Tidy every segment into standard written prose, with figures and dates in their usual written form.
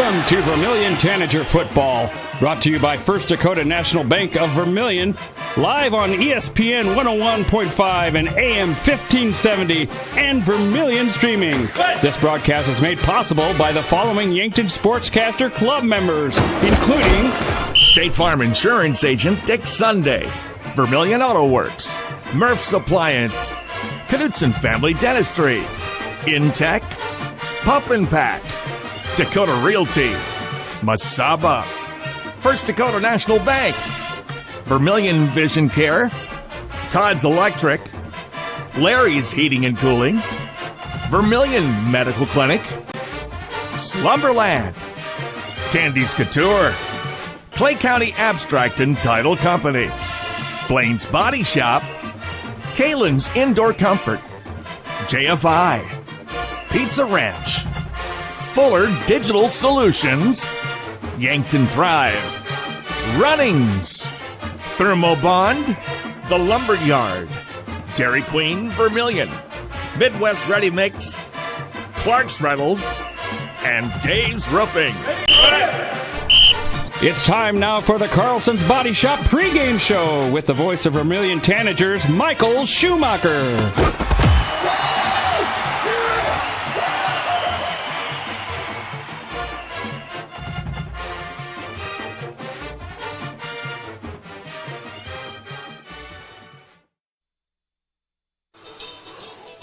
Welcome to Vermillion Tanager Football, brought to you by First Dakota National Bank of Vermillion, live on ESPN 101.5 and AM 1570 and Vermillion Streaming. This broadcast is made possible by the following Yankton Sportscaster Club members, including State Farm Insurance Agent Dick Sunday, Vermillion Auto Works, Murph's Appliance, Knudsen Family Dentistry, Intech, Pump and Pack, Dakota Realty, Masaba, First Dakota National Bank, Vermillion Vision Care, Todd's Electric, Larry's Heating and Cooling, Vermillion Medical Clinic, Slumberland, Candy's Couture, Clay County Abstract and Title Company, Blaine's Body Shop, Kalen's Indoor Comfort, JFI, Pizza Ranch, Fuller Digital Solutions, Yankton Thrive, Runnings, Thermobond, The Lumber Yard, Dairy Queen Vermillion, Midwest Ready Mix, Clark's Rentals, and Dave's Roofing. It's time now for the Carlson's Body Shop pregame show with the voice of Vermillion Tanagers, Michael Schumacher.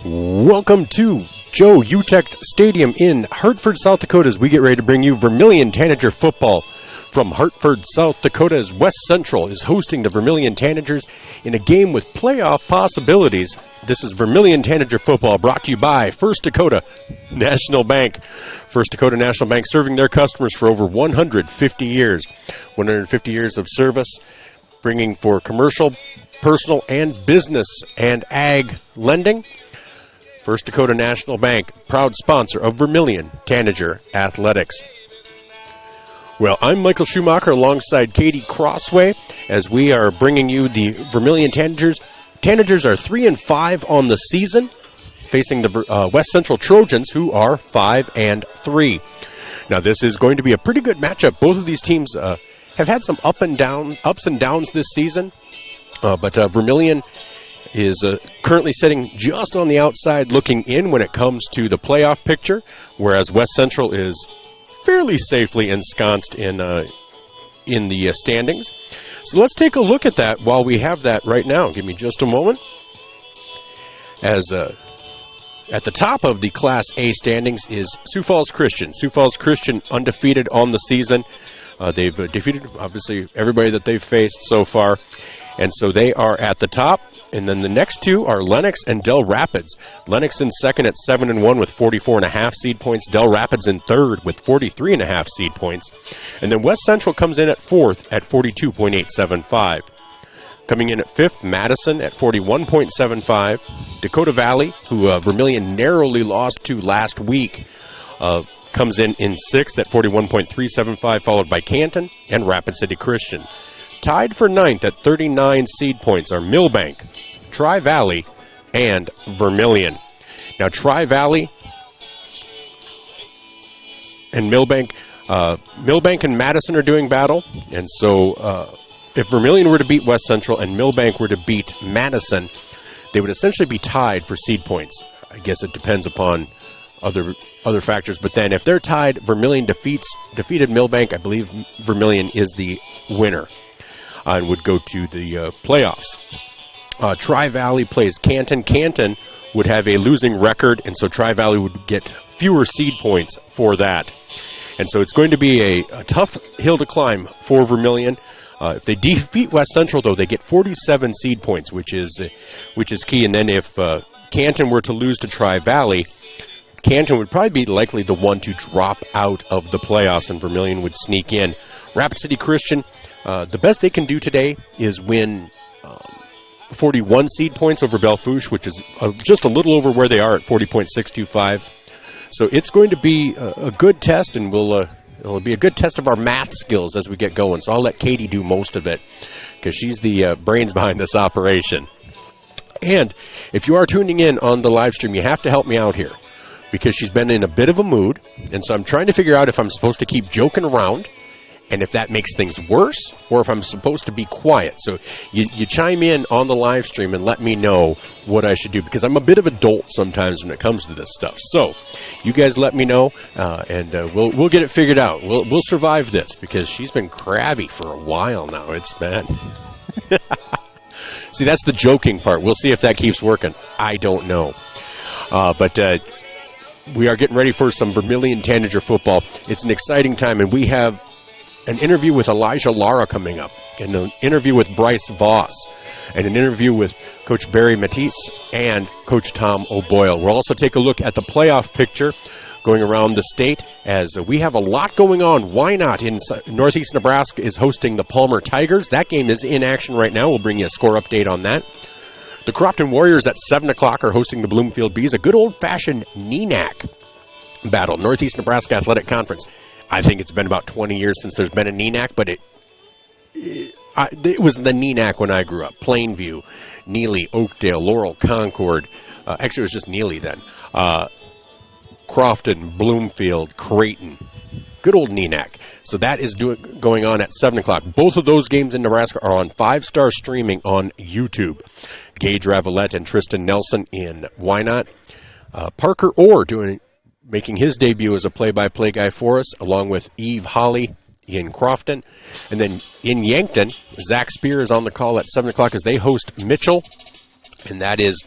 Welcome to Joe Utech Stadium in Hartford, South Dakota, as we get ready to bring you Vermillion Tanager football. From Hartford, South Dakota, as West Central is hosting the Vermillion Tanagers in a game with playoff possibilities. This is Vermillion Tanager football, brought to you by First Dakota National Bank. First Dakota National Bank, serving their customers for over 150 years. 150 years of service, bringing for commercial, personal, and business and ag lending. First Dakota National Bank, proud sponsor of Vermillion Tanager Athletics. Well, I'm Michael Schumacher alongside Katie Crossway as we are bringing you the Vermillion Tanagers. Tanagers are 3-5 on the season, facing the West Central Trojans, who are 5-3. Now, this is going to be a pretty good matchup. Both of these teams have had some ups and downs this season, but Vermillion is currently sitting just on the outside looking in when it comes to the playoff picture, whereas West Central is fairly safely ensconced in the standings. So let's take a look at that while we have that right now. Give me just a moment. As at the top of the Class A standings is Sioux Falls Christian. Sioux Falls Christian undefeated on the season. They've defeated, obviously, everybody that they've faced so far. And so they are at the top. And then the next two are Lennox and Del Rapids. Lennox in second at 7-1 with 44.5 seed points. Del Rapids in third with 43.5 seed points. And then West Central comes in at fourth at 42.875. Coming in at fifth, Madison at 41.75. Dakota Valley, who Vermillion narrowly lost to last week, comes in sixth at 41.375, followed by Canton and Rapid City Christian. Tied for ninth at 39 seed points are Millbank, Tri-Valley, and Vermillion. Now, Tri-Valley and Millbank and Madison are doing battle. And so if Vermillion were to beat West Central and Millbank were to beat Madison, they would essentially be tied for seed points. I guess it depends upon other factors. But then if they're tied, Vermillion defeated Millbank. I believe Vermillion is the winner and would go to the playoffs. Tri-Valley plays Canton. Canton would have a losing record, and so Tri-Valley would get fewer seed points for that. And so it's going to be a tough hill to climb for Vermillion. If they defeat West Central, though, they get 47 seed points, which is key. And then if Canton were to lose to Tri-Valley, Canton would probably be likely the one to drop out of the playoffs, and Vermillion would sneak in. Rapid City Christian, the best they can do today is win 41 seed points over Belfouche, which is just a little over where they are at 40.625. So it's going to be a good test, and it'll be a good test of our math skills as we get going. So I'll let Katie do most of it because she's the brains behind this operation. And if you are tuning in on the live stream, you have to help me out here. because she's been in a bit of a mood, and so I'm trying to figure out if I'm supposed to keep joking around and if that makes things worse, or if I'm supposed to be quiet. So you chime in on the live stream and let me know what I should do, because I'm a bit of a dolt sometimes when it comes to this stuff. So you guys let me know, and we'll get it figured out. We'll survive this, because she's been crabby for a while now. It's been... See, that's the joking part. We'll see if that keeps working. I don't know. But we are getting ready for some Vermillion Tanager football. It's an exciting time, and we have an interview with Elijah Lara coming up, and an interview with Bryce Voss, and an interview with Coach Barry Mattis and Coach Tom Ole. We'll also take a look at the playoff picture going around the state, as we have a lot going on. Why not? In Northeast Nebraska is hosting the Palmer Tigers. That game is in action right now. We'll bring you a score update on that. The Crofton Warriors at 7 o'clock are hosting the Bloomfield Bees, a good old-fashioned NENAC battle, Northeast Nebraska Athletic Conference. I think it's been about 20 years since there's been a NENAC, but it was the NENAC when I grew up. Plainview, Neely, Oakdale, Laurel, Concord. Actually, it was just Neely then. Crofton, Bloomfield, Creighton. Good old NENAC. So that is going on at 7 o'clock. Both of those games in Nebraska are on 5-star streaming on YouTube. Gage Ravelette and Tristan Nelson in Wynot. Parker Orr making his debut as a play-by-play guy for us, along with Eve Holly in Crofton. And then in Yankton, Zach Spear is on the call at 7 o'clock as they host Mitchell. And that is,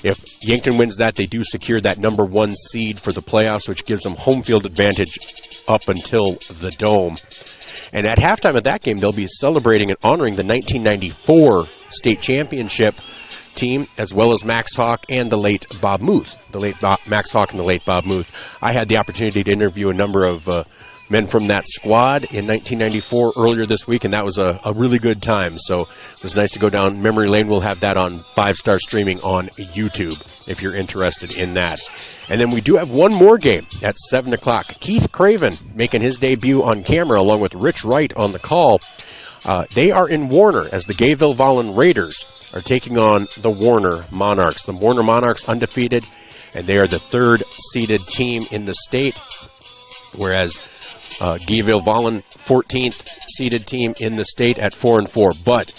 if Yankton wins that, they do secure that number 1 seed for the playoffs, which gives them home field advantage up until the Dome. And at halftime of that game, they'll be celebrating and honoring the 1994 state championship team, as well as Max Hawk and the late Bob Muth. Max Hawk and the late Bob Muth. I had the opportunity to interview a number of men from that squad in 1994 earlier this week, and that was a really good time. So it was nice to go down memory lane. We'll have that on 5-star streaming on YouTube if you're interested in that. And then we do have one more game at 7 o'clock. Keith Craven making his debut on camera, along with Rich Wright on the call. They are in Warner as the Gayville-Vollen Raiders are taking on the Warner Monarchs. The Warner Monarchs undefeated, and they are the 3rd-seeded team in the state, whereas Gayville-Vollen, 14th-seeded team in the state at 4-4. But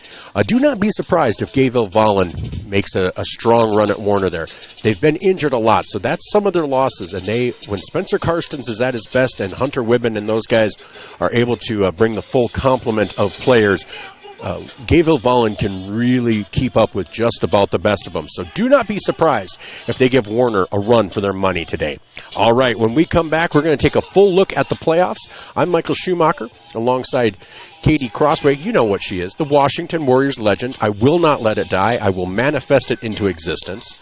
do not be surprised if Gayville-Vollen makes a strong run at Warner there. They've been injured a lot, so that's some of their losses. And when Spencer Karstens is at his best and Hunter Wibben and those guys are able to bring the full complement of players, Gayville-Vollen can really keep up with just about the best of them. So do not be surprised if they give Warner a run for their money today. All right, when we come back, we're going to take a full look at the playoffs. I'm Michael Schumacher alongside Katie Crossway. You know what she is, the Washington Warriors legend. I will not let it die. I will manifest it into existence.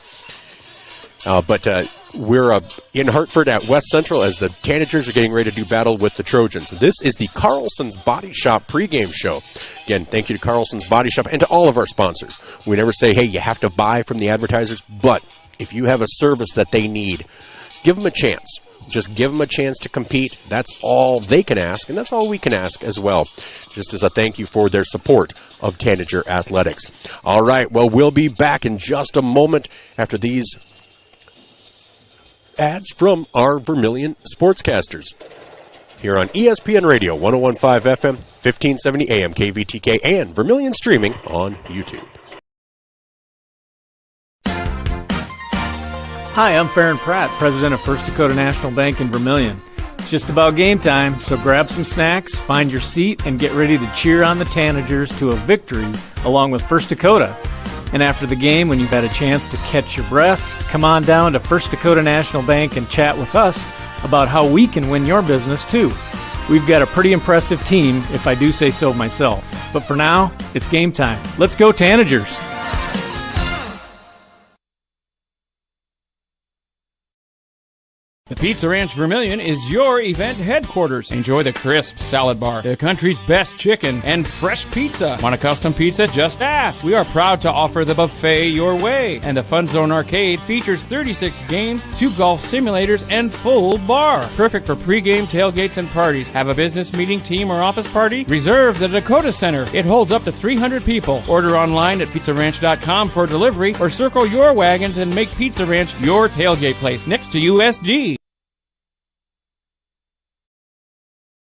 But we're in Hartford at West Central as the Tanagers are getting ready to do battle with the Trojans. This is the Carlson's Body Shop pregame show. Again, thank you to Carlson's Body Shop and to all of our sponsors. We never say, hey, you have to buy from the advertisers, but if you have a service that they need, give them a chance. Just give them a chance to compete. That's all they can ask, and that's all we can ask as well, just as a thank you for their support of Tanager Athletics. All right, well, we'll be back in just a moment after these ads from our Vermillion sportscasters here on ESPN Radio, 101.5 FM, 1570 AM, KVTK, and Vermillion streaming on YouTube. Hi, I'm Farron Pratt, president of First Dakota National Bank in Vermillion. It's just about game time, so grab some snacks, find your seat, and get ready to cheer on the Tanagers to a victory along with First Dakota. And after the game, when you've had a chance to catch your breath, come on down to First Dakota National Bank and chat with us about how we can win your business too. We've got a pretty impressive team, if I do say so myself. But for now, it's game time. Let's go Tanagers! The Pizza Ranch Vermillion is your event headquarters. Enjoy the crisp salad bar, the country's best chicken, and fresh pizza. Want a custom pizza? Just ask. We are proud to offer the buffet your way. And the Fun Zone Arcade features 36 games, 2 golf simulators, and full bar. Perfect for pregame tailgates and parties. Have a business meeting, team, or office party? Reserve the Dakota Center. It holds up to 300 people. Order online at pizzaranch.com for delivery, or circle your wagons and make Pizza Ranch your tailgate place next to USG.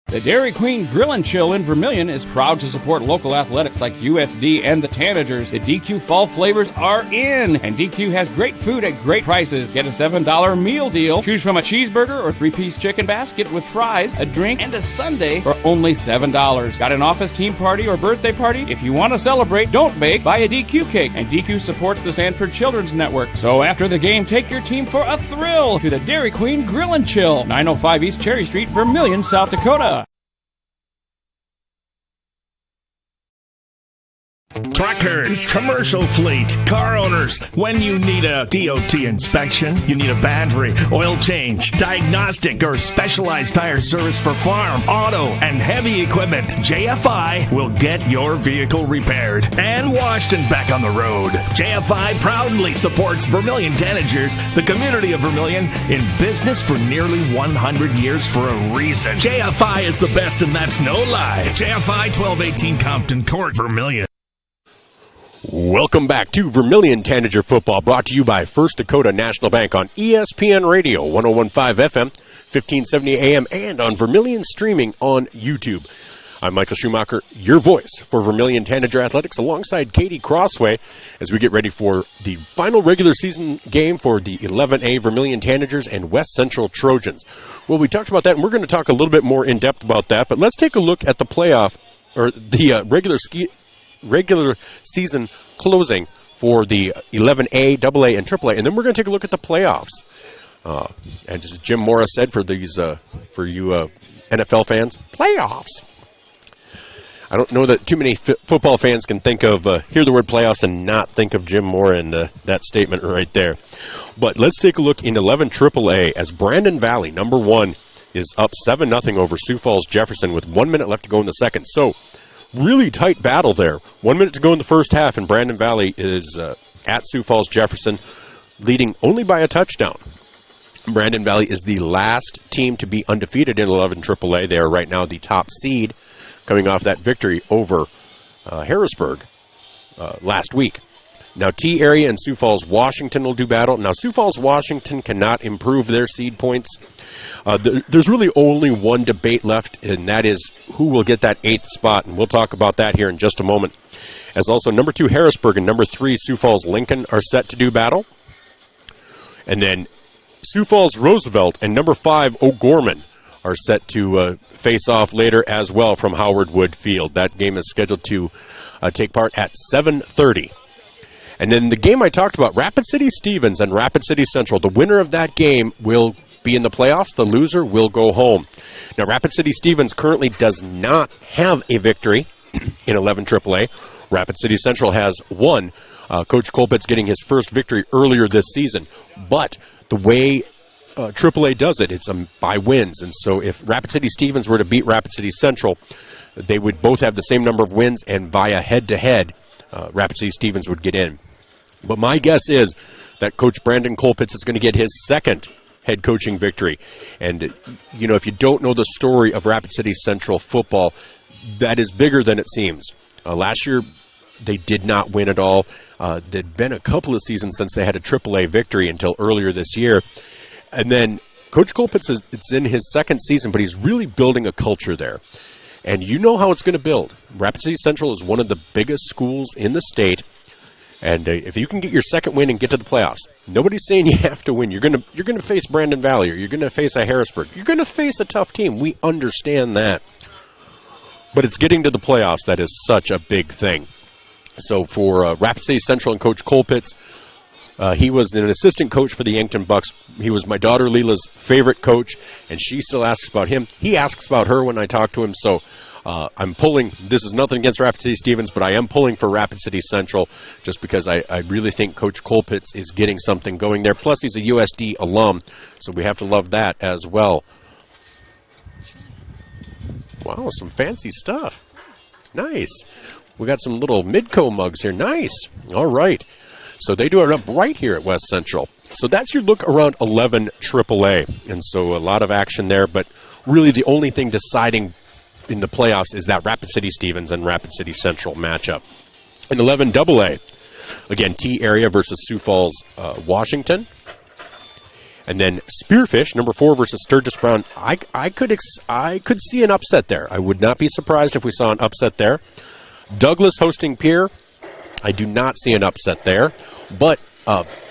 The Dairy Queen Grill and Chill in Vermillion is proud to support local athletics like USD and the Tanagers. The DQ fall flavors are in, and DQ has great food at great prices. Get a $7 meal deal. Choose from a cheeseburger or 3-piece chicken basket with fries, a drink, and a sundae for only $7. Got an office team party or birthday party? If you want to celebrate, don't bake, buy a DQ cake. And DQ supports the Sanford Children's Network. So after the game, take your team for a thrill to the Dairy Queen Grill and Chill, 905 East Cherry Street, Vermillion, South Dakota. Truckers, commercial fleet, car owners, when you need a DOT inspection, you need a battery, oil change, diagnostic, or specialized tire service for farm, auto, and heavy equipment, JFI will get your vehicle repaired and washed and back on the road. JFI proudly supports Vermillion Tanagers, the community of Vermillion, in business for nearly 100 years for a reason. JFI is the best, and that's no lie. JFI 1218 Compton Court, Vermillion. Welcome back to Vermillion Tanager Football, brought to you by First Dakota National Bank on ESPN Radio, 101.5 FM, 1570 AM, and on Vermillion streaming on YouTube. I'm Michael Schumacher, your voice for Vermillion Tanager Athletics, alongside Katie Crossway, as we get ready for the final regular season game for the 11A Vermillion Tanagers and West Central Trojans. Well, we talked about that, and we're going to talk a little bit more in depth about that, but let's take a look at the playoff, or the regular season closing for the 11A, AA, and AAA, and then we're going to take a look at the playoffs. And as Jim Morris said, for these for you NFL fans, playoffs. I don't know that too many football fans can think of hear the word playoffs and not think of Jim Moore and that statement right there. But let's take a look in 11 AAA as Brandon Valley, number 1, is up 7-0 over Sioux Falls Jefferson with 1 minute left to go in the second. So really tight battle there. 1 minute to go in the first half, and Brandon Valley is at Sioux Falls Jefferson, leading only by a touchdown. Brandon Valley is the last team to be undefeated in 11 AAA. They are right now the top seed, coming off that victory over Harrisburg last week. Now, T-Area and Sioux Falls Washington will do battle. Now, Sioux Falls Washington cannot improve their seed points. There's really only one debate left, and that is who will get that 8th spot, and we'll talk about that here in just a moment. As also, number 2 Harrisburg and number 3 Sioux Falls Lincoln are set to do battle. And then Sioux Falls Roosevelt and number 5 O'Gorman are set to face off later as well from Howard Wood Field. That game is scheduled to take part at 7:30. And then the game I talked about, Rapid City Stevens and Rapid City Central, the winner of that game will be in the playoffs. The loser will go home. Now, Rapid City Stevens currently does not have a victory in 11 AAA. Rapid City Central has one. Coach Colpitz getting his first victory earlier this season. But the way AAA does it, it's by wins. And so if Rapid City Stevens were to beat Rapid City Central, they would both have the same number of wins, and via head-to-head, Rapid City Stevens would get in. But my guess is that Coach Brandon Colpitz is going to get his second head coaching victory. And, you know, if you don't know the story of Rapid City Central football, that is bigger than it seems. Last year, they did not win at all. There'd been a couple of seasons since they had a AAA victory until earlier this year. And then Coach Colpitz, it's in his second season, but he's really building a culture there. And you know how it's going to build. Rapid City Central is one of the biggest schools in the state. And if you can get your second win and get to the playoffs, nobody's saying you have to win. You're going to face Brandon Valley, or you're going to face a Harrisburg. You're going to face a tough team. We understand that. But it's getting to the playoffs that is such a big thing. So for Rapid City Central and Coach Colpitz, he was an assistant coach for the Yankton Bucks. He was my daughter Leela's favorite coach, and she still asks about him. He asks about her when I talk to him. So I'm pulling, this is nothing against Rapid City Stevens, but I am pulling for Rapid City Central just because I really think Coach Colpitts is getting something going there. Plus, he's a USD alum, so we have to love that as well. Wow, some fancy stuff. Nice. We got some little Midco mugs here. Nice. All right. So they do it up right here at West Central. So that's your look around 11 AAA. And so a lot of action there, but really the only thing deciding in the playoffs is that Rapid City Stevens and Rapid City Central matchup. In 11 AA, again, T area versus Sioux Falls, Washington. And then Spearfish, number 4 versus Sturgis Brown. I could see an upset there. I would not be surprised if we saw an upset there. Douglas hosting Pierre. I do not see an upset there. But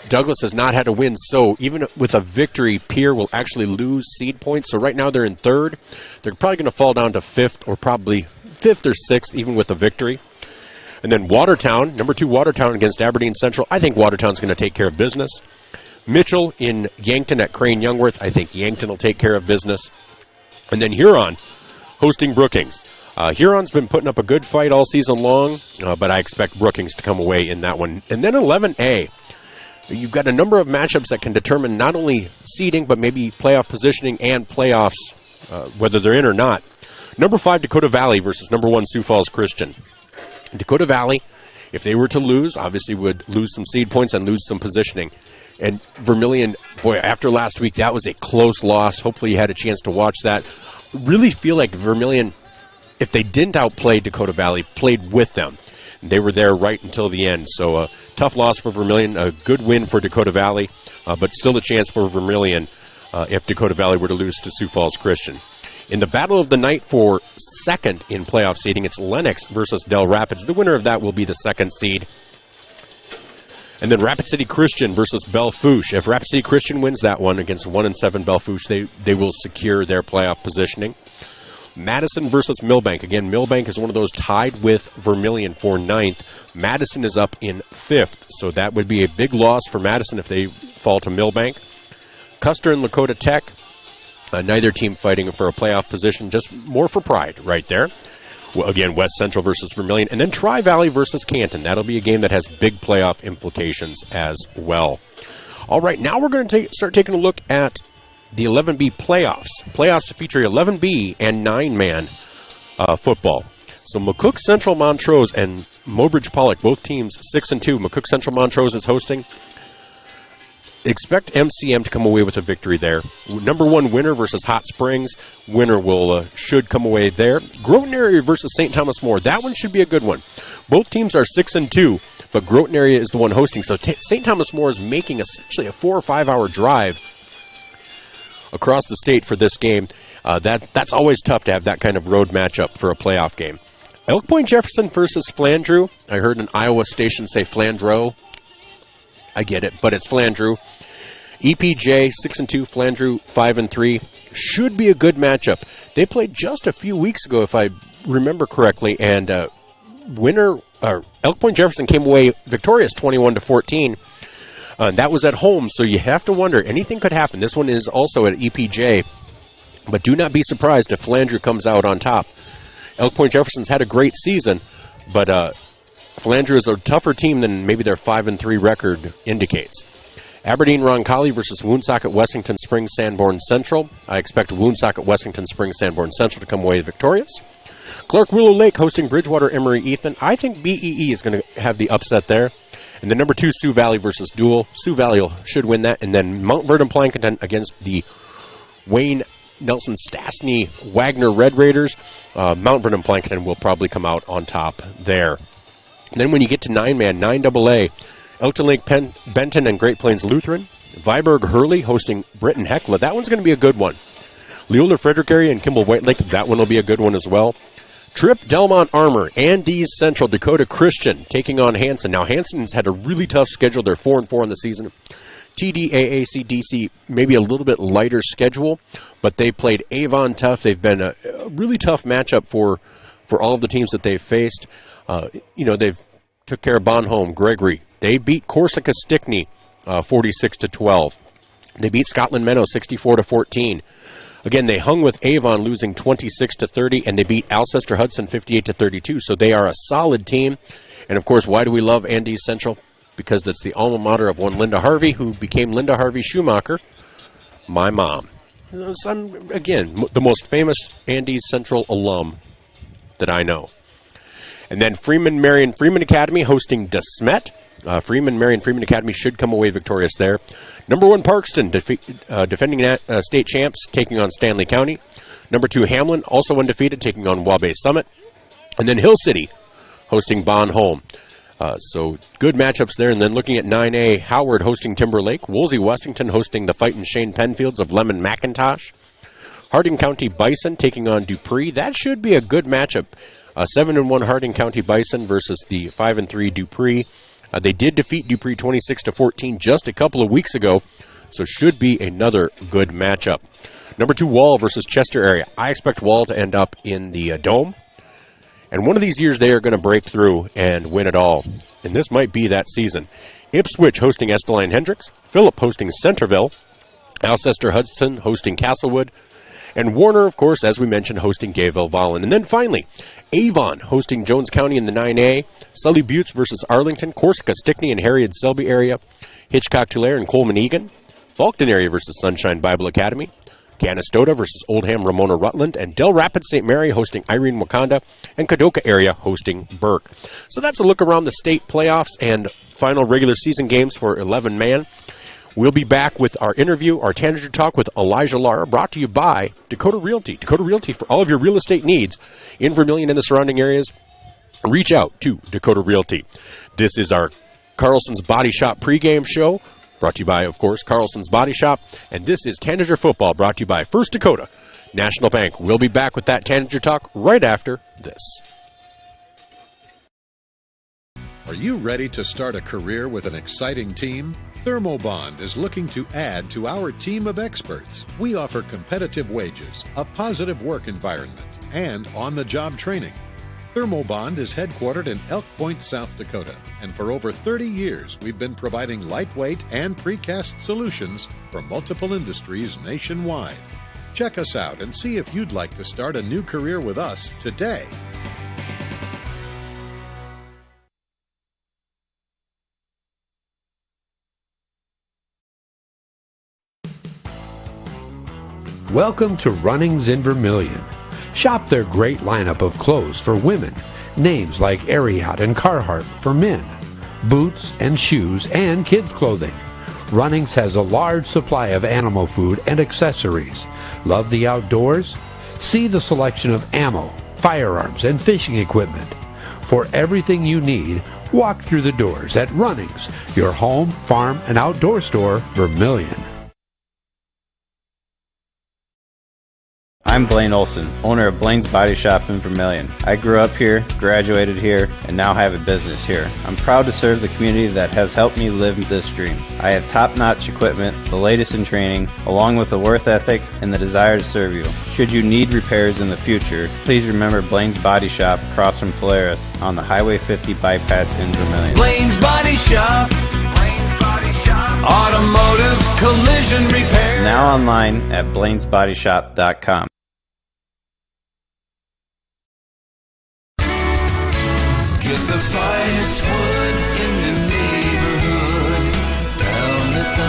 Douglas has not had a win, so even with a victory, Pierre will actually lose seed points. So right now they're in 3rd. They're probably going to fall down to 5th or probably 5th or 6th, even with a victory. And then Watertown, number 2 Watertown against Aberdeen Central. I think Watertown's going to take care of business. Mitchell in Yankton at Crane Youngworth. I think Yankton will take care of business. And then Huron hosting Brookings. Huron's been putting up a good fight all season long, but I expect Brookings to come away in that one. And then 11A. You've got a number of matchups that can determine not only seeding, but maybe playoff positioning and playoffs, whether they're in or not. Number 5, Dakota Valley versus number 1, Sioux Falls Christian. Dakota Valley, if they were to lose, obviously would lose some seed points and lose some positioning. And Vermillion, boy, after last week, that was a close loss. Hopefully you had a chance to watch that. Really feel like Vermillion, if they didn't outplay Dakota Valley, played with them. They were there right until the end. So a tough loss for Vermillion, a good win for Dakota Valley, but still a chance for Vermillion if Dakota Valley were to lose to Sioux Falls Christian. In the battle of the night for 2nd in playoff seeding, it's Lennox versus Del Rapids. The winner of that will be the 2nd seed. And then Rapid City Christian versus Belle-Fourche. If Rapid City Christian wins that one against 1-7 Belle-Fourche, they will secure their playoff positioning. Madison versus Millbank. Again, Millbank is one of those tied with Vermillion for 9th. Madison is up in 5th, so that would be a big loss for Madison if they fall to Millbank. Custer and Lakota Tech. Neither team fighting for a playoff position, just more for pride right there. Well, again, West Central versus Vermillion. And then Tri-Valley versus Canton. That'll be a game that has big playoff implications as well. All right, now we're going to start taking a look at the 11B playoffs. Playoffs feature 11B and 9-man football. So McCook Central Montrose and Mobridge Pollock, both teams 6-2. McCook Central Montrose is hosting. Expect MCM to come away with a victory there. Number 1 winner versus Hot Springs. Winner should come away there. Groton Area versus St. Thomas More. That one should be a good one. Both teams are 6-2, but Groton Area is the one hosting. So St. Thomas More is making essentially a 4 or 5 hour drive across the state for this game. That's always tough to have that kind of road matchup for a playoff game. Elk Point Jefferson versus Flandreau. I heard an Iowa station say Flandreau. I get it, but it's Flandreau. EPJ 6-2, Flandreau 5-3. Should be a good matchup. They played just a few weeks ago, if I remember correctly, and Elk Point Jefferson came away victorious 21-14. That was at home, so you have to wonder, anything could happen. This one is also at EPJ, but do not be surprised if Flandreau comes out on top. Elk Point Jefferson's had a great season, but Flandreau is a tougher team than maybe their 5-3 record indicates. Aberdeen Roncalli versus Woonsocket Wessington Springs Sanborn Central. I expect Woonsocket Wessington Springs Sanborn Central to come away victorious. Clark Willow Lake hosting Bridgewater Emory Ethan. I think BEE is going to have the upset there. And then number 2, Sioux Valley versus Dual. Sioux Valley should win that. And then Mount Vernon Plankinton against the Wayne Nelson Stastny Wagner Red Raiders. Mount Vernon Plankinton will probably come out on top there. And then when you get to 9-man, 9AA, Elkton Lake Benton and Great Plains Lutheran. Viborg Hurley hosting Britton Hecla. That one's going to be a good one. Leola Frederick area and Kimball White Lake. That one will be a good one as well. Tripp Delmont Armor, Andes Central, Dakota Christian taking on Hanson. Now, Hanson's had a really tough schedule. They're 4-4 in the season. TDAACDC, maybe a little bit lighter schedule, but they played Avon tough. They've been a really tough matchup for all of the teams that they've faced. They've took care of Bonholm, Gregory. They beat Corsica Stickney 46-12. They beat Scotland Menno 64-14. Again, they hung with Avon, losing 26-30, and they beat Alcester Hudson 58-32. So they are a solid team. And of course, why do we love Andes Central? Because that's the alma mater of one Linda Harvey, who became Linda Harvey Schumacher, my mom. So I'm, again, the most famous Andes Central alum that I know. And then Freeman Marion Freeman Academy hosting DeSmet. Freeman Marion Freeman Academy should come away victorious there. Number 1 Parkston defending state champs, taking on Stanley County. Number 2 Hamlin, also undefeated, taking on Wabash Summit. And then Hill City hosting Bon Holm. So good matchups there. And then looking at 9A, Howard hosting Timberlake. Woolsey Wessington hosting the Fightin' Shane Penfields of Lemon McIntosh. Harding County Bison taking on Dupree. That should be a good matchup. 7-1 Harding County Bison versus the 5-3 Dupree. They did defeat Dupree 26-14 just a couple of weeks ago, so should be another good matchup. Number 2 Wall versus Chester area. I expect Wall to end up in the Dome. And one of these years they are going to break through and win it all. And this might be that season. Ipswich hosting Esteline Hendricks. Phillip hosting Centerville. Alcester Hudson hosting Castlewood. And Warner, of course, as we mentioned, hosting Gayville-Vollen. And then finally, Avon hosting Jones County in the 9A. Sully Buttes versus Arlington. Corsica, Stickney, and Harriet-Selby area. Hitchcock-Tulare and Coleman-Egan. Faulkton area versus Sunshine Bible Academy. Canastota versus Oldham Ramona Rutland, and Del Rapids St. Mary hosting Irene Wakanda, and Kadoka area hosting Burke. So that's a look around the state playoffs and final regular season games for 11-man. We'll be back with our interview, our Tanager Talk with Elijah Lara, brought to you by Dakota Realty. Dakota Realty for all of your real estate needs in Vermillion and the surrounding areas. Reach out to Dakota Realty. This is our Carlson's Body Shop pregame show. Brought to you by, of course, Carlson's Body Shop. And this is Tanager Football, brought to you by First Dakota National Bank. We'll be back with that Tanager Talk right after this. Are you ready to start a career with an exciting team? Thermobond is looking to add to our team of experts. We offer competitive wages, a positive work environment, and on-the-job training. Thermobond is headquartered in Elk Point, South Dakota, and for over 30 years we've been providing lightweight and precast solutions for multiple industries nationwide. Check us out and see if you'd like to start a new career with us today. Welcome to Runnings in Vermillion. Shop their great lineup of clothes for women, names like Ariat and Carhartt for men, boots and shoes and kids' clothing. Runnings has a large supply of animal food and accessories. Love the outdoors? See the selection of ammo, firearms, and fishing equipment. For everything you need, walk through the doors at Runnings, your home, farm, and outdoor store, Vermillion. I'm Blaine Olson, owner of Blaine's Body Shop in Vermillion. I grew up here, graduated here, and now have a business here. I'm proud to serve the community that has helped me live this dream. I have top-notch equipment, the latest in training, along with the work ethic and the desire to serve you. Should you need repairs in the future, please remember Blaine's Body Shop across from Polaris on the Highway 50 bypass in Vermillion. Blaine's Body Shop. Automotive collision repair. Now online at blainesbodyshop.com. Get the finest wood in the neighborhood. Down at the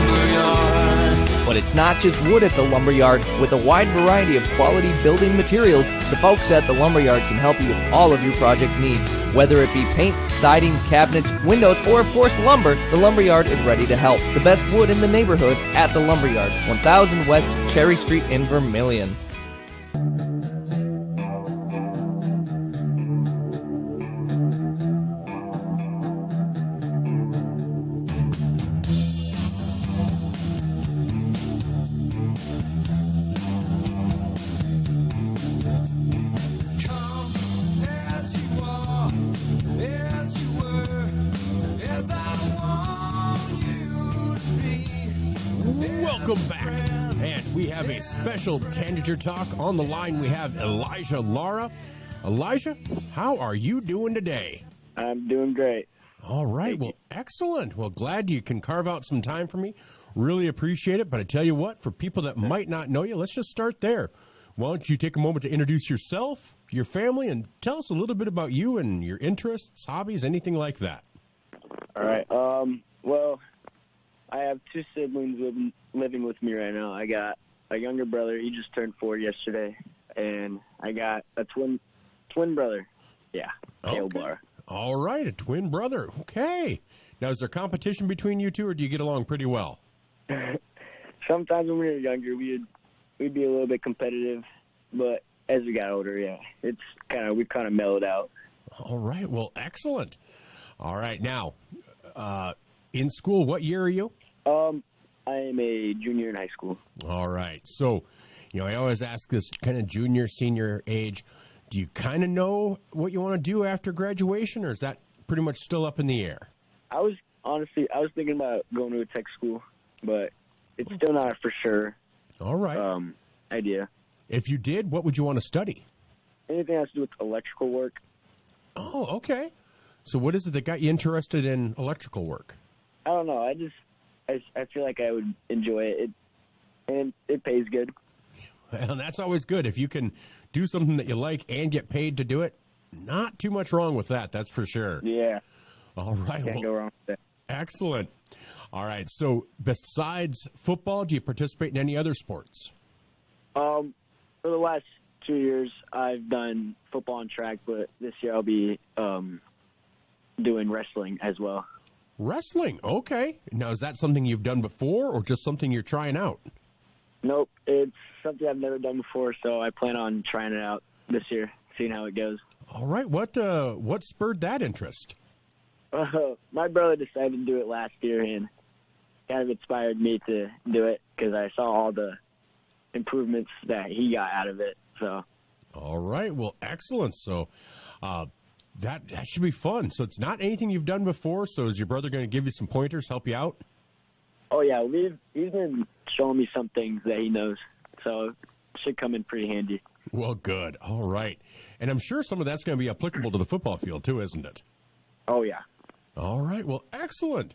lumberyard. But it's not just wood at the lumberyard. With a wide variety of quality building materials, the folks at the lumberyard can help you with all of your project needs. Whether it be paint, siding, cabinets, windows, or of course lumber, the lumberyard is ready to help. The best wood in the neighborhood at the lumberyard, 1000 West Cherry Street in Vermillion. Welcome back, and we have a special Tanager Talk. On the line, we have Elijah Lara. Elijah, how are you doing today? I'm doing great. All right. Well, excellent. Well, glad you can carve out some time for me. Really appreciate it. But I tell you what, for people that might not know you, let's just start there. Why don't you take a moment to introduce yourself, your family, and tell us a little bit about you and your interests, hobbies, anything like that. All right. Well, I have two siblings living with me right now. I got a younger brother. He just turned 4 yesterday. And I got a twin brother. Yeah. Okay. All right, a twin brother. Okay. Now, is there competition between you two, or do you get along pretty well? Sometimes when we were younger, we'd be a little bit competitive, but as we got older, yeah, we kind of mellowed out. All right. Well, excellent. All right. Now, in school, what year are you? I am a junior in high school. All right. So, I always ask this kind of junior, senior age. Do you kind of know what you want to do after graduation, or is that pretty much still up in the air? I was thinking about going to a tech school, but it's still not for sure. All right. Idea. If you did, what would you want to study? Anything that has to do with electrical work. Oh, okay. So what is it that got you interested in electrical work? I don't know. I feel like I would enjoy it. And it pays good. Well, that's always good. If you can do something that you like and get paid to do it, not too much wrong with that, that's for sure. Yeah. All right. Can't go wrong with that. Excellent. All right. So besides football, do you participate in any other sports? For the last 2 years, I've done football and track, but this year I'll be doing wrestling as well. Wrestling. Okay. Now, is that something you've done before or just something you're trying out? Nope, it's something I've never done before, so I plan on trying it out this year, seeing how it goes. All right, what spurred that interest? My brother decided to do it last year, and kind of inspired me to do it because I saw all the improvements that he got out of it. So, all right, well, excellent. So, that should be fun. So it's not anything you've done before. So is your brother going to give you some pointers, help you out? Oh yeah, he's been showing me some things that he knows, so it should come in pretty handy. Well, good. All right. And I'm sure some of that's going to be applicable to the football field too, isn't it? Oh yeah. All right. Well, excellent.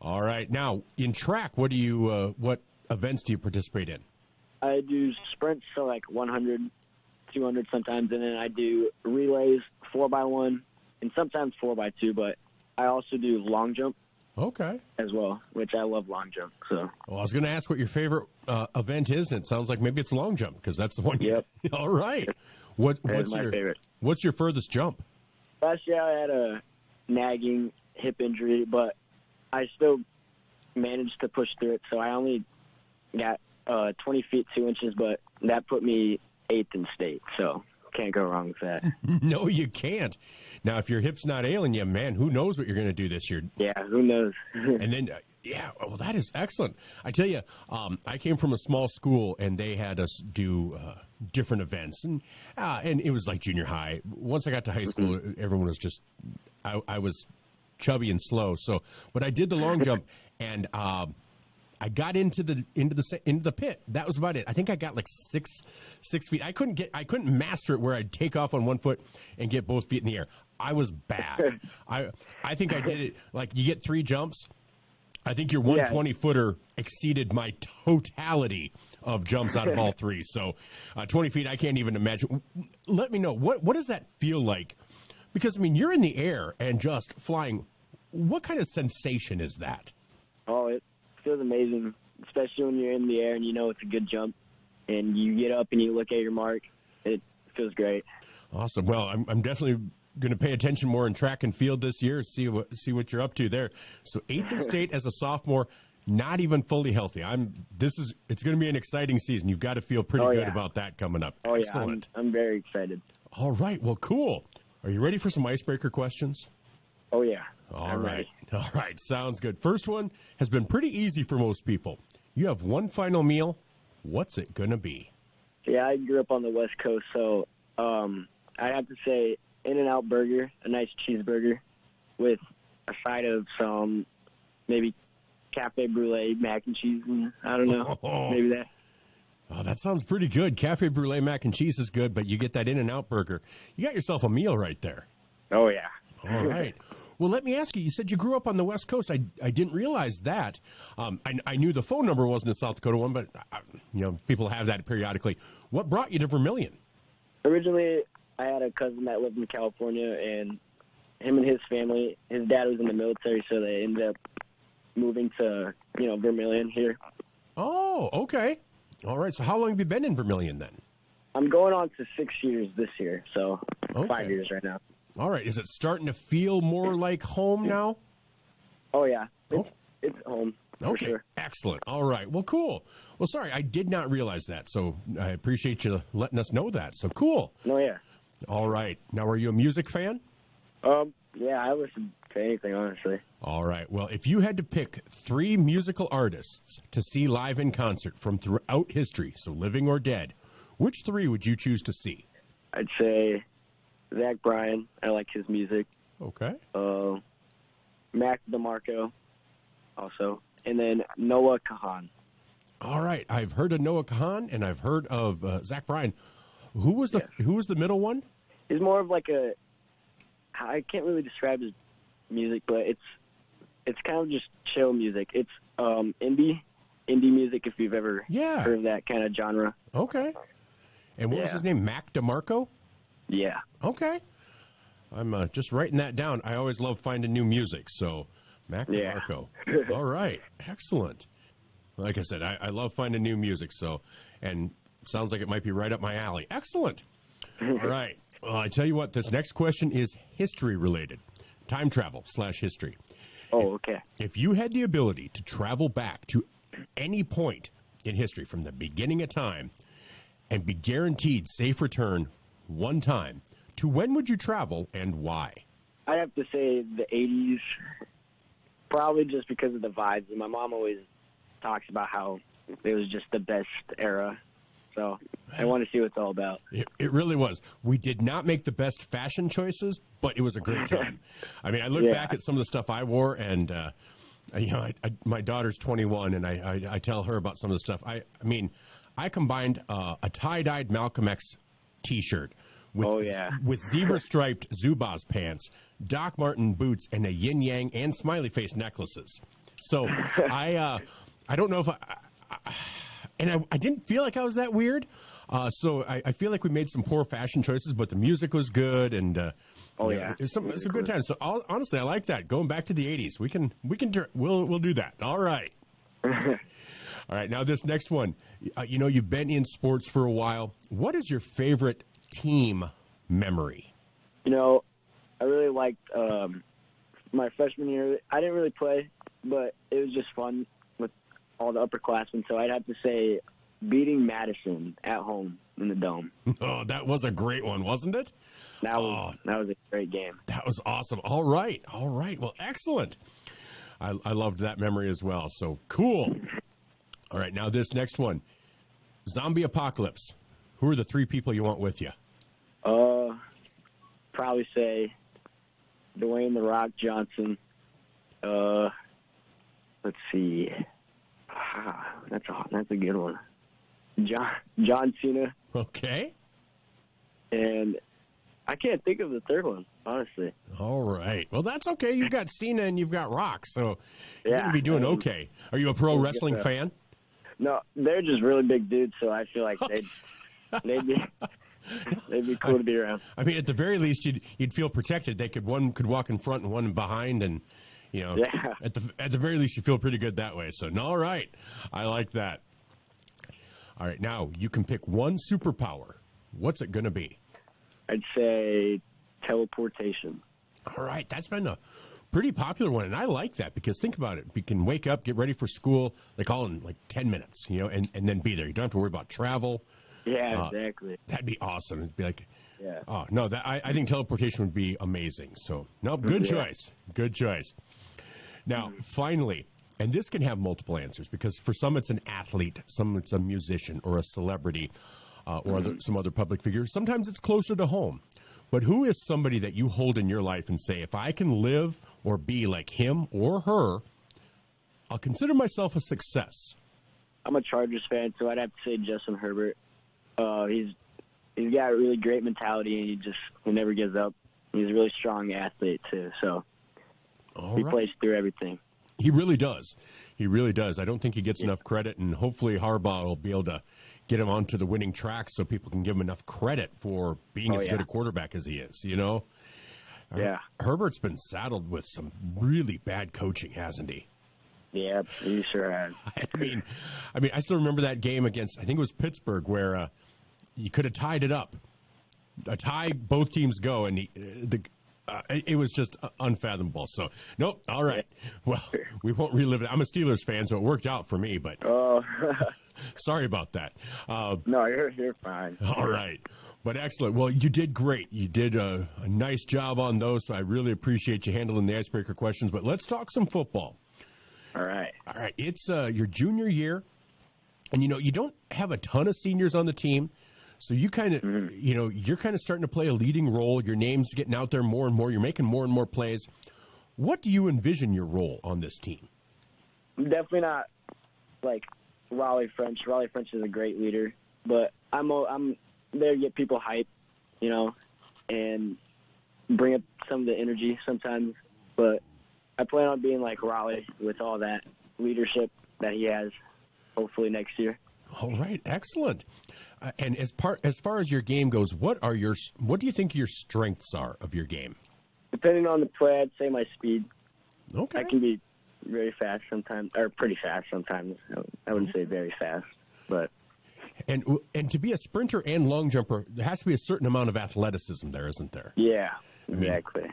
All right. Now, in track, what events do you participate in? I do sprints, so like 100, 200 sometimes, and then I do relays, 4x1, and sometimes 4x2, but I also do long jump. Okay. As well, which I love long jump. So. Well, I was going to ask what your favorite event is, and it sounds like maybe it's long jump because that's the one. Yep. All right. What's my favorite? What's your furthest jump? Last year I had a nagging hip injury, but I still managed to push through it. So I only got 20 feet 2 inches, but that put me 8th in state. So. Can't go wrong with that. No, you can't. Now, if your hip's not ailing you, man, who knows what you're going to do this year? Yeah, who knows? And then, well, that is excellent. I tell you, I came from a small school, and they had us do different events, and it was like junior high. Once I got to high school, everyone was just, I was chubby and slow. So, but I did the long jump, and I got into the pit. That was about it. I think I got like six feet. I couldn't master it where I'd take off on one foot and get both feet in the air. I was bad. I think I did it like you get 3 jumps. I think your 120-footer exceeded my totality of jumps out of all 3. So 20 feet, I can't even imagine. Let me know, what does that feel like? Because, I mean, you're in the air and just flying. What kind of sensation is that? Oh, it feels amazing, especially when you're in the air and you know it's a good jump, and you get up and you look at your mark. It feels great. Awesome. Well, I'm definitely going to pay attention more in track and field this year. See what you're up to there. So 8th in state as a sophomore, not even fully healthy. It's going to be an exciting season. You've got to feel pretty good about that coming up. Oh Excellent. Yeah, I'm very excited. All right. Well, cool. Are you ready for some icebreaker questions? Oh yeah. All right. All right. Sounds good. First one has been pretty easy for most people. You have one final meal. What's it going to be? Yeah, I grew up on the West Coast, so I have to say In-N-Out burger, a nice cheeseburger with a side of some maybe cafe brulee mac and cheese. And I don't know, maybe that. Oh, that sounds pretty good. Cafe brulee mac and cheese is good, but you get that In-N-Out burger. You got yourself a meal right there. Oh, yeah. All right. Well, let me ask you. You said you grew up on the West Coast. I didn't realize that. I knew the phone number wasn't a South Dakota one, but people have that periodically. What brought you to Vermillion? Originally, I had a cousin that lived in California, and him and his family, his dad was in the military, so they ended up moving to, Vermillion here. Oh, okay. All right. So how long have you been in Vermillion then? I'm going on to 6 years this year, so Okay. 5 years right now. All right. Is it starting to feel more like home now? Oh, yeah. It's home, for Okay. sure. Excellent. All right. Well, cool. Well, sorry, I did not realize that, so I appreciate you letting us know that. So cool. No, yeah. All right. Now, are you a music fan? Yeah, I listen to anything, honestly. All right. Well, if you had to pick 3 musical artists to see live in concert from throughout history, so living or dead, which 3 would you choose to see? I'd say Zach Bryan. I like his music. Okay. Mac DeMarco, also. And then Noah Kahan. All right. I've heard of Noah Kahan, and I've heard of Zach Bryan. Who was the middle one? He's more of like I can't really describe his music, but it's kind of just chill music. It's indie music, if you've ever heard of that kind of genre. Okay. And what was his name? Mac DeMarco? Yeah. Okay. I'm just writing that down. I always love finding new music, so Mac DeMarco. All right. Excellent. Like I said, I love finding new music, and sounds like it might be right up my alley. Excellent. All right. Well, I tell you what, this next question is history related. Time travel / history. Oh, okay. If you had the ability to travel back to any point in history from the beginning of time and be guaranteed safe return one time, to when would you travel and why? I'd have to say the 80s, probably just because of the vibes. And my mom always talks about how it was just the best era. So I want to see what it's all about. It really was. We did not make the best fashion choices, but it was a great time. I mean, I look back at some of the stuff I wore, and my daughter's 21, and I tell her about some of the stuff. I mean, I combined a tie-dyed Malcolm X T-shirt with zebra-striped Zubaz pants, Doc Marten boots, and a yin-yang and smiley face necklaces. So I don't know if I didn't feel like I was that weird. So I feel like we made some poor fashion choices, but the music was good, and it's a good time. So honestly, I like that. Going back to the 80s, we'll do that. All right. All right. Now this next one, you've been in sports for a while. What is your favorite team memory? I really liked my freshman year. I didn't really play, but it was just fun with all the upperclassmen. So I'd have to say beating Madison at home in the Dome. Oh, that was a great one, wasn't it? That was a great game. That was awesome. All right. Well, excellent. I loved that memory as well. So cool. All right. Now this next one, zombie apocalypse. Who are the 3 people you want with you? Probably say Dwayne "The Rock" Johnson. Let's see. That's a good one. John Cena. Okay. And I can't think of the third one, honestly. All right. Well, that's okay. You've got Cena and you've got Rock, so you're going to be doing okay. Are you a pro wrestling fan? No, they're just really big dudes, so I feel like they'd be cool to be around. I mean, at the very least, you'd feel protected. One could walk in front and one behind, and at the very least, you feel pretty good that way. So, all right, I like that. All right, now you can pick one superpower. What's it going to be? I'd say teleportation. All right, that's been a pretty popular one, and I like that because think about it. You can wake up, get ready for school, like all in like 10 minutes, and then be there. You don't have to worry about travel. Yeah, exactly. That'd be awesome. It'd be like, yeah. Oh, no, I think teleportation would be amazing. So, no, good choice. Good choice. Now, finally, and this can have multiple answers because for some it's an athlete, some it's a musician or a celebrity or some other public figure. Sometimes it's closer to home. But who is somebody that you hold in your life and say, if I can live or be like him or her, I'll consider myself a success? I'm a Chargers fan, so I'd have to say Justin Herbert. He's got a really great mentality, and he never gives up. He's a really strong athlete too. So He plays through everything. He really does. He really does. I don't think he gets enough credit, and hopefully Harbaugh will be able to get him onto the winning track so people can give him enough credit for being as good a quarterback as he is, you know? Yeah. Herbert's been saddled with some really bad coaching, hasn't he? Yeah, he sure has. I mean, I still remember that game against, I think it was Pittsburgh, where you could have tied it up. A tie, both teams go, and it was just unfathomable. So, nope, all right. Well, we won't relive it. I'm a Steelers fan, so it worked out for me, but sorry about that. No, you're fine. All right. But excellent. Well, you did great. You did a nice job on those, so I really appreciate you handling the icebreaker questions. But let's talk some football. All right. All right. It's your junior year, and, you don't have a ton of seniors on the team. So you kind of, you're kind of starting to play a leading role. Your name's getting out there more and more. You're making more and more plays. What do you envision your role on this team? I'm definitely not like Raleigh French. Raleigh French is a great leader, but I'm there to get people hyped, and bring up some of the energy sometimes. But I plan on being like Raleigh with all that leadership that he has, hopefully next year. All right, excellent. And as far as your game goes, what do you think your strengths are of your game? Depending on the play, I'd say my speed. Okay. I can be very fast sometimes, or pretty fast sometimes. I wouldn't say very fast, but. And to be a sprinter and long jumper, there has to be a certain amount of athleticism there, isn't there? Yeah, exactly.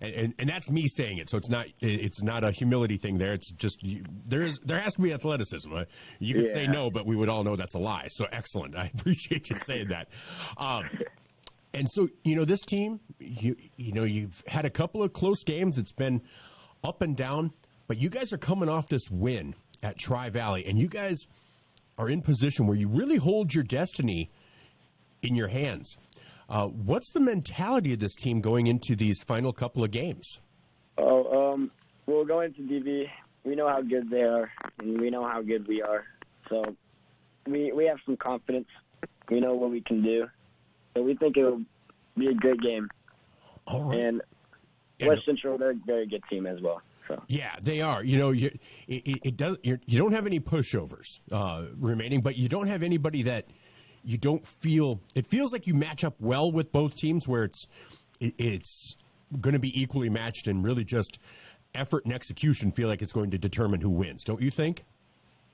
And that's me saying it, so it's not a humility thing there. It's just there has to be athleticism. You could say no, but we would all know that's a lie. So excellent. I appreciate you saying that. And so this team, you've had a couple of close games. It's been up and down, but you guys are coming off this win at Tri-Valley, and you guys are in position where you really hold your destiny in your hands. What's the mentality of this team going into these final couple of games? We'll go into DV. We know how good they are, and we know how good we are. So we have some confidence. We know what we can do. So we think it'll be a good game. All right. And West Central, they're a very good team as well. So. Yeah, they are. You don't have any pushovers remaining, but you don't have anybody that you don't feel. It feels like you match up well with both teams, where it's going to be equally matched, and really just effort and execution feel like it's going to determine who wins. Don't you think?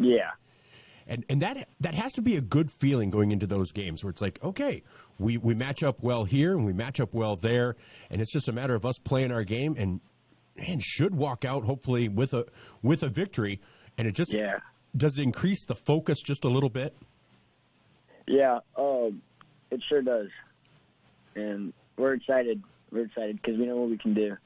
Yeah. And that has to be a good feeling going into those games, where it's like, okay, we match up well here and we match up well there, and it's just a matter of us playing our game and should walk out hopefully with a victory. And it just does it increase the focus just a little bit? Yeah, it sure does. And we're excited. We're excited because we know what we can do.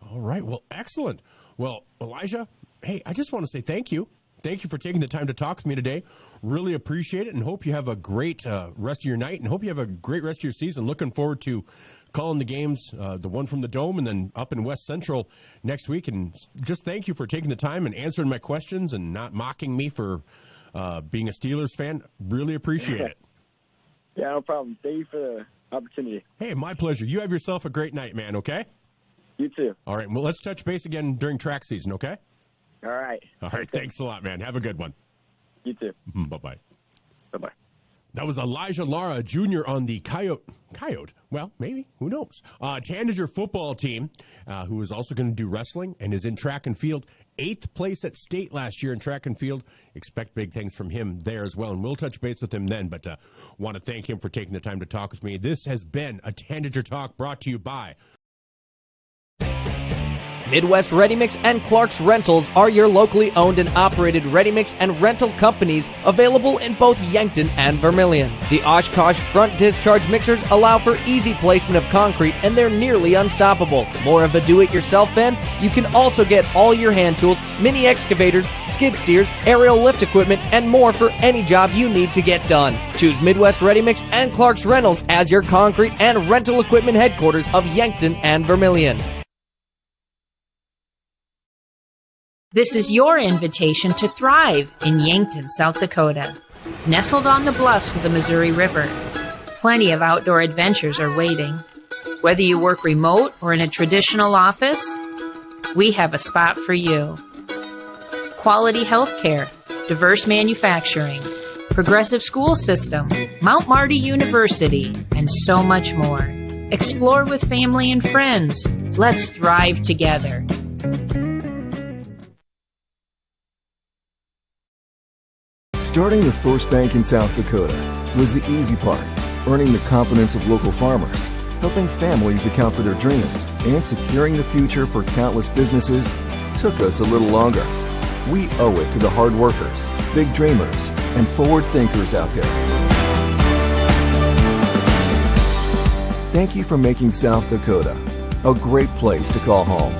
All right. Well, excellent. Well, Elijah, hey, I just want to say thank you. Thank you for taking the time to talk with me today. Really appreciate it, and hope you have a great rest of your night, and hope you have a great rest of your season. Looking forward to calling the games, the one from the Dome and then up in West Central next week. And just thank you for taking the time and answering my questions and not mocking me for being a Steelers fan. Really appreciate it. Yeah, no problem. Thank you for the opportunity. Hey, my pleasure. You have yourself a great night, man, okay? You too. All right. Well, let's touch base again during track season, okay? All right. All right. Thanks a lot, man. Have a good one. You too. Bye-bye. Bye-bye. That was Elijah Lara, Jr. on the Coyote? Well, maybe. Who knows? Tanager football team, who is also going to do wrestling and is in track and field. 8th place at state last year in track and field. Expect big things from him there as well, and we'll touch base with him then. But want to thank him for taking the time to talk with me. This has been a Tanager Talk brought to you by Midwest Ready Mix and Clark's Rentals are your locally owned and operated ready mix and rental companies available in both Yankton and Vermillion. The Oshkosh front discharge mixers allow for easy placement of concrete, and they're nearly unstoppable. More of a do-it-yourself fan? You can also get all your hand tools, mini excavators, skid steers, aerial lift equipment, and more for any job you need to get done. Choose Midwest Ready Mix and Clark's Rentals as your concrete and rental equipment headquarters of Yankton and Vermillion. This is your invitation to thrive in Yankton, South Dakota. Nestled on the bluffs of the Missouri River, plenty of outdoor adventures are waiting. Whether you work remote or in a traditional office, we have a spot for you. Quality health care, diverse manufacturing, progressive school system, Mount Marty University, and so much more. Explore with family and friends. Let's thrive together. Starting the First Bank in South Dakota was the easy part, earning the confidence of local farmers, helping families account for their dreams, and securing the future for countless businesses took us a little longer. We owe it to the hard workers, big dreamers, and forward thinkers out there. Thank you for making South Dakota a great place to call home.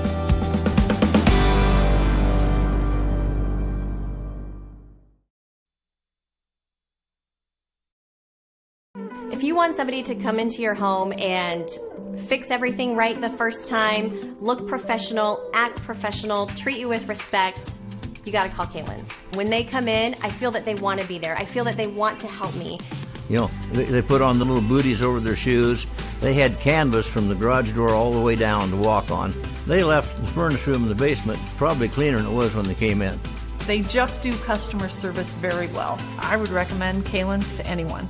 If you want somebody to come into your home and fix everything right the first time, look professional, act professional, treat you with respect, you got to call Kaylin's. When they come in, I feel that they want to be there. I feel that they want to help me. You know, they put on the little booties over their shoes. They had canvas from the garage door all the way down to walk on. They left the furnace room in the basement probably cleaner than it was when they came in. They just do customer service very well. I would recommend Kaylin's to anyone.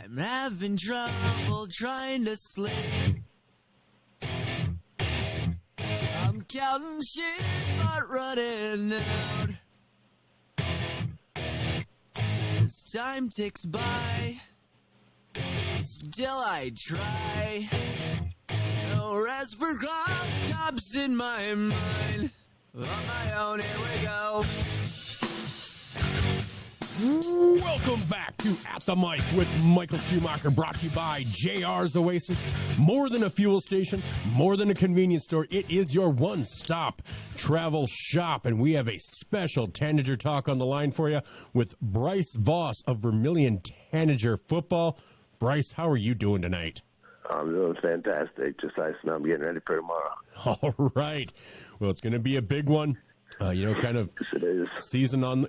I'm having trouble trying to sleep. I'm counting sheep but running out. As time ticks by, still I try. No rest for cross-chops in my mind. On my own, here we go. Welcome back to At the Mic with Michael Schumacher, brought to you by JR's Oasis. More than a fuel station, more than a convenience store, it is your one-stop travel shop. And we have a special Tanager talk on the line for you with Bryce Voss of Vermillion Tanager Football. Bryce, how are you doing tonight? I'm doing fantastic. Just icing up, getting ready for tomorrow. All right. Well, it's going to be a big one. Kind of season on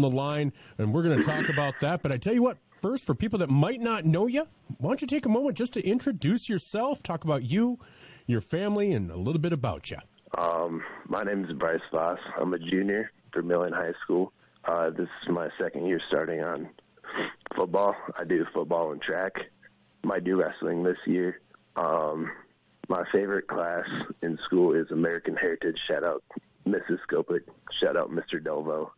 the line, and we're going to talk about that. But I tell you what, first, for people that might not know you, why don't you take a moment just to introduce yourself, talk about you, your family, and a little bit about you. My name is Bryce Voss. I'm a junior at Vermillion High School. This is my second year starting on football. I do football and track. Might do wrestling this year. My favorite class in school is American Heritage. Shout out Mrs. Skopic. Shout out Mr. Delvo.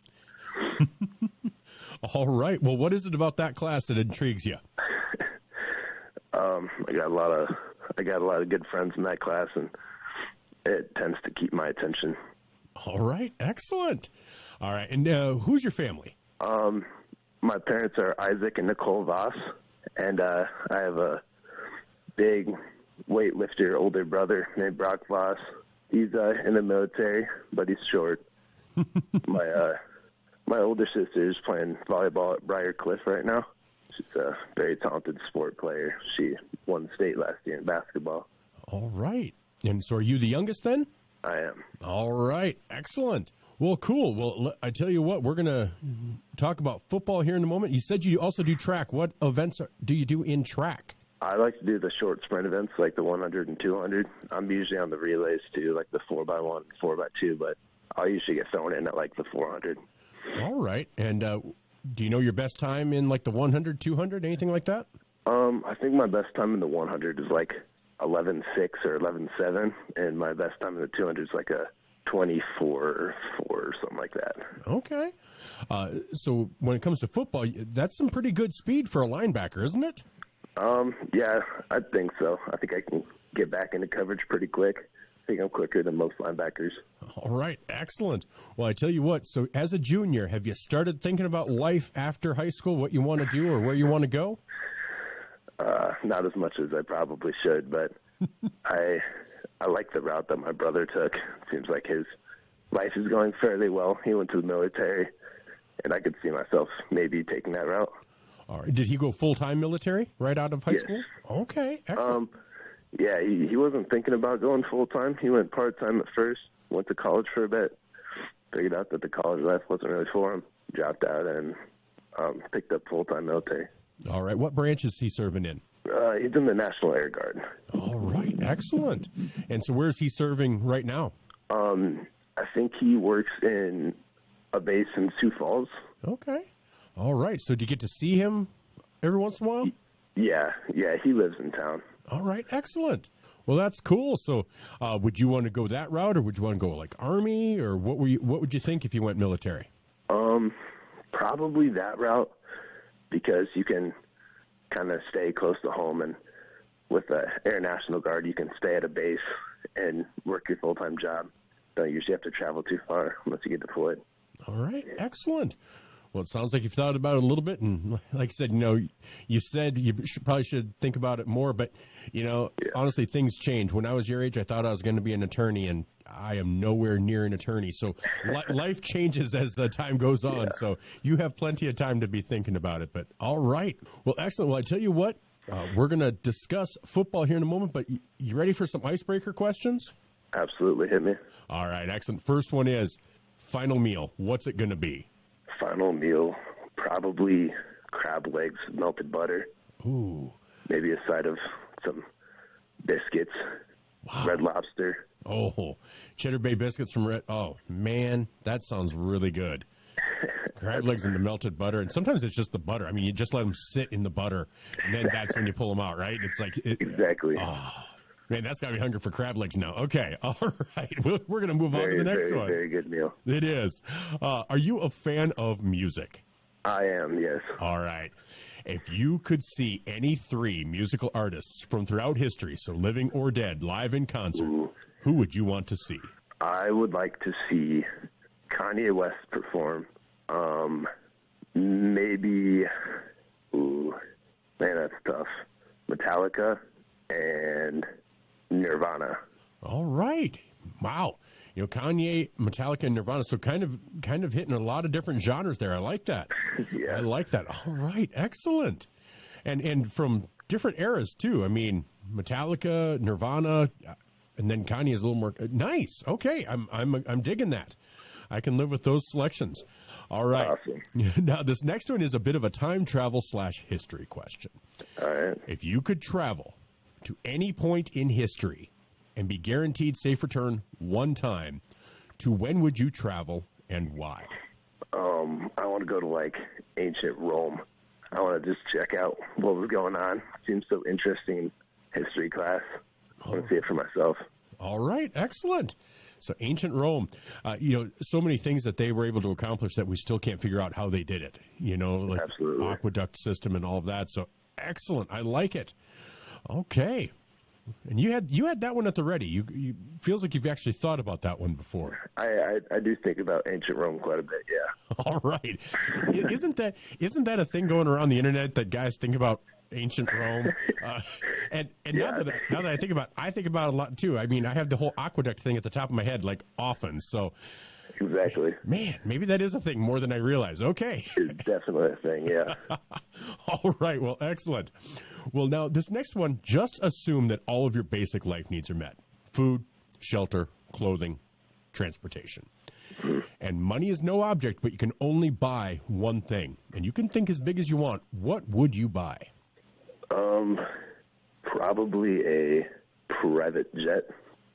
All right. Well, what is it about that class that intrigues you? I got a lot of good friends in that class, and it tends to keep my attention. All right. Excellent. All right. And who's your family? My parents are Isaac and Nicole Voss, and I have a big weightlifter older brother named Brock Voss. He's in the military, but he's short. My older sister is playing volleyball at Briarcliff right now. She's a very talented sport player. She won state last year in basketball. All right. And so are you the youngest then? I am. All right. Excellent. Well, cool. Well, I tell you what, we're going to talk about football here in a moment. You said you also do track. What events do you do in track? I like to do the short sprint events like the 100 and 200. I'm usually on the relays too, like the 4x1, 4x2, but I'll usually get thrown in at like the 400. All right. And do you know your best time in like the 100, 200, anything like that? I think my best time in the 100 is like 11.6 or 11.7, and my best time in the 200 is like a 24.4 or something like that. Okay. So when it comes to football, that's some pretty good speed for a linebacker, isn't it? Yeah, I think so. I think I can get back into coverage pretty quick. think I'm quicker than most linebackers. All right, excellent. Well, I tell you what, so as a junior, have you started thinking about life after high school, what you want to do or where you want to go? Not as much as I probably should, but I like the route that my brother took. It seems like his life is going fairly well. He went to the military, and I could see myself maybe taking that route. All right. Did he go full-time military right out of high school? Okay, excellent. Yeah, he wasn't thinking about going full-time. He went part-time at first, went to college for a bit, figured out that the college life wasn't really for him, dropped out, and picked up full-time military. All right. What branch is he serving in? He's in the National Air Guard. All right. Excellent. And so where's he serving right now? I think he works in a base in Sioux Falls. Okay. All right. So do you get to see him every once in a while? Yeah, he lives in town. All right. Excellent. Well, that's cool. So would you want to go that route, or would you want to go like Army, or what would you think if you went military? Probably that route, because you can kind of stay close to home, and with the Air National Guard, you can stay at a base and work your full-time job. Don't usually have to travel too far unless you get deployed. All right, excellent. Well, it sounds like you've thought about it a little bit, and like I said, you said you probably should think about it more, but, honestly, things change. When I was your age, I thought I was going to be an attorney, and I am nowhere near an attorney. So life changes as the time goes on, so you have plenty of time to be thinking about it. But all right. Well, excellent. Well, I tell you what, we're going to discuss football here in a moment, but you ready for some icebreaker questions? Absolutely. Hit me. All right, excellent. First one is, final meal. What's it going to be? Final meal, probably crab legs, melted butter. Ooh. Maybe a side of some biscuits. Wow. Red Lobster. Oh, Cheddar Bay biscuits from Red. Oh, man, that sounds really good. Crab legs in the melted butter. And sometimes it's just the butter. I mean, you just let them sit in the butter, and then that's when you pull them out, right? It's like... Exactly. Oh, man, that's got me hungry for crab legs now. Okay, all right. We're going to move on to the next one. Very good meal. It is. Are you a fan of music? I am, yes. All right. If you could see any three musical artists from throughout history, so living or dead, live in concert, who would you want to see? I would like to see Kanye West perform. Maybe, man, that's tough. Metallica and Nirvana. All right. Wow. Kanye, Metallica, and Nirvana. So kind of hitting a lot of different genres there. I like that. Yeah. I like that. All right. Excellent. And from different eras too. I mean, Metallica, Nirvana, and then Kanye is a little more nice. Okay. I'm digging that. I can live with those selections. All right. Awesome. Now, this next one is a bit of a time travel / history question. All right. If you could travel to any point in history and be guaranteed safe return one time, to when would you travel and why? I want to go to ancient Rome. I want to just check out what was going on. Seems so interesting in history class. I want to see it for myself. All right, excellent. So ancient Rome, so many things that they were able to accomplish that we still can't figure out how they did it. Absolutely. Aqueduct system and all of that. So excellent. I like it. Okay. And you had that one at the ready. You feels like you've actually thought about that one before. I do think about ancient Rome quite a bit. Yeah. All right. Isn't that a thing going around the internet that guys think about ancient Rome? And yeah. now that I think about it a lot too. I mean, I have the whole aqueduct thing at the top of my head often. So exactly. Man, maybe that is a thing more than I realize. Okay. It's definitely a thing. Yeah. All right. Well, excellent. Well, now this next one, just assume that all of your basic life needs are met: food, shelter, clothing, transportation. And money is no object, but you can only buy one thing. And you can think as big as you want. What would you buy? Probably a private jet.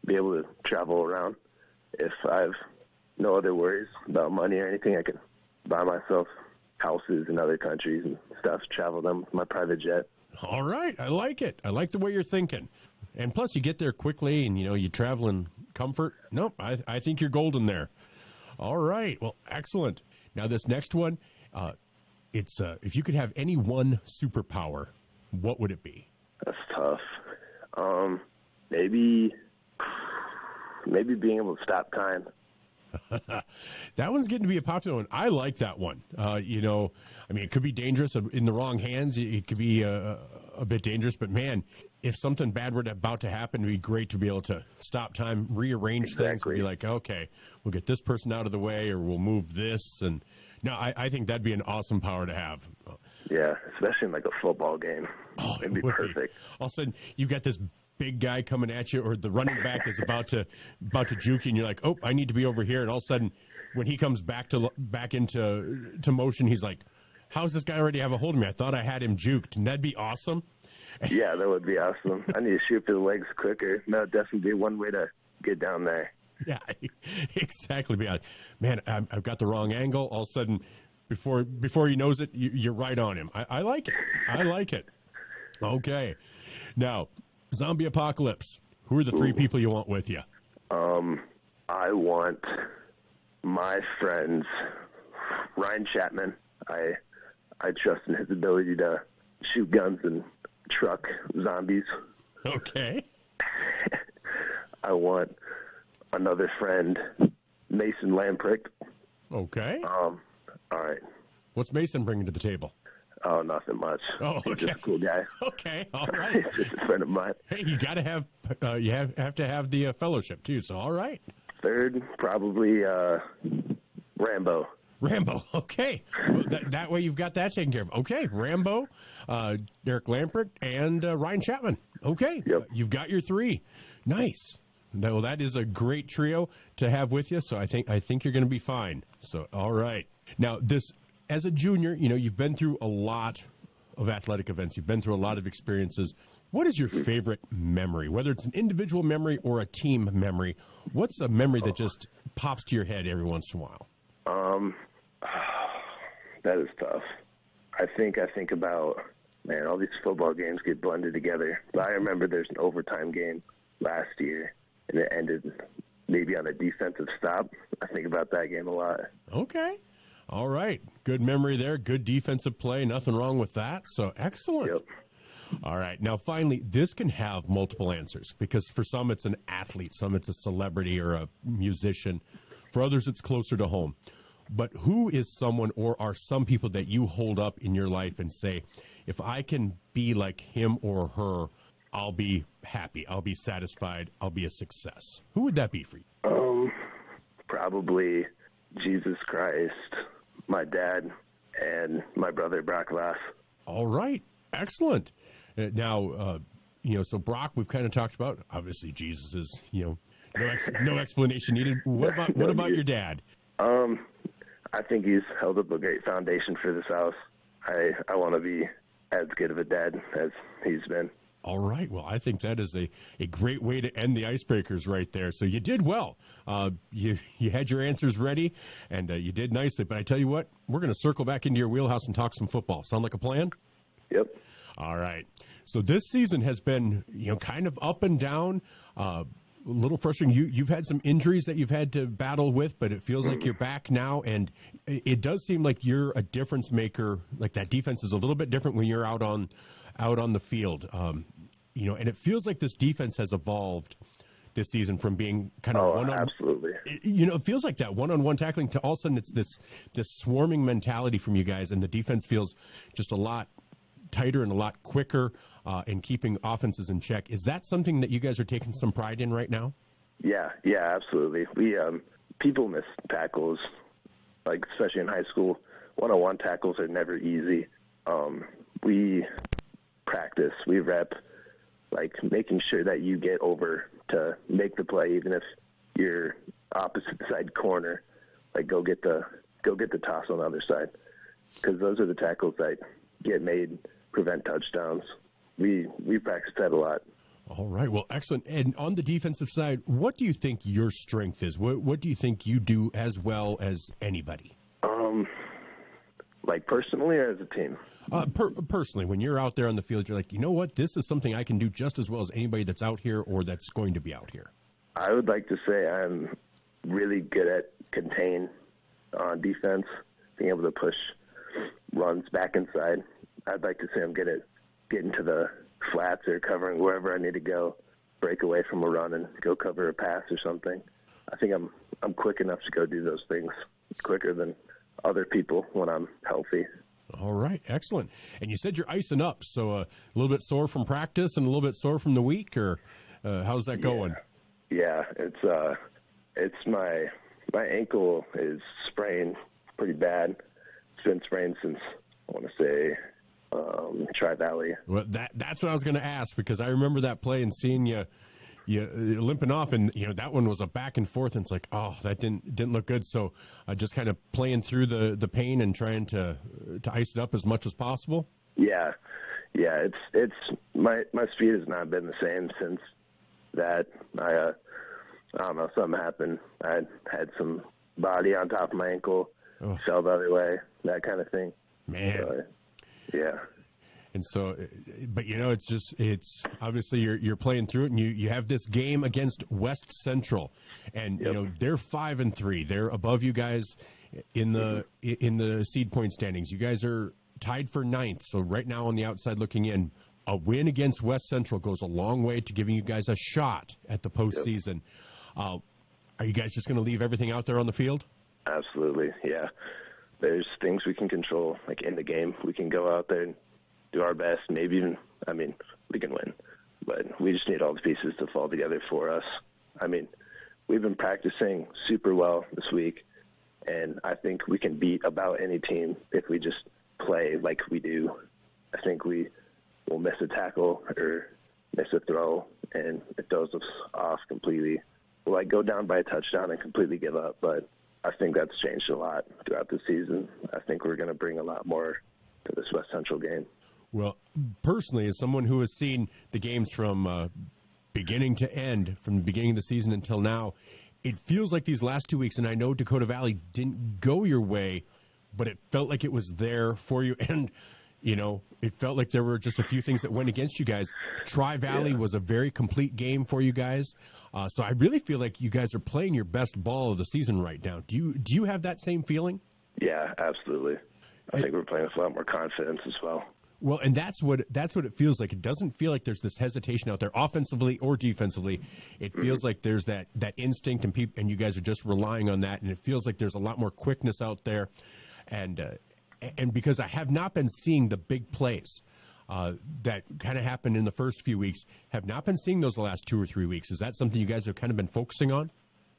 Be able to travel around. If I have no other worries about money or anything, I can buy myself houses in other countries and stuff, travel them with my private jet. All right. I like it. I like the way you're thinking. And plus, you get there quickly and, you travel in comfort. Nope, I think you're golden there. All right. Well, excellent. Now, this next one, it's if you could have any one superpower, what would it be? That's tough. Maybe maybe being able to stop time. That one's getting to be a popular one. I like that one. It could be dangerous in the wrong hands. It could be a bit dangerous, but man, if something bad were about to happen, it'd be great to be able to stop time, rearrange things, and be like, okay, we'll get this person out of the way, or we'll move this. And no, I think that'd be an awesome power to have. Yeah, especially in like a football game. Oh, it'd be perfect. All of a sudden, you got this big guy coming at you, or the running back is about to juke you, and you're like, oh, I need to be over here. And all of a sudden, when he comes back into motion, he's like, how's this guy already have a hold of me? I thought I had him juked. And that'd be awesome. Yeah, that would be awesome. I need to shoot for the legs quicker. That would definitely be one way to get down there. Yeah, exactly. Be like, man, I've got the wrong angle. All of a sudden, before he knows it, you're right on him. I like it. I like it. Okay. Now, zombie apocalypse. Who are the three people you want with you? I want my friends, Ryan Chapman. I trust in his ability to shoot guns and truck zombies. Okay. I want another friend, Mason Lamprecht. Okay. All right. What's Mason bringing to the table? Oh, nothing much. Oh, okay. He's just a cool guy. Okay, all right. He's just a friend of mine. Hey, you got to have you have to have the fellowship too. So, all right. Third, probably Rambo. Rambo. Okay. Well, that way you've got that taken care of. Okay, Rambo, Derek Lamprecht, and Ryan Chapman. Okay. Yep. You've got your three. Nice. Well, that is a great trio to have with you. So I think you're going to be fine. So, all right. Now, as a junior, you've been through a lot of athletic events. You've been through a lot of experiences. What is your favorite memory? Whether it's an individual memory or a team memory, what's a memory that just pops to your head every once in a while? That is tough. I think about, man, all these football games get blended together. But I remember there's an overtime game last year, and it ended maybe on a defensive stop. I think about that game a lot. Okay. All right. Good memory there. Good defensive play. Nothing wrong with that. So excellent. Yep. All right. Now, finally, this can have multiple answers because for some it's an athlete, some it's a celebrity or a musician. For others, it's closer to home. But who is someone or are some people that you hold up in your life and say, if I can be like him or her, I'll be happy, I'll be satisfied, I'll be a success? Who would that be for you? Probably Jesus Christ, my dad, and my brother Brock Voss. All right. Excellent. Now, so Brock, we've kind of talked about. Obviously, Jesus is, no explanation needed. What about your dad? I think he's held up a great foundation for this house. I want to be as good of a dad as he's been. All right. Well, I think that is a great way to end the icebreakers right there. So you did well. You had your answers ready, and you did nicely. But I tell you what, we're going to circle back into your wheelhouse and talk some football. Sound like a plan? Yep. All right. So this season has been, kind of up and down, a little frustrating. You've had some injuries that you've had to battle with, but it feels like you're back now, and it does seem like you're a difference maker. Like that defense is a little bit different when you're out on the field. And it feels like this defense has evolved this season from being kind of one-on-one. Absolutely. It feels like that one-on-one tackling to all of a sudden it's this swarming mentality from you guys, and the defense feels just a lot tighter and a lot quicker in keeping offenses in check. Is that something that you guys are taking some pride in right now? Yeah, absolutely. We people miss tackles, like especially in high school. One-on-one tackles are never easy. We practice, we rep, like making sure that you get over to make the play, even if you're opposite side corner. Like go get the toss on the other side, because those are the tackles that get made, prevent touchdowns. We practice that a lot. All right. Well, excellent. And on the defensive side, what do you think your strength is? What do you think you do as well as anybody? Like personally or as a team? Personally, when you're out there on the field, you're like, you know what? This is something I can do just as well as anybody that's out here or that's going to be out here. I would like to say I'm really good at contain on defense, being able to push runs back inside. I'd like to say I'm good at getting to the flats or covering wherever I need to go. break away from a run and go cover a pass or something. I think I'm quick enough to go do those things quicker than other people when I'm healthy. All right, excellent. And you said you're icing up, so a little bit sore from practice and a little bit sore from the week, or how's that going? Yeah, it's my ankle is sprained pretty bad. It's been sprained since, I want to say, Tri-Valley. Well, that's what I was going to ask, because I remember that play and seeing you limping off, and that one was a back and forth, and it's like, oh, that didn't look good. So just kind of playing through the pain and trying to ice it up as much as possible. Yeah. It's my speed has not been the same since that. I don't know, something happened. I had some body on top of my ankle, fell the other way, that kind of thing. Man. Yeah. And so, but it's obviously you're playing through it, and you have this game against West Central, and they're 5-3. They're above you guys in the seed point standings. You guys are tied for 9th. So right now on the outside looking in, a win against West Central goes a long way to giving you guys a shot at the postseason. Are you guys just going to leave everything out there on the field? Absolutely, yeah. There's things we can control, like in the game. We can go out there and do our best. Maybe even, we can win. But we just need all the pieces to fall together for us. We've been practicing super well this week, and I think we can beat about any team if we just play like we do. I think we will miss a tackle or miss a throw, and it throws us off completely. We'll go down by a touchdown and completely give up, but I think that's changed a lot throughout the season. I think we're going to bring a lot more to this West Central game. Well, personally, as someone who has seen the games from beginning to end, from the beginning of the season until now, it feels like these last 2 weeks, and I know Dakota Valley didn't go your way, but it felt like it was there for you. And, it felt like there were just a few things that went against you guys. Tri-Valley was a very complete game for you guys. So I really feel like you guys are playing your best ball of the season right now. Do you have that same feeling? Yeah, absolutely. I think we're playing with a lot more confidence as well. Well, and that's what it feels like. It doesn't feel like there's this hesitation out there, offensively or defensively. It feels like there's that instinct, and you guys are just relying on that. And it feels like there's a lot more quickness out there. And because I have not been seeing the big plays that kind of happened in the first few weeks, have not been seeing those the last 2 or 3 weeks. Is that something you guys have kind of been focusing on?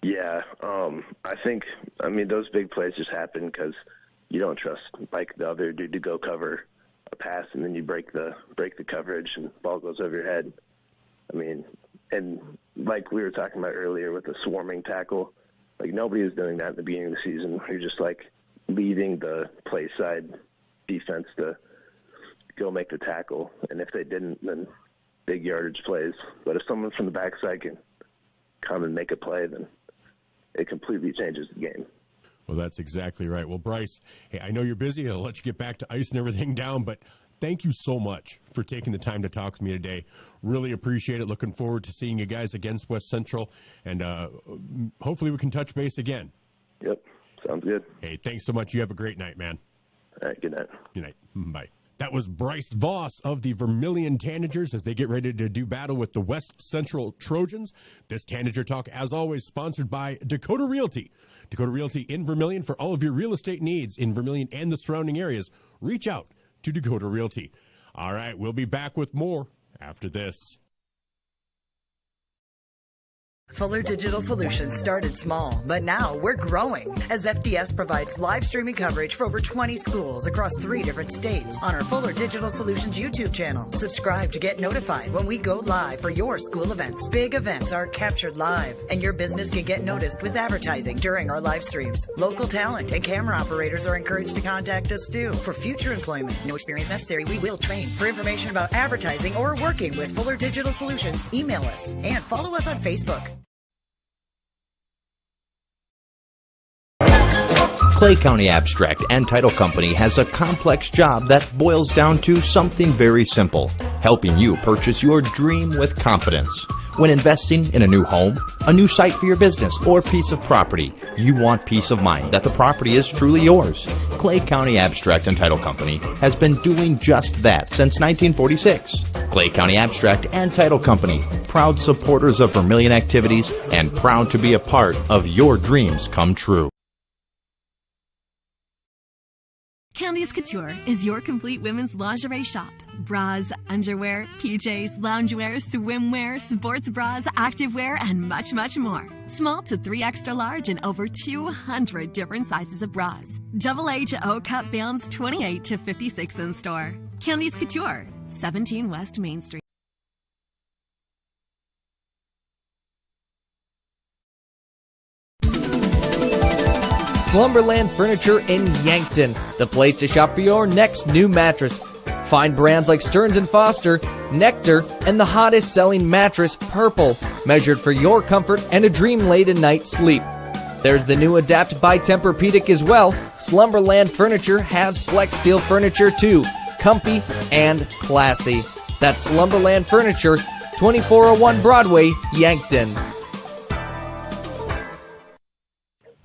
Yeah, I think, those big plays just happen because you don't trust the other dude to go cover a pass, and then you break the coverage and the ball goes over your head. And like we were talking about earlier with the swarming tackle, nobody was doing that at the beginning of the season. You're just leaving the play side defense to go make the tackle, and if they didn't, then big yardage plays. But if someone from the backside can come and make a play, then it completely changes the game. Well, that's exactly right. Well, Bryce, hey, I know you're busy. I'll let you get back to icing everything down, but thank you so much for taking the time to talk with me today. Really appreciate it. Looking forward to seeing you guys against West Central, and hopefully we can touch base again. Yep, sounds good. Hey, thanks so much. You have a great night, man. All right, good night. Good night. Bye. That was Bryce Voss of the Vermillion Tanagers as they get ready to do battle with the West Central Trojans. This Tanager Talk, as always, sponsored by Dakota Realty. Dakota Realty in Vermillion for all of your real estate needs in Vermillion and the surrounding areas. Reach out to Dakota Realty. All right, we'll be back with more after this. Fuller Digital Solutions started small, but now we're growing as FDS provides live streaming coverage for over 20 schools across 3 different states on our Fuller Digital Solutions YouTube channel. Subscribe to get notified when we go live for your school events. Big events are captured live, and your business can get noticed with advertising during our live streams. Local talent and camera operators are encouraged to contact us too. For future employment, no experience necessary, we will train. For information about advertising or working with Fuller Digital Solutions, email us and follow us on Facebook. Clay County Abstract and Title Company has a complex job that boils down to something very simple: helping you purchase your dream with confidence. When investing in a new home, a new site for your business, or piece of property, you want peace of mind that the property is truly yours. Clay County Abstract and Title Company has been doing just that since 1946. Clay County Abstract and Title Company, proud supporters of Vermillion activities and proud to be a part of your dreams come true. Candice Couture is your complete women's lingerie shop. Bras, underwear, PJs, loungewear, swimwear, sports bras, activewear, and much, much more. Small to 3 extra large and over 200 different sizes of bras. AA to O cup bands 28 to 56 in store. Candice Couture, 17 West Main Street. Slumberland Furniture in Yankton, the place to shop for your next new mattress. Find brands like Stearns & Foster, Nectar, and the hottest selling mattress, Purple, measured for your comfort and a dream-laden night's sleep. There's the new Adapt by Tempur-Pedic as well. Slumberland Furniture has Flex Steel furniture too, comfy and classy. That's Slumberland Furniture, 2401 Broadway, Yankton.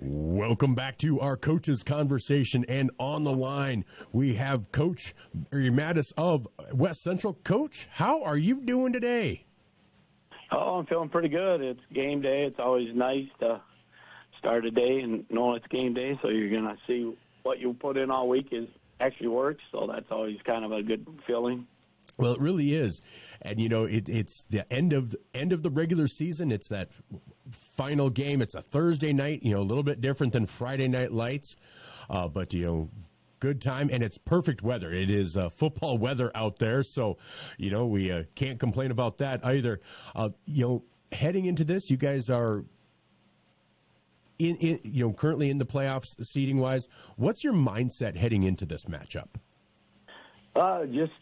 Welcome back to our coaches conversation, and on the line we have Coach Mattis of West Central. Coach, how are you doing today? Oh, I'm feeling pretty good. It's game day. It's always nice to start a day and know it's game day, so you're going to see what you put in all week is actually works, so that's always kind of a good feeling. Well, it really is, and you know it's the end of the regular season. It's that final game. It's a Thursday night, a little bit different than Friday Night Lights, but good time, and it's perfect weather. It is football weather out there, so we can't complain about that either. Heading into this, you guys are in currently in the playoffs seeding wise. What's your mindset heading into this matchup? Just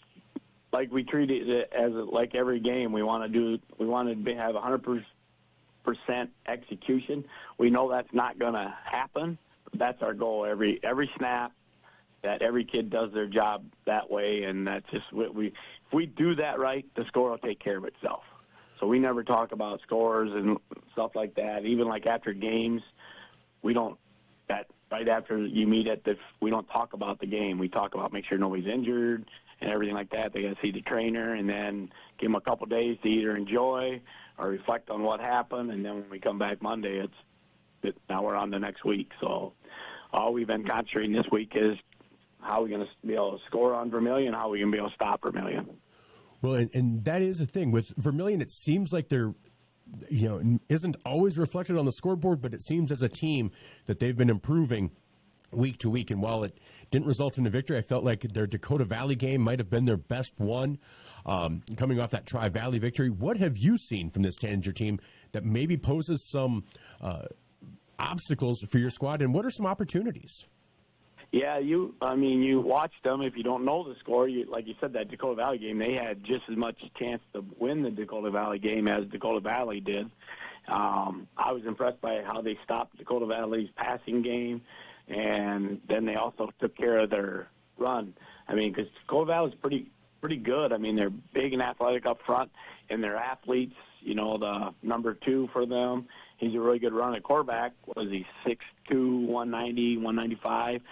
like we treat it as like every game, we want to have 100% execution. We know that's not going to happen. But that's our goal every snap. That every kid does their job that way, and that's just what if we do that right, the score will take care of itself. So we never talk about scores and stuff like that. Even like after games, we don't. That right after you meet we don't talk about the game. We talk about make sure nobody's injured and everything like that. They got to see the trainer and then give them a couple days to either enjoy or reflect on what happened. And then when we come back Monday, now we're on the next week. So all we've been concentrating this week is how we're going to be able to score on Vermillion, how we're going to be able to stop Vermillion. Well, and that is the thing. With Vermillion, it seems like they're, isn't always reflected on the scoreboard, but it seems as a team that they've been improving week to week. And while it didn't result in a victory, I felt like their Dakota Valley game might have been their best one, coming off that Tri-Valley victory. What have you seen from this Tanager team that maybe poses some obstacles for your squad, and what are some opportunities? Yeah, you watched them. If you don't know the score, like you said, that Dakota Valley game, they had just as much chance to win the Dakota Valley game as Dakota Valley did. I was impressed by how they stopped Dakota Valley's passing game, and then they also took care of their run. Because Dakota Valley's pretty good. They're big and athletic up front, and their athletes, the number 2 for them, he's a really good running quarterback. What is he, 6'2", 190, 195?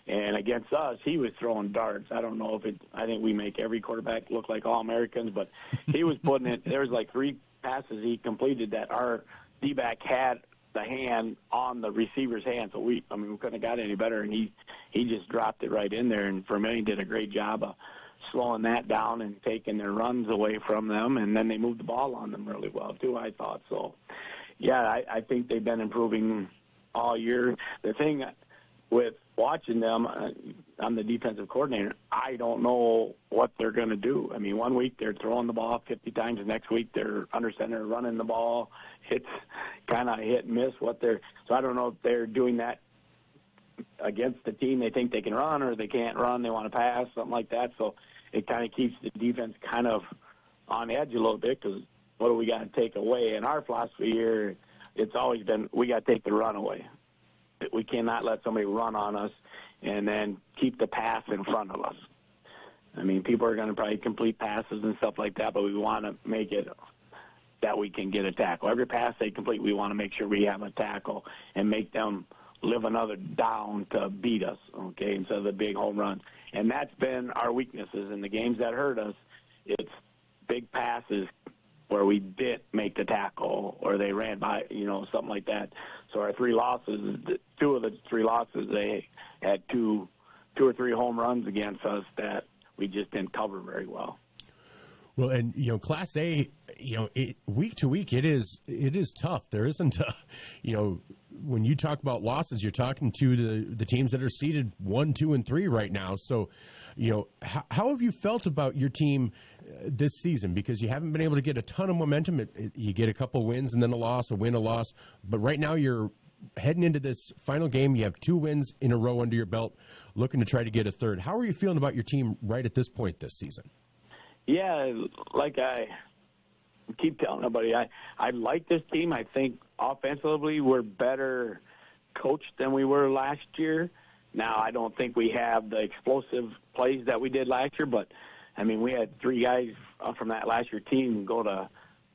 And against us, he was throwing darts. I don't know I think we make every quarterback look like All-Americans, but he was putting it, there was like 3 passes he completed that our D-back had the hand on the receiver's hand. So we couldn't have got any better, and he just dropped it right in there. And Vermillion did a great job of slowing that down and taking their runs away from them, and then they moved the ball on them really well too, I thought. So, yeah, I think they've been improving all year. The thing with watching them, I'm the defensive coordinator, I don't know what they're going to do. One week they're throwing the ball 50 times, the next week they're under center running the ball. It's kind of hit and miss so I don't know if they're doing that against the team they think they can run, or they can't run, they want to pass, something like that. So it kind of keeps the defense kind of on edge a little bit, because what do we got to take away? In our philosophy here, it's always been we got to take the run away. We cannot let somebody run on us and then keep the pass in front of us. People are going to probably complete passes and stuff like that, but we want to make it that we can get a tackle. Every pass they complete, we want to make sure we have a tackle and make them live another down to beat us, okay, instead of the big home runs. And that's been our weaknesses in the games that hurt us. It's big passes where we didn't make the tackle or they ran by, something like that. So our 3 losses, 2 of the 3 losses, they had two or three home runs against us that we just didn't cover very well. Well, and Class A, week to week, it is tough. There isn't, when you talk about losses, you're talking to the teams that are seeded 1, 2, and 3 right now. So, how have you felt about your team this season? Because you haven't been able to get a ton of momentum. You get a couple wins and then a loss, a win, a loss. But right now, you're heading into this final game. You have 2 wins in a row under your belt, looking to try to get a third. How are you feeling about your team right at this point this season? Yeah, like I keep telling everybody, I like this team. I think offensively we're better coached than we were last year. Now, I don't think we have the explosive plays that we did last year, but, we had 3 guys from that last year team go to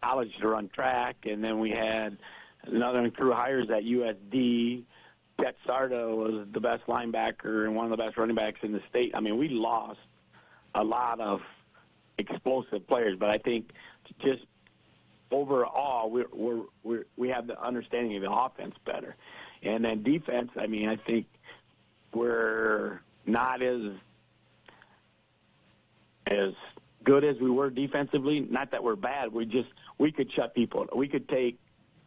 college to run track, and then we had another crew hires at USD. Jet Sarda was the best linebacker and one of the best running backs in the state. We lost a lot of explosive players, but I think just overall we have the understanding of the offense better. And then defense, I think we're not as good as we were defensively. Not that we're bad. We could shut people. We could take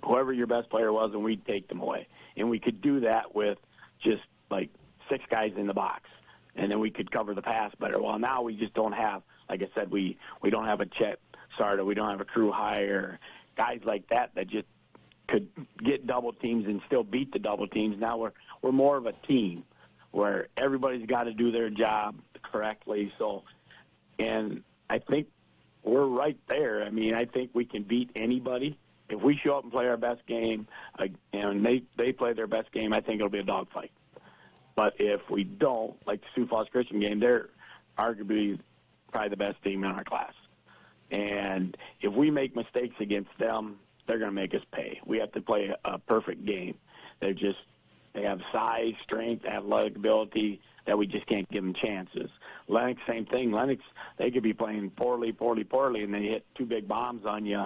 whoever your best player was and we'd take them away. And we could do that with just like 6 guys in the box. And then we could cover the pass better. Well, now we just don't have, like I said, we don't have a Chet Sarda. We don't have a crew hire. Guys like that just could get double teams and still beat the double teams. Now we're more of a team where everybody's got to do their job correctly. So, and I think we're right there. I think we can beat anybody. If we show up and play our best game, and they play their best game, I think it'll be a dogfight. But if we don't, like the Sioux Falls Christian game, they're arguably probably the best team in our class. And if we make mistakes against them, they're going to make us pay. We have to play a perfect game. They have size, strength, athletic ability that we just can't give them chances. Lennox, same thing. Lennox, they could be playing poorly, and they hit 2 big bombs on you.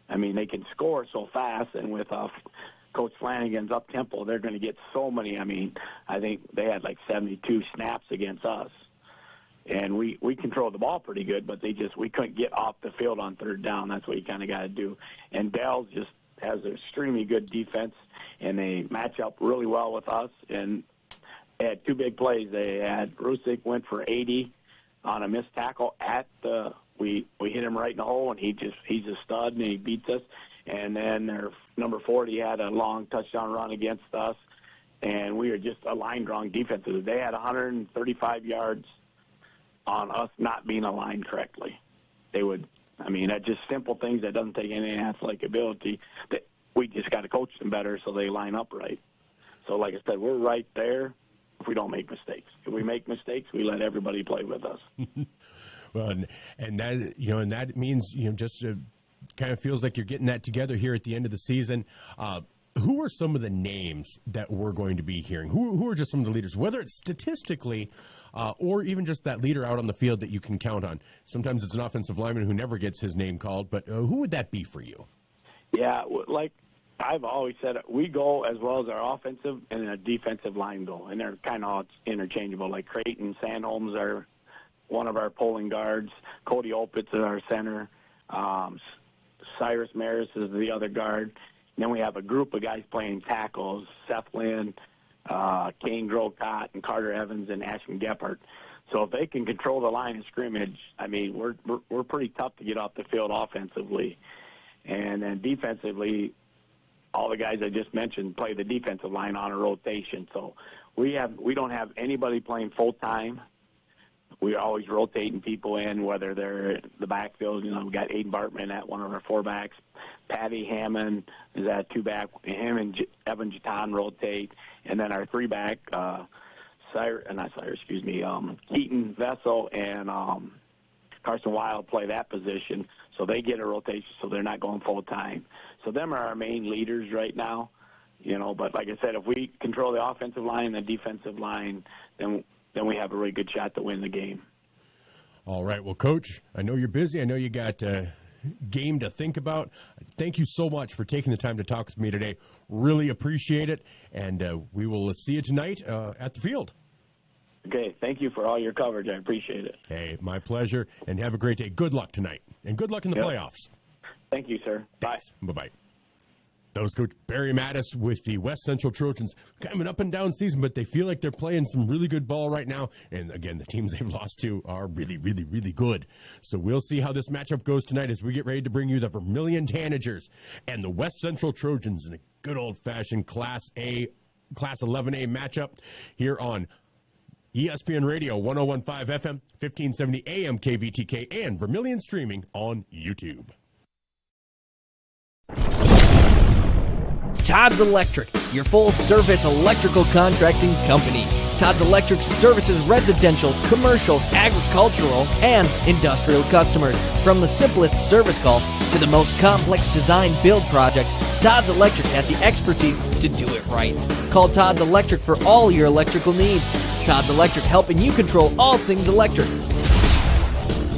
They can score so fast, and with Coach Flanagan's up-tempo, they're going to get so many. I think they had like 72 snaps against us. And we controlled the ball pretty good, but we couldn't get off the field on 3rd down. That's what you kind of got to do. And Dell's just has an extremely good defense, and they match up really well with us. And they had 2 big plays. They had Rusick went for 80 on a missed tackle at the we hit him right in the hole, and he's a stud, and he beats us. And then their number 40 had a long touchdown run against us, and we were just aligned wrong defensively. They had 135 yards on us not being aligned correctly. They would, that's just simple things that doesn't take any athletic ability. That we just got to coach them better so they line up right. So, like I said, we're right there if we don't make mistakes. If we make mistakes, we let everybody play with us. Well, and that means just kind of feels like you're getting that together here at the end of the season. Who are some of the names that we're going to be hearing? Who are just some of the leaders, whether it's statistically or even just that leader out on the field that you can count on? Sometimes it's an offensive lineman who never gets his name called, but who would that be for you? Yeah, like I've always said, we go as well as our offensive and our defensive line go, and they're kind of interchangeable. Like Creighton Sandholm's are one of our pulling guards. Cody Opitz is our center. Cyrus Maris is the other guard. And then we have a group of guys playing tackles, Seth Lynn, Kane Grocott, and Carter Evans, and Ashton Gephardt. So if they can control the line of scrimmage, we're pretty tough to get off the field offensively. And then defensively, all the guys I just mentioned play the defensive line on a rotation. So we don't have anybody playing full-time. We're always rotating people in, whether they're in the backfield. We got Aiden Bartman at one of our 4 backs. Patty Hammond is at 2 back. Him and Evan Jatan rotate. And then our 3 back, Keaton Vessel and Carson Wild play that position. So they get a rotation, so they're not going full time. So them are our main leaders right now. But like I said, if we control the offensive line and the defensive line, then we have a really good shot to win the game. All right. Well, Coach, I know you're busy. I know you got game to think about. Thank you so much for taking the time to talk with me today. Really appreciate it. And we will see you tonight at the field. Okay. Thank you for all your coverage. I appreciate it. Hey, my pleasure. And have a great day. Good luck tonight. And good luck in the playoffs. Thank you, sir. Thanks. Bye-bye. That was Coach Barry Mattis with the West Central Trojans. Kind of an up-and-down season, but they feel like they're playing some really good ball right now. And, again, the teams they've lost to are really, really, really good. So we'll see how this matchup goes tonight as we get ready to bring you the Vermillion Tanagers and the West Central Trojans in a good old-fashioned Class 11A matchup here on ESPN Radio 101.5 FM, 1570 AM KVTK, and Vermillion streaming on YouTube. Todd's Electric, your full-service electrical contracting company. Todd's Electric services residential, commercial, agricultural, and industrial customers. From the simplest service call to the most complex design-build project, Todd's Electric has the expertise to do it right. Call Todd's Electric for all your electrical needs. Todd's Electric, helping you control all things electric.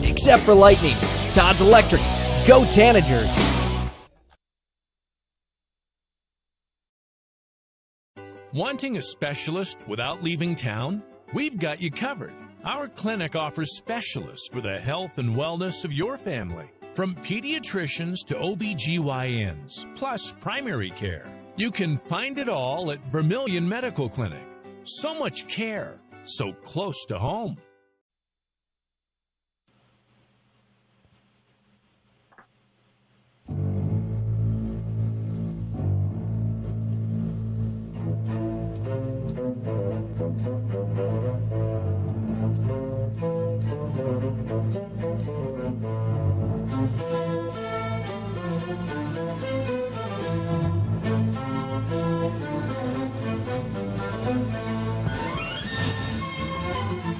Except for lightning. Todd's Electric. Go Tanagers. Wanting a specialist without leaving town? We've got you covered. Our clinic offers specialists for the health and wellness of your family. From pediatricians to OBGYNs, plus primary care. You can find it all at Vermillion Medical Clinic. So much care, so close to home.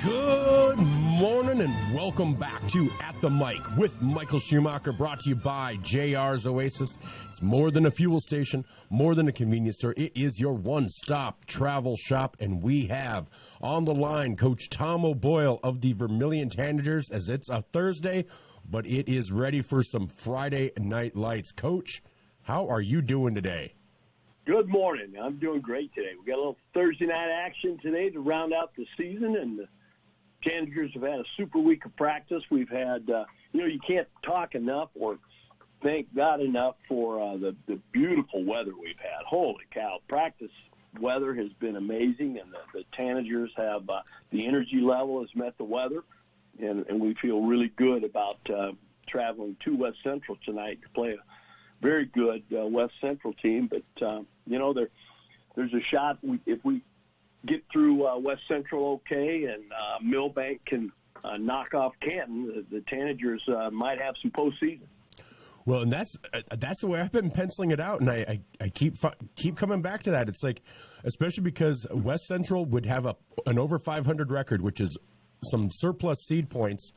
Good morning and welcome back to At the Mic with Michael Schumacher, brought to you by JR's Oasis. It's more than a fuel station, more than a convenience store. It is your one-stop travel shop, and we have on the line Coach Tom Ole of the Vermillion Tanagers, as it's a Thursday, but it is ready for some Friday night lights. Coach, how are you doing today? Good morning. I'm doing great today. We got a little Thursday night action today to round out the season, and the Tanagers have had a super week of practice. We've had, you can't talk enough or thank God enough for the beautiful weather we've had. Holy cow. Practice weather has been amazing, and the Tanagers have the energy level has met the weather, and we feel really good about traveling to West Central tonight to play a very good West Central team. But, there's a shot if we get through West Central okay and Millbank can knock off Canton, the Tanagers might have some postseason. Well, and that's the way I've been penciling it out, and I keep coming back to that. It's like, especially because West Central would have an over 500 record, which is some surplus seed points.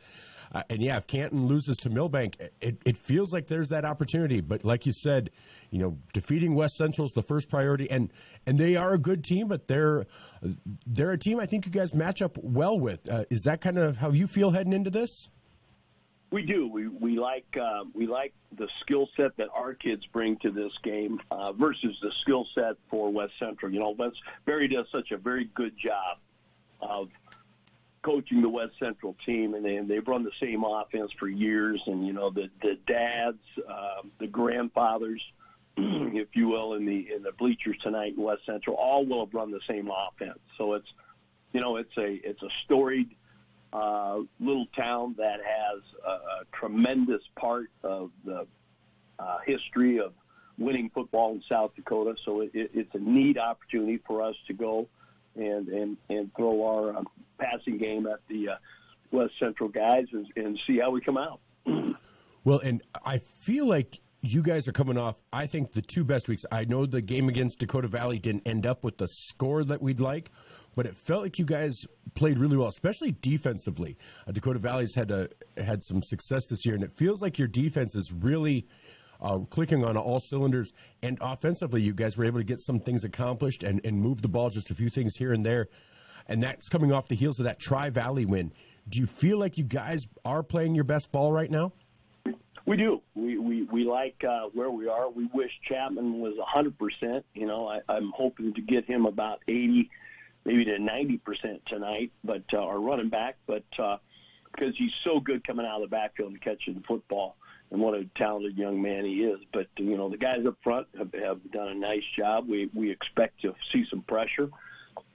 And yeah, if Canton loses to Millbank, it feels like there's that opportunity. But like you said, defeating West Central is the first priority, and they are a good team, but they're a team I think you guys match up well with. Is that kind of how you feel heading into this? We do. We like the skill set that our kids bring to this game versus the skill set for West Central. Barry does such a very good job of coaching the West Central team, and they've run the same offense for years. And the dads, the grandfathers, if you will, in the bleachers tonight in West Central, all will have run the same offense. So it's a storied little town that has a tremendous part of the history of winning football in South Dakota. So it's a neat opportunity for us to go and throw our passing game at the West Central guys and see how we come out. Well, and I feel like you guys are coming off, I think, the two best weeks. I know the game against Dakota Valley didn't end up with the score that we'd like, but it felt like you guys played really well, especially defensively. Dakota Valley's had some success this year, and it feels like your defense is really clicking on all cylinders. And offensively, you guys were able to get some things accomplished and move the ball just a few things here and there. And that's coming off the heels of that Tri-Valley win. Do you feel like you guys are playing your best ball right now? We do. We like where we are. We wish Chapman was 100%. You know, I'm hoping to get him about 80, maybe to 90% tonight. But our running back, because he's so good coming out of the backfield and catching the football, and what a talented young man he is. But you know, the guys up front have done a nice job. We expect to see some pressure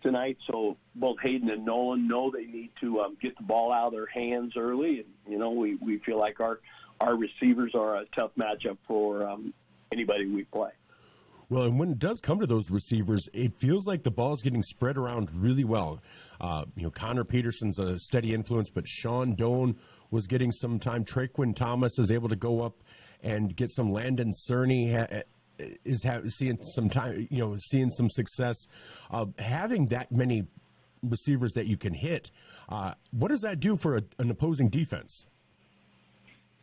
tonight. So both Hayden and Nolan know they need to get the ball out of their hands early. And you know, we feel like our receivers are a tough matchup for anybody we play. Well, and when it does come to those receivers, it feels like the ball is getting spread around really well. You know, Connor Peterson's a steady influence, but Sean Doan was getting some time. Traquin Thomas is able to go up and get some. Landon Cerny is seeing some time, you know, seeing some success. Having that many receivers that you can hit, what does that do for an opposing defense?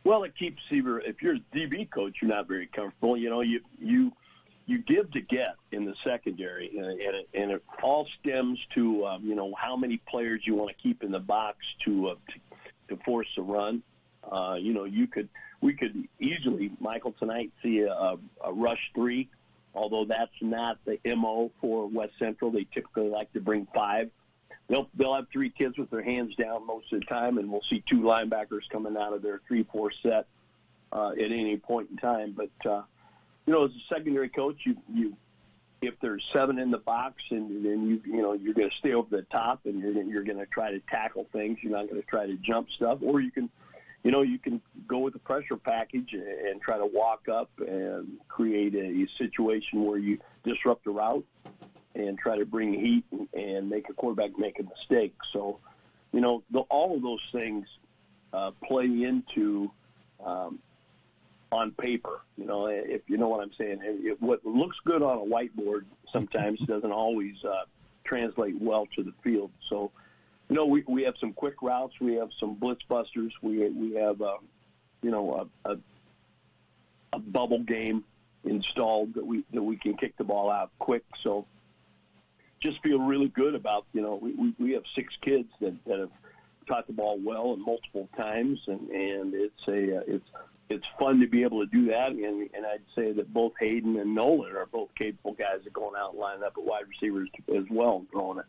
Well, it keeps receiver. If you're a DB coach, you're not very comfortable. You know, you give to get in the secondary, and it all stems to you know, how many players you want to keep in the box to force a run. You know, we could easily, Michael, tonight see a rush 3, although that's not the MO for West Central. They typically like to bring 5. They'll have 3 kids with their hands down most of the time, and we'll see 2 linebackers coming out of their 3-4 set at any point in time. But you know, as a secondary coach, you if there's 7 in the box, and then you know you're going to stay over the top, and you're going to try to tackle things. You're not going to try to jump stuff, or you can go with the pressure package and try to walk up and create a situation where you disrupt the route and try to bring heat and make a quarterback make a mistake. So, you know, all of those things play into on paper. You know, if you know what I'm saying. What looks good on a whiteboard sometimes doesn't always translate well to the field. So, you know, we have some quick routes. We have some blitz busters. We have, you know, a bubble game installed that we can kick the ball out quick. So, just feel really good about, you know, we have 6 kids that have caught the ball well and multiple times, and it's fun to be able to do that. And I'd say that both Hayden and Nolan are both capable guys of going out and lining up at wide receivers as well and throwing it,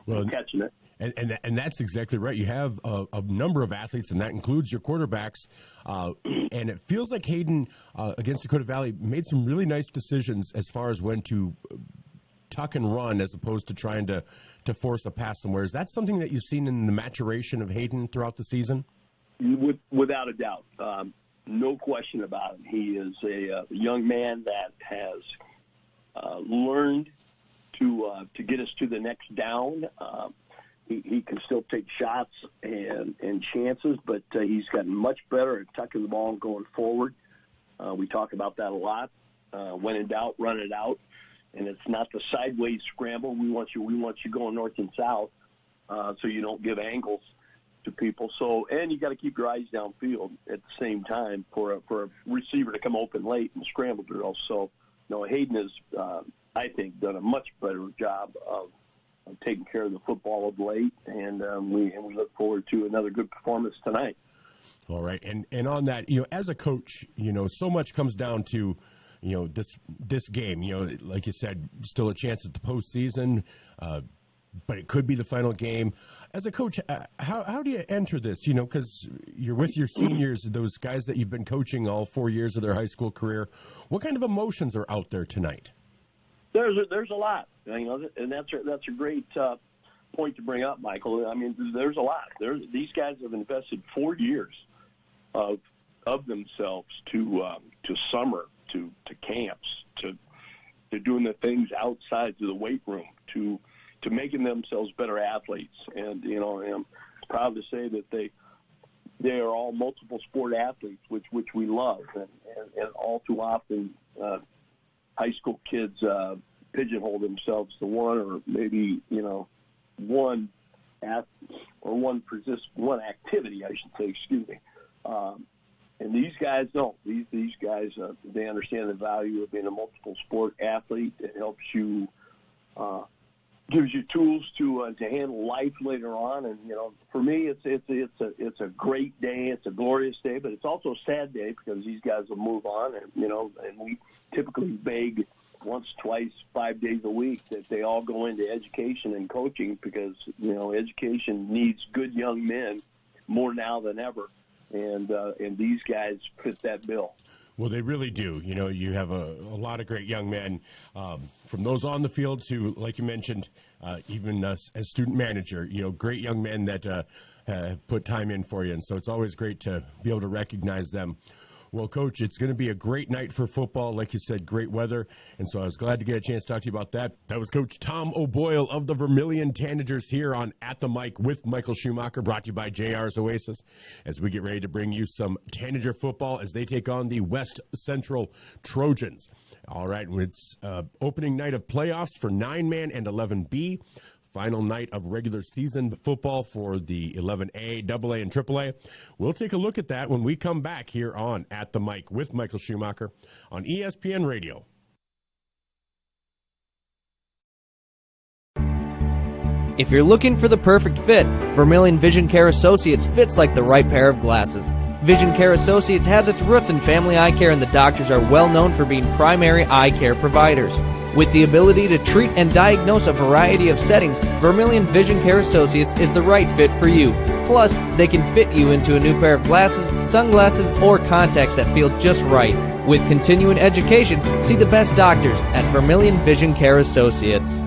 and catching it. And that's exactly right. You have a number of athletes, and that includes your quarterbacks. And it feels like Hayden against Dakota Valley made some really nice decisions as far as when to tuck and run as opposed to trying to force a pass somewhere. Is that something that you've seen in the maturation of Hayden throughout the season? Without a doubt. No question about it. He is a young man that has learned to get us to the next down. He can still take shots and chances, but he's gotten much better at tucking the ball and going forward. We talk about that a lot. When in doubt, run it out. And it's not the sideways scramble. We want you going north and south, so you don't give angles to people. So, and you got to keep your eyes downfield at the same time for a receiver to come open late and scramble drills. So, you know, Hayden has, I think, done a much better job of taking care of the football of late, and we look forward to another good performance tonight. All right, and on that, you know, as a coach, you know, so much comes down to, you know, this game. You know, like you said, still a chance at the postseason, but it could be the final game. As a coach, how do you enter this? You know, because you're with your seniors, those guys that you've been coaching all 4 years of their high school career. What kind of emotions are out there tonight? There's a lot, you know, and that's a great point to bring up, Michael. I mean, there's a lot. These guys have invested 4 years of themselves to summer, to camps, to doing the things outside of the weight room, to making themselves better athletes. And, you know, I'm proud to say that they are all multiple sport athletes, which we love. And all too often, high school kids pigeonhole themselves to one or maybe, you know, one activity, I should say. Excuse me. And these guys don't. These guys, they understand the value of being a multiple sport athlete. It helps you, gives you tools to handle life later on. And for me, it's a great day. It's a glorious day, but it's also a sad day because these guys will move on. And and we typically beg once, twice, 5 days a week that they all go into education and coaching because education needs good young men more now than ever. And these guys fit that bill. Well, they really do. You have a lot of great young men, from those on the field to, like you mentioned, even as student manager, great young men that have put time in for you. And so it's always great to be able to recognize them. Well, Coach, it's going to be a great night for football. Like you said, great weather. And so I was glad to get a chance to talk to you about that. That was Coach Tom Ole of the Vermillion Tanagers here on At the Mic with Michael Schumacher, brought to you by JR's Oasis, as we get ready to bring you some Tanager football as they take on the West Central Trojans. All right, it's opening night of playoffs for 9-man and 11B. Final night of regular season football for the 11A, AA, and AAA. We'll take a look at that when we come back here on At the Mic with Michael Schumacher on ESPN Radio. If you're looking for the perfect fit, Vermillion Vision Care Associates fits like the right pair of glasses. Vision Care Associates has its roots in family eye care, and the doctors are well known for being primary eye care providers. With the ability to treat and diagnose a variety of settings, Vermillion Vision Care Associates is the right fit for you. Plus, they can fit you into a new pair of glasses, sunglasses, or contacts that feel just right. With continuing education, see the best doctors at Vermillion Vision Care Associates.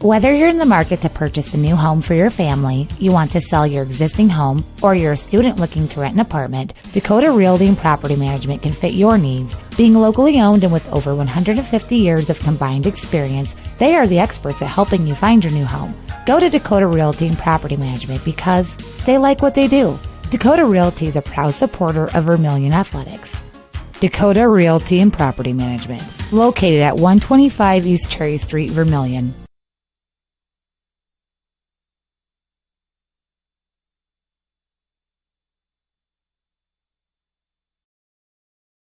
Whether you're in the market to purchase a new home for your family, you want to sell your existing home, or you're a student looking to rent an apartment, Dakota Realty and Property Management can fit your needs. Being locally owned and with over 150 years of combined experience, they are the experts at helping you find your new home. Go to Dakota Realty and Property Management because they like what they do. Dakota Realty is a proud supporter of Vermillion Athletics. Dakota Realty and Property Management, located at 125 East Cherry Street, Vermillion.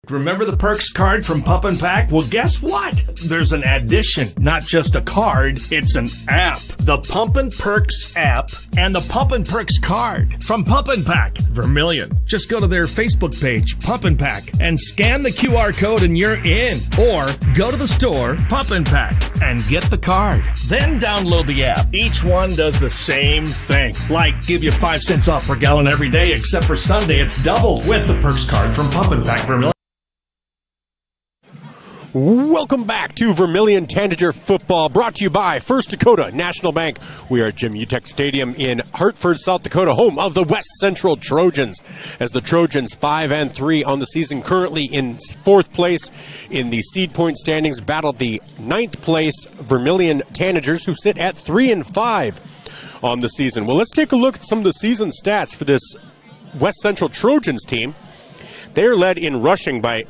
Remember the Perks card from Pump and Pack? Well, guess what? There's an addition, not just a card, it's an app. The Pump and Perks app and the Pump and Perks card from Pump and Pack, Vermillion. Just go to their Facebook page, Pump and Pack, and scan the QR code and you're in. Or go to the store, Pump and Pack, and get the card. Then download the app. Each one does the same thing. Like give you 5 cents off per gallon every day, except for Sunday, it's doubled with the Perks card from Pump and Pack, Vermillion. Welcome back to Vermillion Tanager football, brought to you by First Dakota National Bank. We are at Jim Utech Stadium in Hartford, South Dakota, home of the West Central Trojans. As the Trojans 5-3 on the season, currently in 4th place in the seed point standings, battled the 9th place Vermillion Tanagers, who sit at 3-5 on the season. Well, let's take a look at some of the season stats for this West Central Trojans team. They're led in rushing by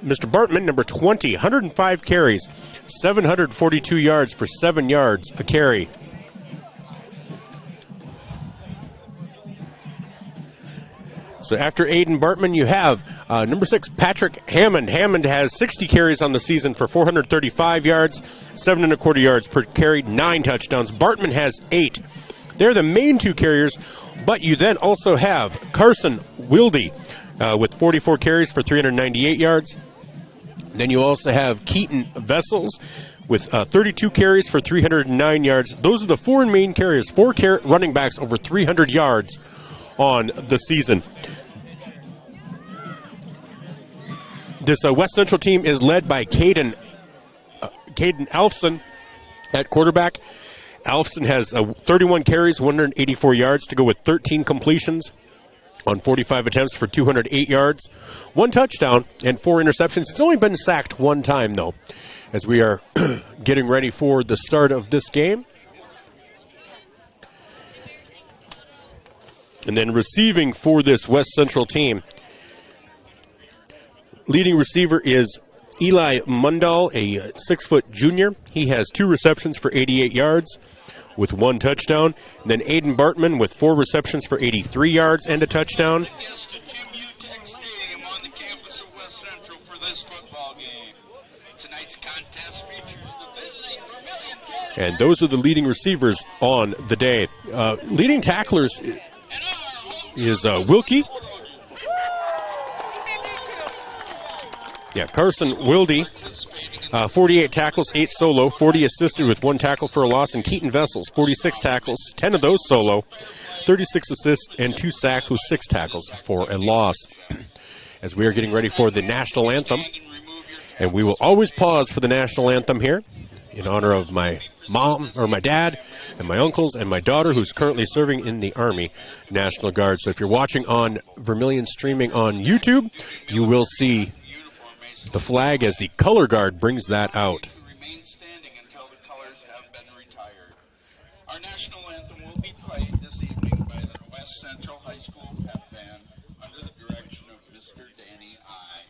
Mr. Bartman, number 20, 105 carries, 742 yards for 7 yards a carry. So after Aiden Bartman, you have number 6, Patrick Hammond. Hammond has 60 carries on the season for 435 yards, 7.25 yards per carry, 9 touchdowns. Bartman has 8. They're the main 2 carriers, but you then also have Carson Wilde with 44 carries for 398 yards. Then you also have Keaton Vessels with 32 carries for 309 yards. Those are the 4 main carriers, 4 running backs over 300 yards on the season. This West Central team is led by Caden Alfson at quarterback. Alfson has 31 carries, 184 yards to go with 13 completions on 45 attempts for 208 yards, 1 touchdown, and 4 interceptions. It's only been sacked 1 time, though, as we are getting ready for the start of this game. And then receiving for this West Central team, leading receiver is Eli Mundall, a 6-foot junior. He has 2 receptions for 88 yards with 1 touchdown. And then Aiden Bartman with 4 receptions for 83 yards and a touchdown. And those are the leading receivers on the day. Leading tacklers is Wilkie. Yeah, Carson Wilde, 48 tackles, 8 solo, 40 assisted with 1 tackle for a loss. And Keaton Vessels, 46 tackles, 10 of those solo, 36 assists, and 2 sacks with 6 tackles for a loss. As we are getting ready for the national anthem. And we will always pause for the national anthem here in honor of my mom, or my dad, and my uncles, and my daughter, who's currently serving in the Army National Guard. So if you're watching on Vermillion streaming on YouTube, you will see the flag as the color guard brings that out. Remain standing until the colors have been retired. Our national anthem will be played this evening by the West Central High School pep band under the direction of Mr. Danny I.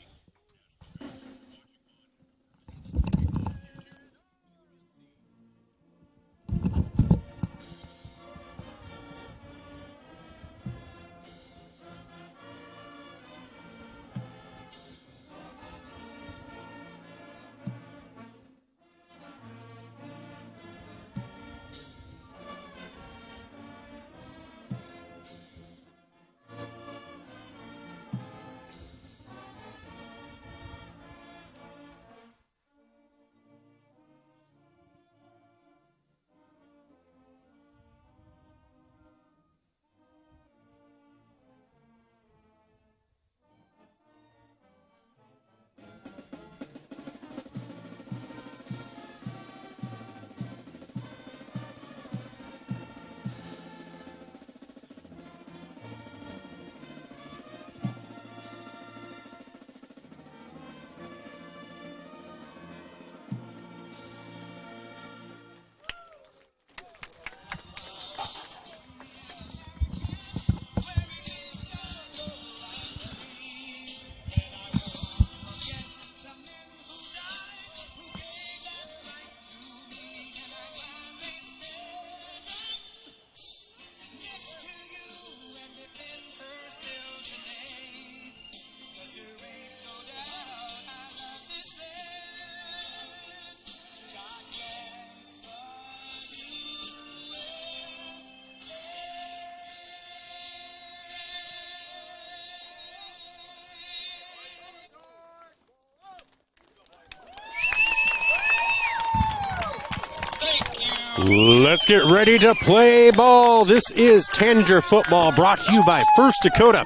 Let's get ready to play ball. This is Tanager football, brought to you by First Dakota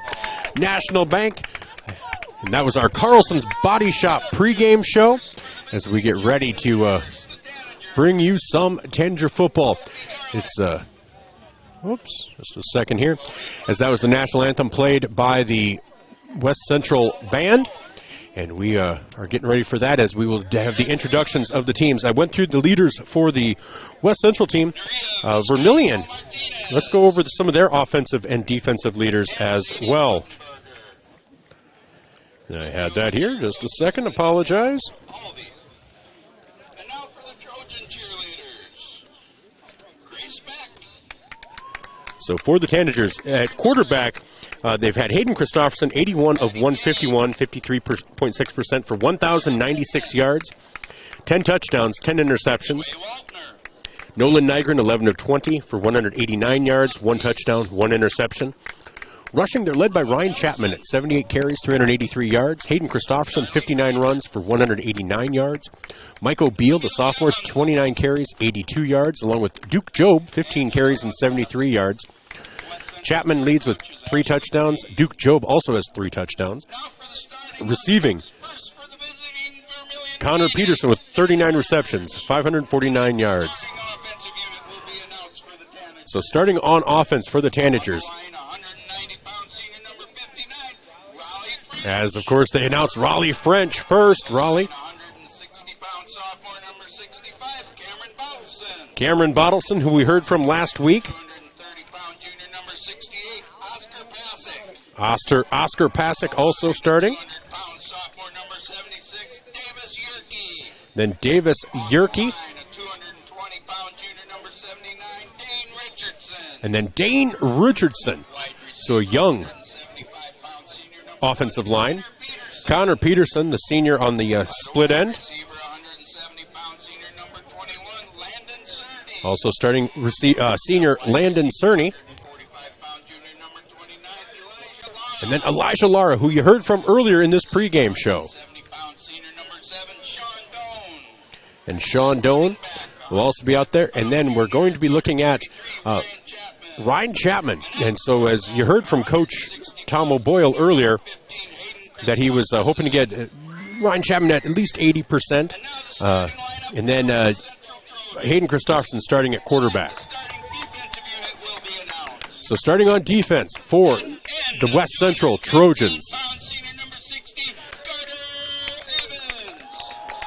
National Bank. And that was our Carlson's Body Shop pregame show as we get ready to bring you some Tanager football. It's, whoops, just a second here. As that was the national anthem played by the West Central Band. And we are getting ready for that as we will have the introductions of the teams. I went through the leaders for the West Central team. Vermillion, let's go over some of their offensive and defensive leaders as well. And I had that here. Just a second. Apologize. So for the Tanagers, at quarterback, they've had Hayden Christofferson, 81 of 151, 53.6% for 1,096 yards, 10 touchdowns, 10 interceptions. Nolan Nygren, 11 of 20 for 189 yards, 1 touchdown, 1 interception. Rushing, they're led by Ryan Chapman at 78 carries, 383 yards. Hayden Christofferson, 59 runs for 189 yards. Mike O'Beal, the sophomore, 29 carries, 82 yards, along with Duke Job, 15 carries and 73 yards. Chapman leads with 3 touchdowns. Duke Job also has 3 touchdowns. Receiving, Connor Peterson with 39 receptions, 549 yards. So starting on offense for the Tanagers, as, of course, they announce Raleigh French first. Raleigh. Cameron Bottleson, who we heard from last week. Oscar Pasick also starting. Then Davis Yerke. And then Dane Richardson. So a young offensive line. Connor Peterson, the senior on the split end. Also starting senior Landon Cerny. And then Elijah Lara, who you heard from earlier in this pregame show. And Sean Doan will also be out there. And then we're going to be looking at Ryan Chapman. And so as you heard from Coach Tom Ole earlier, that he was hoping to get Ryan Chapman at least 80%. And then Hayden Christopherson starting at quarterback. So starting on defense for the West Central Trojans.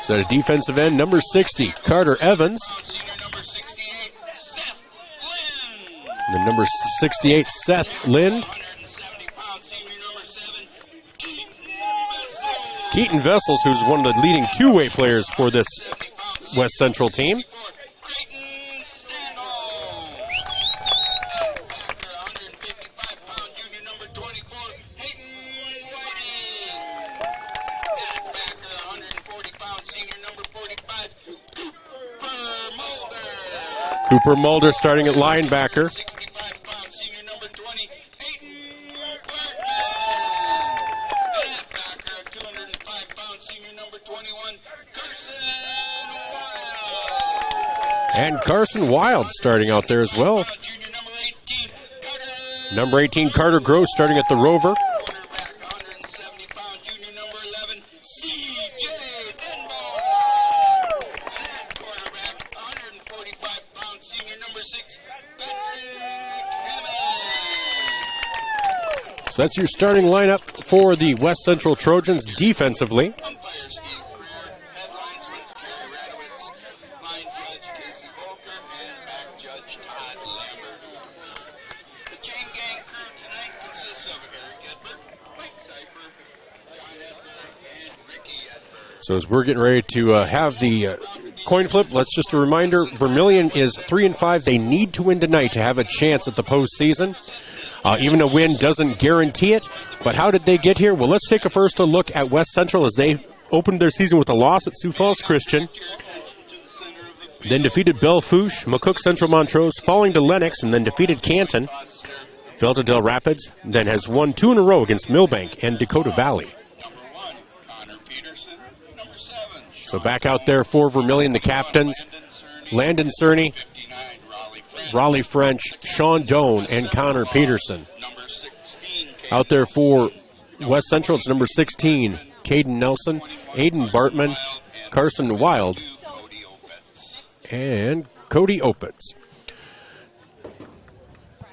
So at defensive end, number 60, Carter Evans. And then number 68, Seth Lind. Keaton Vessels, who's one of the leading two-way players for this West Central team. Cooper Mulder starting at linebacker. And Carson Wild starting out there as well. Number 18, Carter Gross starting at the Rover. So that's your starting lineup for the West Central Trojans defensively. So as we're getting ready to have the coin flip, let's just a reminder, Vermillion is 3-5. They need to win tonight to have a chance at the postseason. Even a win doesn't guarantee it. But how did they get here? Well, let's take a first look at West Central as they opened their season with a loss at Sioux Falls Christian. Then defeated Bellefouche, McCook Central Montrose, falling to Lennox, and then defeated Canton. Fell to Del Rapids, then has won 2 in a row against Millbank and Dakota Valley. So back out there for Vermillion, the captains, Landon Cerny, Raleigh French, Sean Doan, and Connor Peterson. Out there for West Central, it's number 16, Caden Nelson, Aiden Bartman, Carson Wild, and Cody Opitz.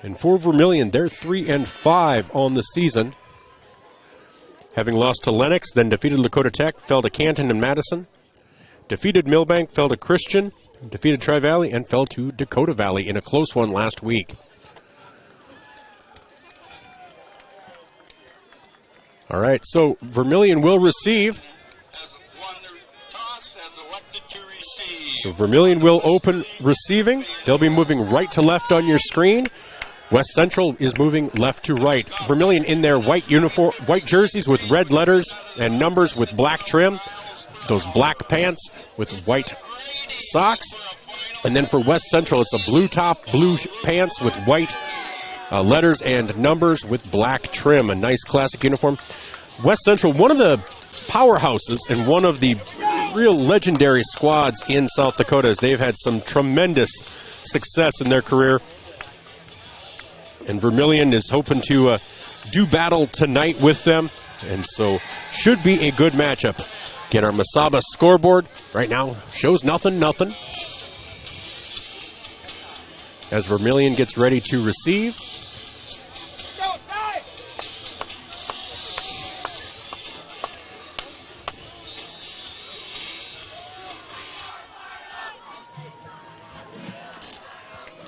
And for Vermillion, they're 3-5 on the season. Having lost to Lennox, then defeated Lakota Tech, fell to Canton and Madison. Defeated Millbank, fell to Christian, defeated Tri-Valley, and fell to Dakota Valley in a close one last week. All right, so Vermillion will receive. So Vermillion will open receiving. They'll be moving right to left on your screen. West Central is moving left to right. Vermillion in their white uniform, white jerseys with red letters and numbers with black trim. Those black pants with white socks. And then for West Central, it's a blue top, blue pants with white letters and numbers with black trim. A nice classic uniform. West Central, one of the powerhouses and one of the real legendary squads in South Dakota, as they've had some tremendous success in their career. And Vermillion is hoping to do battle tonight with them. And so should be a good matchup. Get our Masaba scoreboard right now. Shows nothing. As Vermillion gets ready to receive.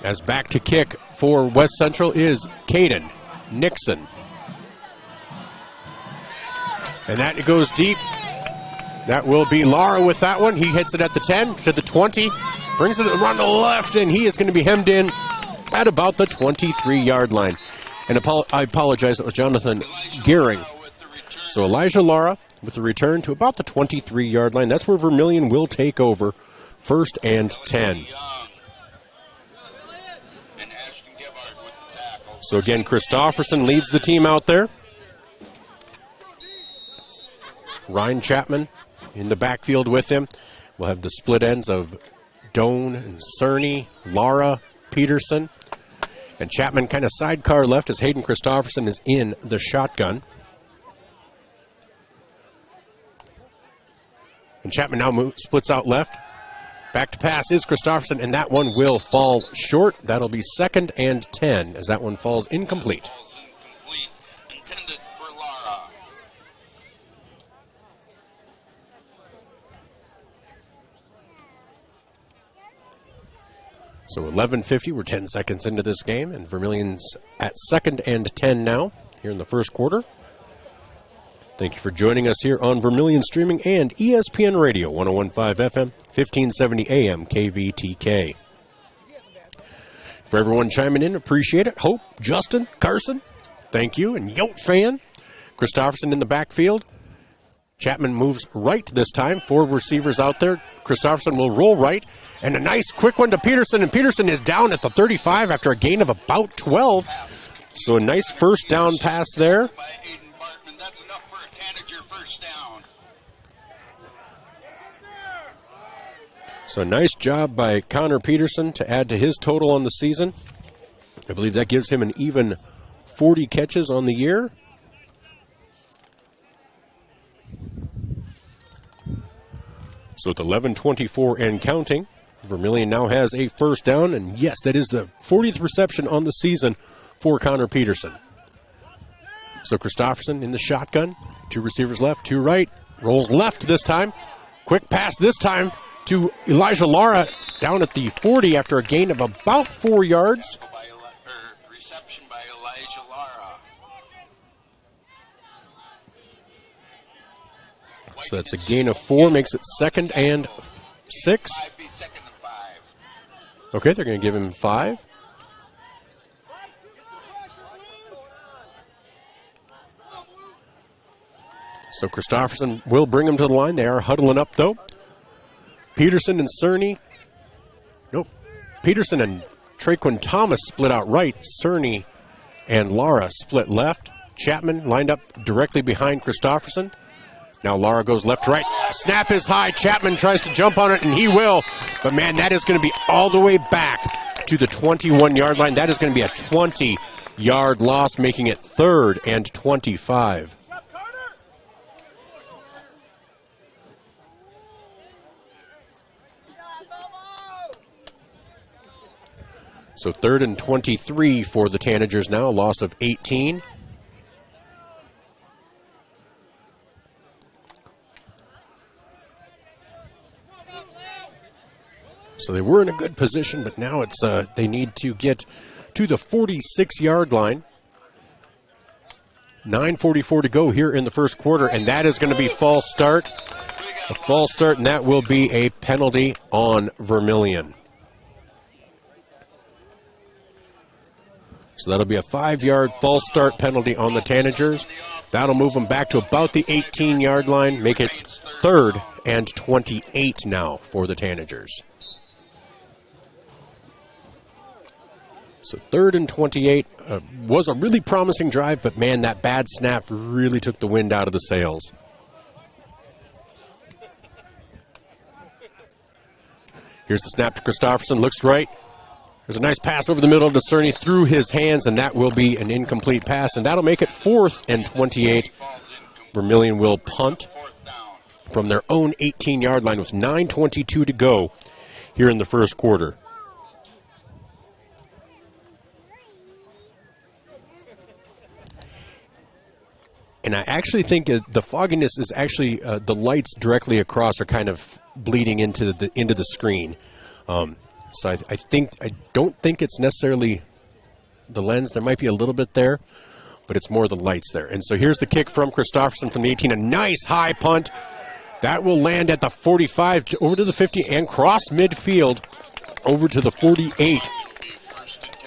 As back to kick for West Central is Caden Nixon. And that goes deep. That will be Lara with that one. He hits it at the 10, to the 20, brings it around the left, and he is going to be hemmed in at about the 23-yard line. And I apologize, it was Jonathan Gehring. So Elijah Lara with the return to about the 23-yard line. That's where Vermillion will take over, 1st and 10. So again, Christofferson leads the team out there. Ryan Chapman in the backfield with him. We'll have the split ends of Doan and Cerny, Lara, Peterson. And Chapman kind of sidecar left as Hayden Christofferson is in the shotgun. And Chapman now splits out left. Back to pass is Christofferson, and that one will fall short. That'll be 2nd and 10 as that one falls incomplete. Intended for Lara. So 11:50, we're 10 seconds into this game, and Vermillion's at 2nd and 10 now here in the first quarter. Thank you for joining us here on Vermillion Streaming and ESPN Radio, 101.5 FM, 1570 AM, KVTK. For everyone chiming in, appreciate it. Hope, Justin, Carson, thank you. And Yote fan, Christofferson in the backfield. Chapman moves right this time. 4 receivers out there. Christofferson will roll right. And a nice quick one to Peterson. And Peterson is down at the 35 after a gain of about 12. So a nice first down pass there. That's enough for a Tanager first down. So nice job by Connor Peterson to add to his total on the season. I believe that gives him an even 40 catches on the year. So with 11:24 and counting, Vermillion now has a first down. And yes, that is the 40th reception on the season for Connor Peterson. So Christofferson in the shotgun. 2 receivers left, 2 right. Rolls left this time. Quick pass this time to Elijah Lara down at the 40 after a gain of about 4 yards. Reception by Elijah Lara. So that's a gain of 4, makes it 2nd and 6. Okay, they're going to give him 5. So Christofferson will bring him to the line. They are huddling up, though. Peterson and Cerny. Nope. Peterson and Traquan Thomas split out right. Cerny and Lara split left. Chapman lined up directly behind Christofferson. Now Lara goes left to right. Snap is high. Chapman tries to jump on it, and he will. But, man, that is going to be all the way back to the 21-yard line. That is going to be a 20-yard loss, making it 3rd and 25. So 3rd and 23 for the Tanagers now, a loss of 18. So they were in a good position, but now it's they need to get to the 46-yard line. 9:44 to go here in the first quarter, and that is going to be false start. A false start, and that will be a penalty on Vermillion. So that'll be a 5-yard false start penalty on the Tanagers. That'll move them back to about the 18-yard line, make it 3rd and 28 now for the Tanagers. So 3rd and 28 was a really promising drive, but man, that bad snap really took the wind out of the sails. Here's the snap to Christofferson, looks right. There's a nice pass over the middle to Cerny through his hands, and that will be an incomplete pass, and that'll make it 4th and 28. Vermillion will punt from their own 18-yard line with 9:22 to go here in the first quarter. And I actually think the fogginess is actually the lights directly across are kind of bleeding into the screen. So I don't think it's necessarily the lens. There might be a little bit there, but it's more the lights there. And so here's the kick from Christofferson from the 18. A nice high punt That will land at the 45, over to the 50, and cross midfield over to the 48.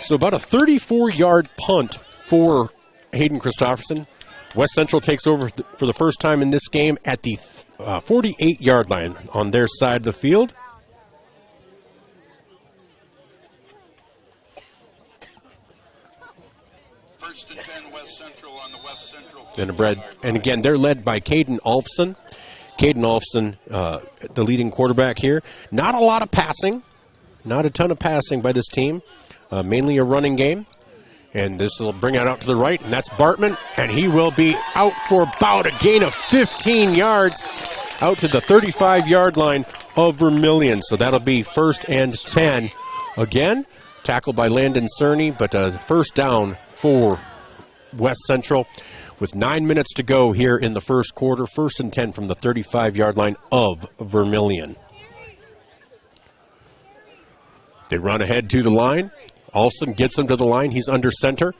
So about a 34-yard punt for Hayden Christofferson. West Central takes over for the first time in this game at the 48-yard line on their side of the field. First and 10, West Central on the West Central. And again, they're led by Caden Alfson. Caden Alfson, the leading quarterback here. Not a lot of passing. Not a ton of passing by this team. Mainly a running game. And this will bring it out to the right, and that's Bartman. And he will be out for about a gain of 15 yards out to the 35-yard line of Vermillion. So that'll be first and 10. Again, tackled by Landon Cerny, but first down for West Central with 9 minutes to go here in the first quarter. First and 10 from the 35-yard line of Vermillion. They run ahead to the line. Alston gets him to the line. He's under center.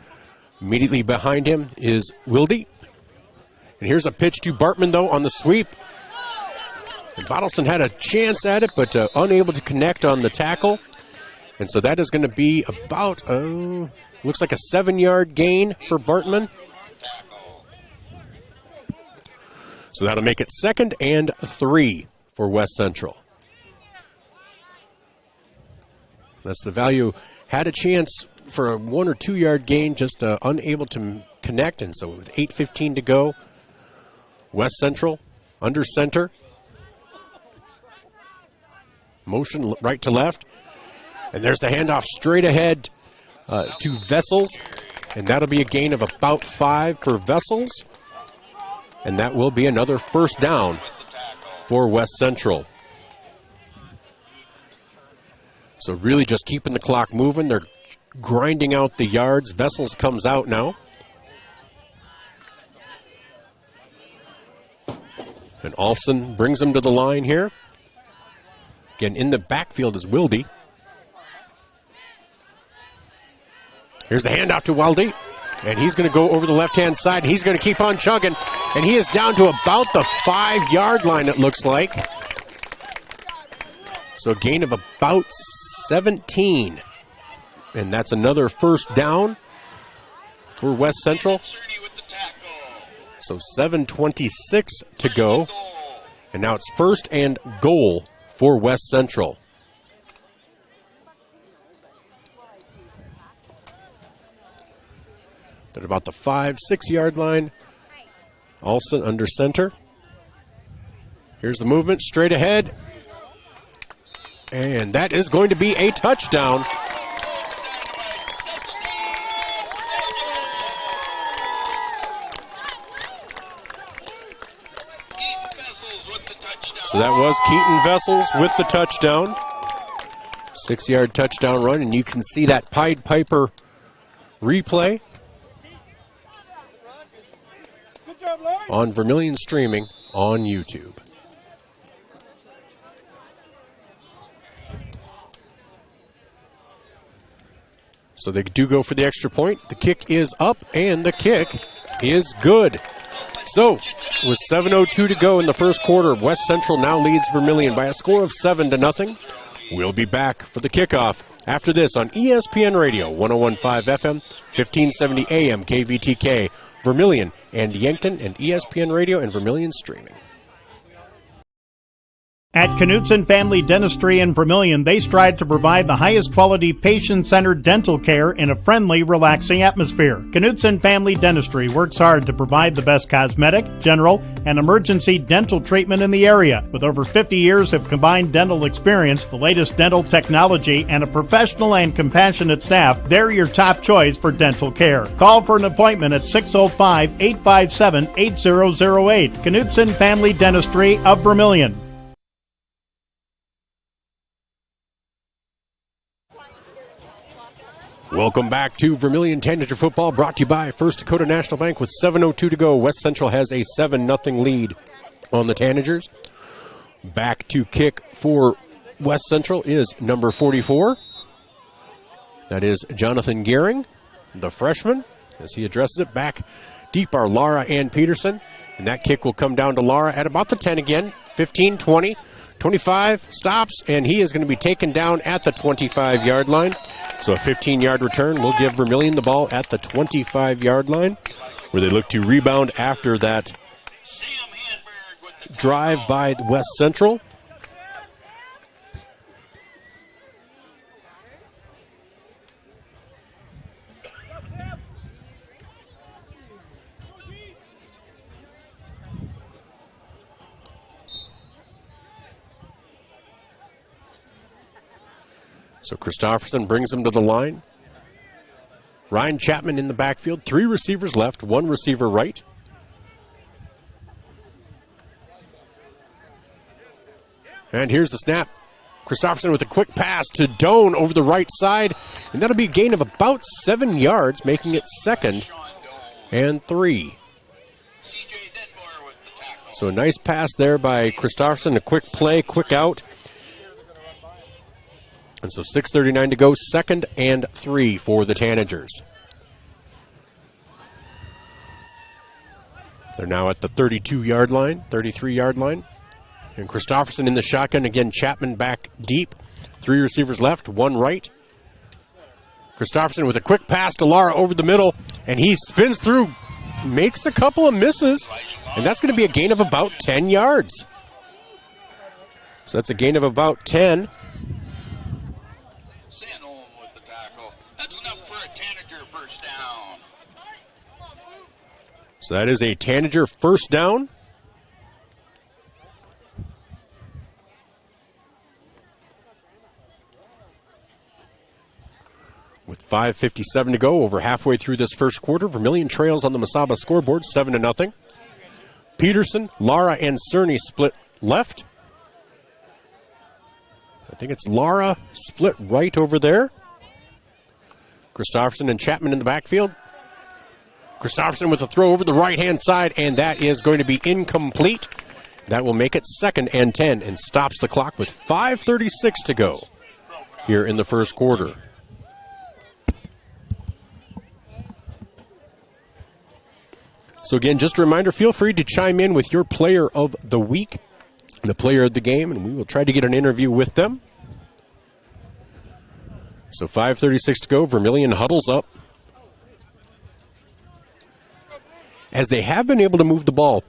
Immediately behind him is Wilde. And here's a pitch to Bartman, though, on the sweep. And Bottleson had a chance at it, but unable to connect on the tackle. And so that is going to be about, looks like a 7-yard gain for Bartman. So that'll make it 2nd and 3 for West Central. That's the value. Had a chance for a 1 or 2 yard gain, just unable to connect. And so with 8:15 to go, West Central under center. Motion right to left. And there's the handoff straight ahead to Vessels. And that'll be a gain of about 5 for Vessels. And that will be another first down for West Central. So really just keeping the clock moving. They're grinding out the yards. Vessels comes out now. And Alfson brings him to the line here. Again, in the backfield is Wilde. Here's the handoff to Wilde. And he's going to go over the left-hand side. He's going to keep on chugging. And he is down to about the 5-yard line, it looks like. So a gain of about 17. And that's another first down for West Central. So 7:26 to go. And now it's first and goal for West Central. At about the 5-6 yard line. Alston under center. Here's the movement straight ahead. And that is going to be a touchdown. So that was Keaton Vessels with the touchdown. 6-yard touchdown run, and you can see that Pied Piper replay on Vermillion streaming on YouTube. So they do go for the extra point. The kick is up, and the kick is good. So, with 7:02 to go in the first quarter, West Central now leads Vermillion by a score of 7-0. We'll be back for the kickoff after this on ESPN Radio, 101.5 FM, 1570 AM, KVTK, Vermillion and Yankton, and ESPN Radio and Vermillion streaming. At Knutson Family Dentistry in Vermillion, they strive to provide the highest quality patient-centered dental care in a friendly, relaxing atmosphere. Knutson Family Dentistry works hard to provide the best cosmetic, general, and emergency dental treatment in the area. With over 50 years of combined dental experience, the latest dental technology, and a professional and compassionate staff, they're your top choice for dental care. Call for an appointment at 605-857-8008. Knutson Family Dentistry of Vermillion. Welcome back to Vermillion Tanager football, brought to you by First Dakota National Bank. With 7:02 to go, West Central has a 7-0 lead on the Tanagers. Back to kick for West Central is number 44. That is Jonathan Gehring, the freshman. As he addresses it, back deep are Lara and Peterson. And that kick will come down to Lara at about the 10 again. 15, 20, 25, stops, and he is going to be taken down at the 25-yard line. So a 15-yard return will give Vermillion the ball at the 25-yard line, where they look to rebound after that drive by West Central. So Christofferson brings him to the line. Ryan Chapman in the backfield. 3 receivers left, 1 receiver right. And here's the snap. Christofferson with a quick pass to Doan over the right side. And that'll be a gain of about 7 yards, making it 2nd and 3. So a nice pass there by Christofferson. A quick play, quick out. And so 6:39 to go, 2nd and 3 for the Tanagers. They're now at the 32-yard line, 33-yard line. And Christofferson in the shotgun. Again, Chapman back deep. 3 receivers left, 1 right. Christofferson with a quick pass to Lara over the middle. And he spins through, makes a couple of misses. And that's going to be a gain of about 10 yards. So that's a gain of about 10. So that is a Tanager first down. With 5:57 to go, over halfway through this first quarter, Vermillion trails on the Mesaba scoreboard, 7-0. Peterson, Lara, and Cerny split left. I think it's Lara split right over there. Christofferson and Chapman in the backfield. Christofferson with a throw over the right-hand side, and that is going to be incomplete. That will make it 2nd and 10 and stops the clock with 5:36 to go here in the first quarter. So again, just a reminder, feel free to chime in with your player of the week, the player of the game, and we will try to get an interview with them. So 5:36 to go, Vermillion huddles up. As they have been able to move the ball,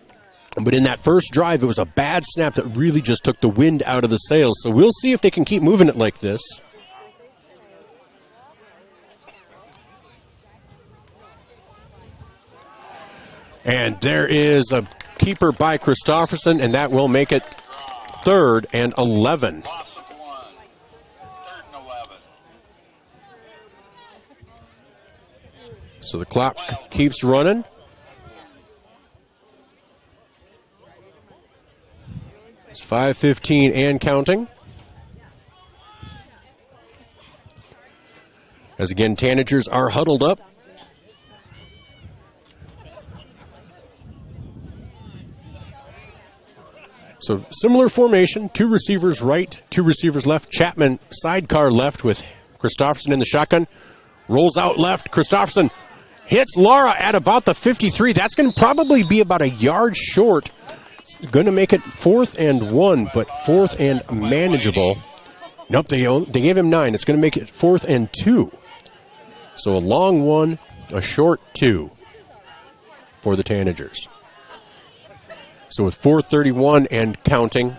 but in that first drive, it was a bad snap that really just took the wind out of the sails. So we'll see if they can keep moving it like this. And there is a keeper by Christofferson, and that will make it 3rd and 11. So the clock keeps running. It's 5:15 and counting. As again, Tanagers are huddled up. So similar formation, 2 receivers right, 2 receivers left. Chapman sidecar left with Christofferson in the shotgun. Rolls out left. Christofferson hits Lara at about the 53. That's going to probably be about a yard short. Going to make it 4th and 1, but 4th and manageable. Nope, they gave him 9. It's going to make it 4th and 2. So a long 1, a short 2 for the Tanagers. So with 4:31 and counting,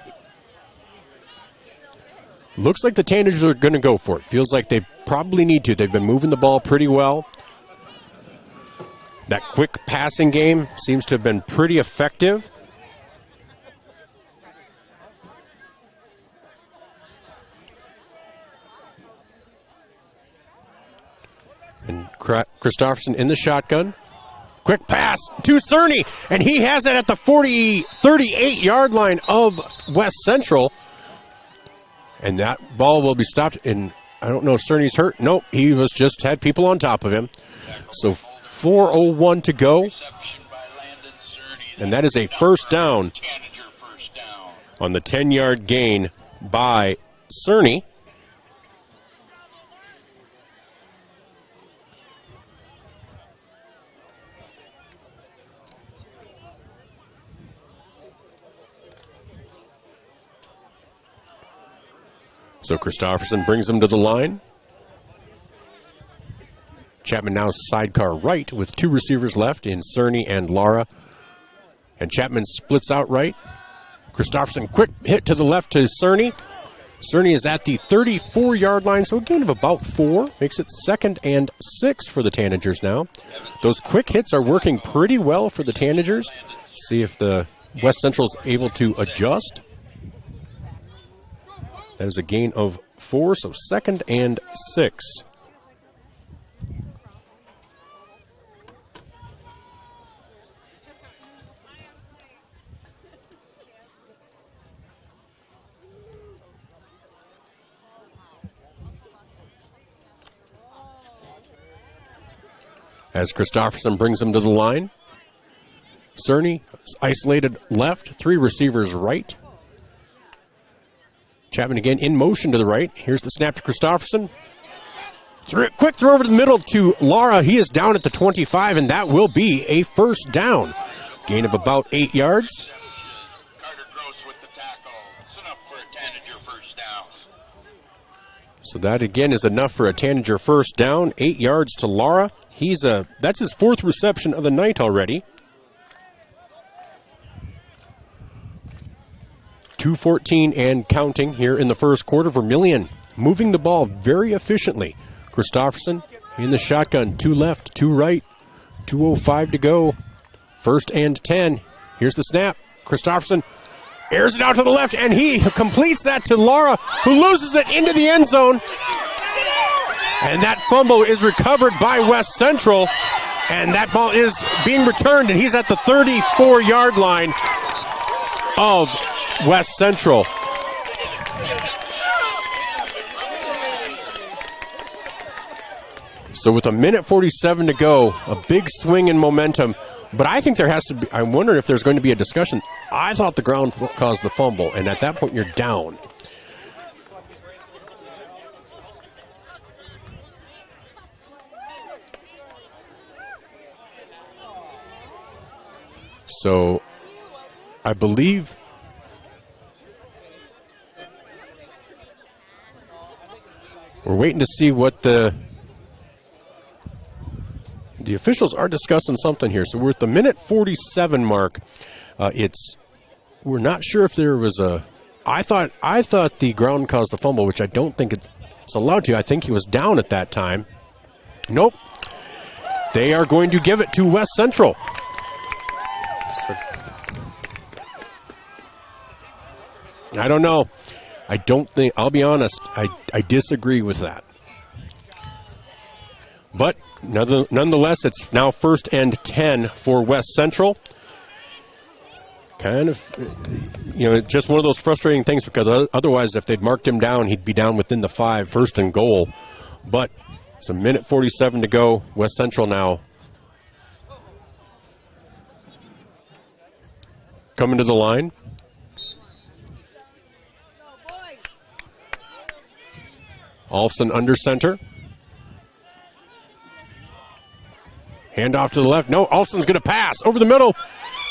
looks like the Tanagers are going to go for it. Feels like they probably need to. They've been moving the ball pretty well. That quick passing game seems to have been pretty effective. And Christofferson in the shotgun. Quick pass to Cerny, and he has it at the 38-yard line of West Central. And that ball will be stopped. And I don't know if Cerny's hurt. Nope, he was just had people on top of him. So 4:01 to go. And that is a first down on the 10-yard gain by Cerny. So Christofferson brings him to the line. Chapman now sidecar right with 2 receivers left in Cerny and Lara. And Chapman splits out right. Christofferson, quick hit to the left to Cerny. Cerny is at the 34-yard line, so a gain of about 4. Makes it 2nd and 6 for the Tanagers now. Those quick hits are working pretty well for the Tanagers. See if the West Central is able to adjust. That is a gain of 4, so 2nd and 6. As Christofferson brings him to the line. Cerny isolated left, 3 receivers right. Chapman again in motion to the right. Here's the snap to Christofferson. Quick throw over to the middle to Lara. He is down at the 25, and that will be a first down. Gain of about 8 yards. So that again is enough for a Tanager first down. 8 yards to Lara. That's his 4th reception of the night already. 2:14 and counting here in the first quarter. Vermillion moving the ball very efficiently. Christofferson in the shotgun. 2 left, 2 right. 2:05 to go. 1st and 10. Here's the snap. Christofferson airs it out to the left, and he completes that to Lara, who loses it into the end zone. And that fumble is recovered by West Central, and that ball is being returned, and he's at the 34-yard line of West Central. So with 1:47 to go, a big swing in momentum. But I think there has to be, I'm wondering if there's going to be a discussion. I thought the ground caused the fumble, and at that point you're down. So I believe we're waiting to see what the officials are discussing something here. So we're at the 1:47 mark. We're not sure if there was a. I thought the ground caused the fumble, which I don't think it's allowed to. I think he was down at that time. Nope. They are going to give it to West Central. So, I don't know. I don't think. I'll be honest. I disagree with that. But nonetheless, it's now 1st and 10 for West Central. Kind of, just one of those frustrating things, because otherwise, if they'd marked him down, he'd be down within the 5, 1st and goal. But it's 1:47 to go. West Central now coming to the line. Olfson under center. Hand off to the left. No, Olfson's going to pass over the middle.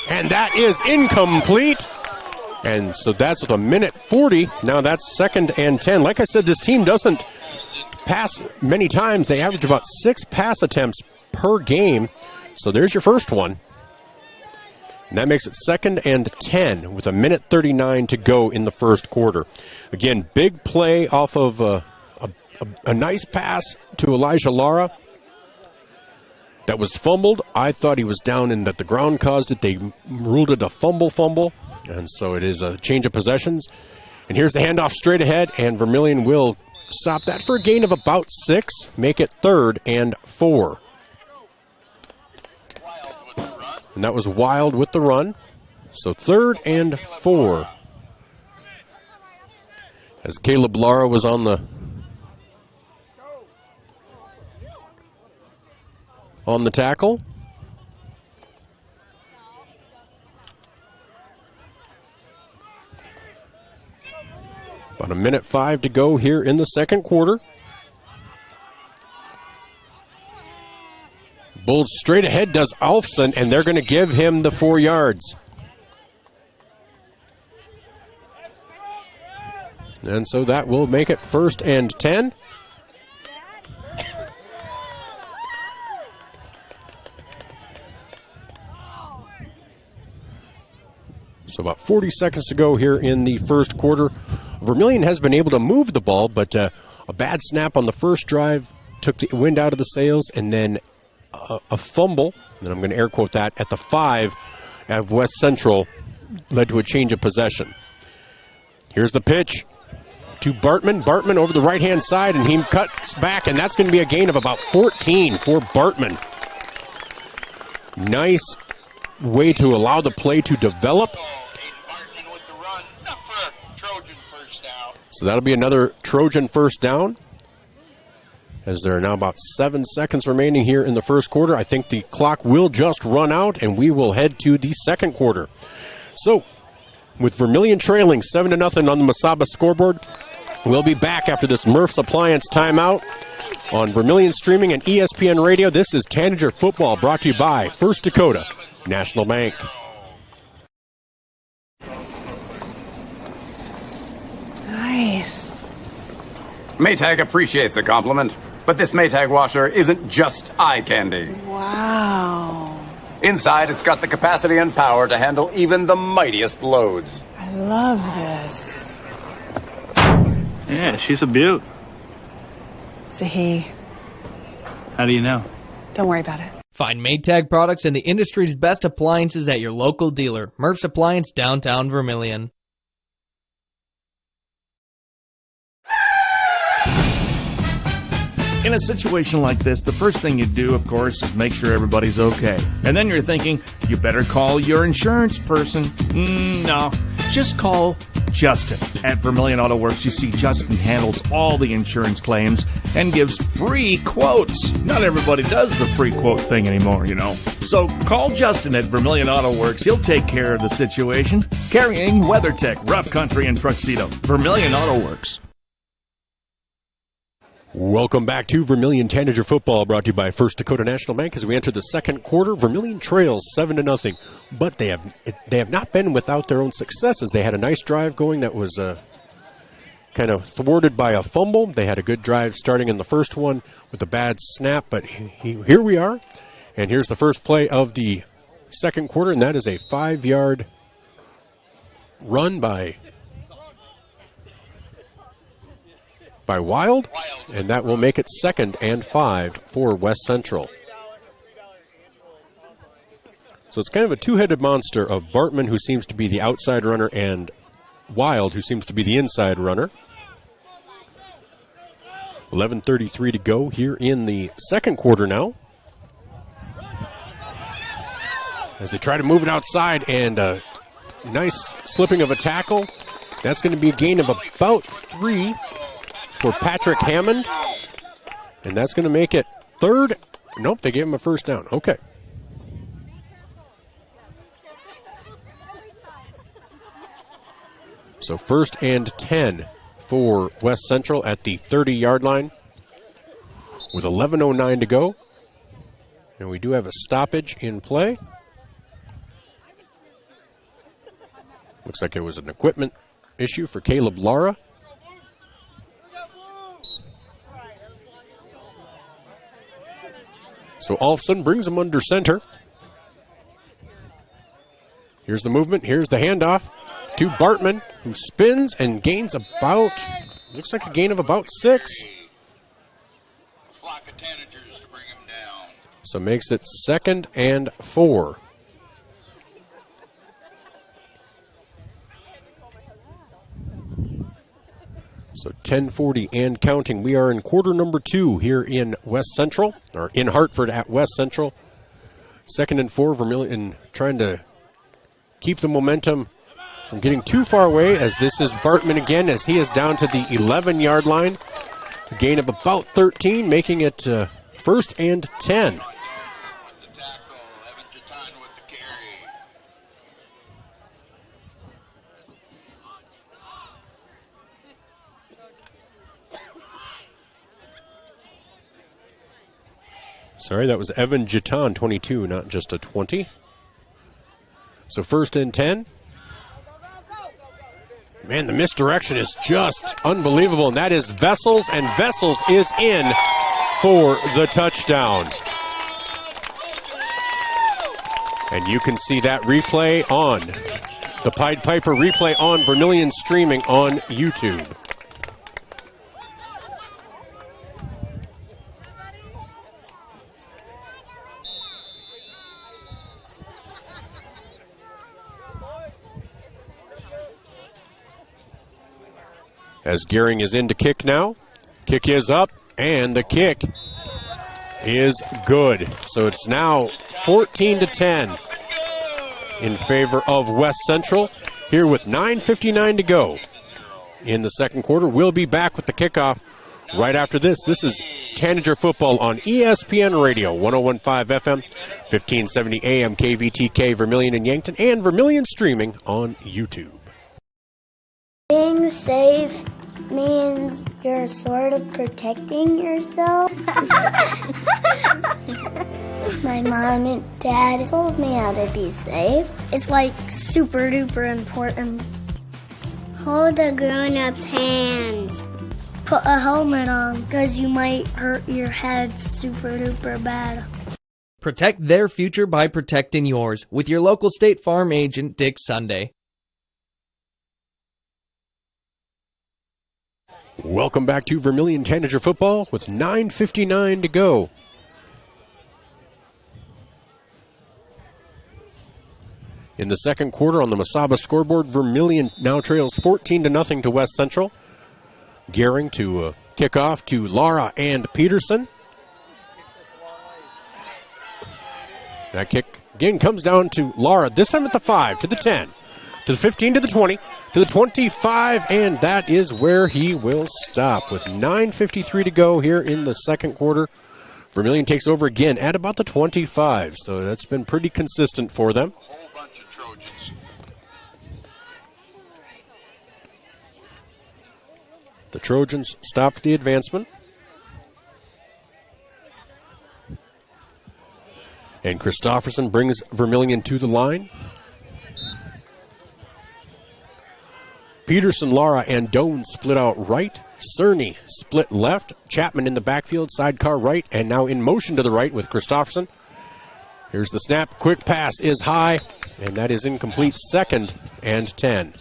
And that is incomplete. And so that's with 1:40. Now that's 2nd and 10. Like I said, this team doesn't pass many times. They average about 6 pass attempts per game. So there's your first one. And that makes it 2nd and 10 with 1:39 to go in the first quarter. Again, big play off of a nice pass to Elijah Lara. That was fumbled. I thought he was down and that the ground caused it. They ruled it a fumble. And so it is a change of possessions. And here's the handoff straight ahead, and Vermillion will stop that for a gain of about 6. Make it 3rd and 4. And that was Wild with the run. So 3rd and 4. As Caleb Lara was on the tackle. About 1:05 to go here in the second quarter. Bulls straight ahead does Olfson, and they're going to give him the 4 yards. And so that will make it 1st and 10. So about 40 seconds to go here in the first quarter. Vermillion has been able to move the ball, but a bad snap on the first drive took the wind out of the sails, and then a fumble, and I'm going to air quote that, at the 5 of West Central led to a change of possession. Here's the pitch to Bartman. Bartman over the right-hand side, and he cuts back, and that's going to be a gain of about 14 for Bartman. Nice way to allow the play to develop. So that'll be another Trojan first down, as there are now about 7 seconds remaining here in the first quarter. I think the clock will just run out, and we will head to the second quarter. So, with Vermillion trailing 7-0 on the Mesaba scoreboard, we'll be back after this Murph's Appliance timeout on Vermillion Streaming and ESPN Radio. This is Tanager Football, brought to you by First Dakota National Bank. Nice. Maytag appreciates a compliment, but this Maytag washer isn't just eye candy. Wow. Inside, it's got the capacity and power to handle even the mightiest loads. I love this. Yeah, she's a beaut. It's a he. How do you know? Don't worry about it. Find Maytag products and the industry's best appliances at your local dealer. Murph's Appliance, downtown Vermillion. In a situation like this, the first thing you do, of course, is make sure everybody's okay. And then you're thinking, you better call your insurance person. No, just call Justin. At Vermillion Auto Works, you see Justin handles all the insurance claims and gives free quotes. Not everybody does the free quote thing anymore, you know. So call Justin at Vermillion Auto Works. He'll take care of the situation. Carrying WeatherTech, Rough Country, and Tuxedo. Vermillion Auto Works. Welcome back to Vermillion Tanager Football, brought to you by First Dakota National Bank. As we enter the second quarter, Vermillion trails 7-0, but they have not been without their own successes. They had a nice drive going that was kind of thwarted by a fumble. They had a good drive starting in the first one with a bad snap, but here we are, and here's the first play of the second quarter, and that is a 5-yard run by Wild, and that will make it 2nd and 5 for West Central. So it's kind of a two-headed monster of Bartman, who seems to be the outside runner, and Wild, who seems to be the inside runner. 11:33 to go here in the second quarter now, as they try to move it outside, and a nice slipping of a tackle. That's going to be a gain of about 3 for Patrick Hammond, and that's going to make it 3rd. Nope, they gave him a first down. Okay. So 1st and 10 for West Central at the 30-yard line with 11:09 to go. And we do have a stoppage in play. Looks like it was an equipment issue for Caleb Lara. So Alfson brings him under center. Here's the movement. Here's the handoff to Bartman, who spins and gains about, looks like a gain of about 6. So makes it 2nd and 4. So 10:40 and counting. We are in quarter number 2 here in West Central, or in Hartford at West Central. 2nd and 4, Vermillion trying to keep the momentum from getting too far away, as this is Bartman again, as he is down to the 11-yard line. A gain of about 13, making it 1st and 10. Sorry, that was Evan Giton, 22, not just a 20. So 1st and 10. Man, the misdirection is just unbelievable, and that is Vessels, and Vessels is in for the touchdown. And you can see that replay on the Pied Piper replay on Vermillion streaming on YouTube. As Gehring is in to kick now. Kick is up, and the kick is good. So it's now 14-10 in favor of West Central. Here with 9:59 to go in the second quarter. We'll be back with the kickoff right after this. This is Tanager football on ESPN Radio, 101.5 FM, 1570 AM, KVTK, Vermillion and Yankton, and Vermillion streaming on YouTube. Being safe means you're sort of protecting yourself. My mom and dad told me how to be safe. It's like super duper important. Hold a grown-up's hands. Put a helmet on because you might hurt your head super duper bad. Protect their future by protecting yours with your local State Farm agent, Dick Sunday. Welcome back to Vermillion Tanager football with 9:59 to go. In the second quarter on the Mesaba scoreboard, Vermillion now trails 14-0 to West Central. Gehring to kick off to Lara and Peterson. That kick again comes down to Lara, this time at the 5, to the 10, to the 15, to the 20, to the 25, and that is where he will stop with 9:53 to go here in the second quarter. Vermillion takes over again at about the 25, so that's been pretty consistent for them. The Trojans stopped the advancement. And Christofferson brings Vermillion to the line. Peterson, Lara, and Doan split out right. Cerny split left. Chapman in the backfield, sidecar right, and now in motion to the right with Christofferson. Here's the snap. Quick pass is high, and that is incomplete. 2nd and 10.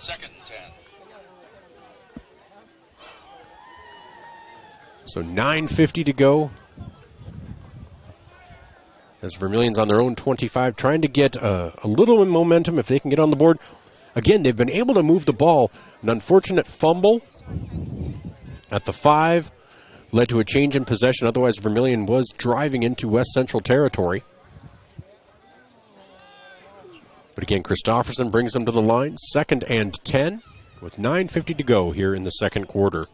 So 9:50 to go. As Vermillion's on their own 25, trying to get a little momentum if they can get on the board. Again, they've been able to move the ball. An unfortunate fumble at the 5 led to a change in possession. Otherwise, Vermillion was driving into West Central territory. But again, Christofferson brings them to the line. 2nd and 10 with 9:50 to go here in the second quarter.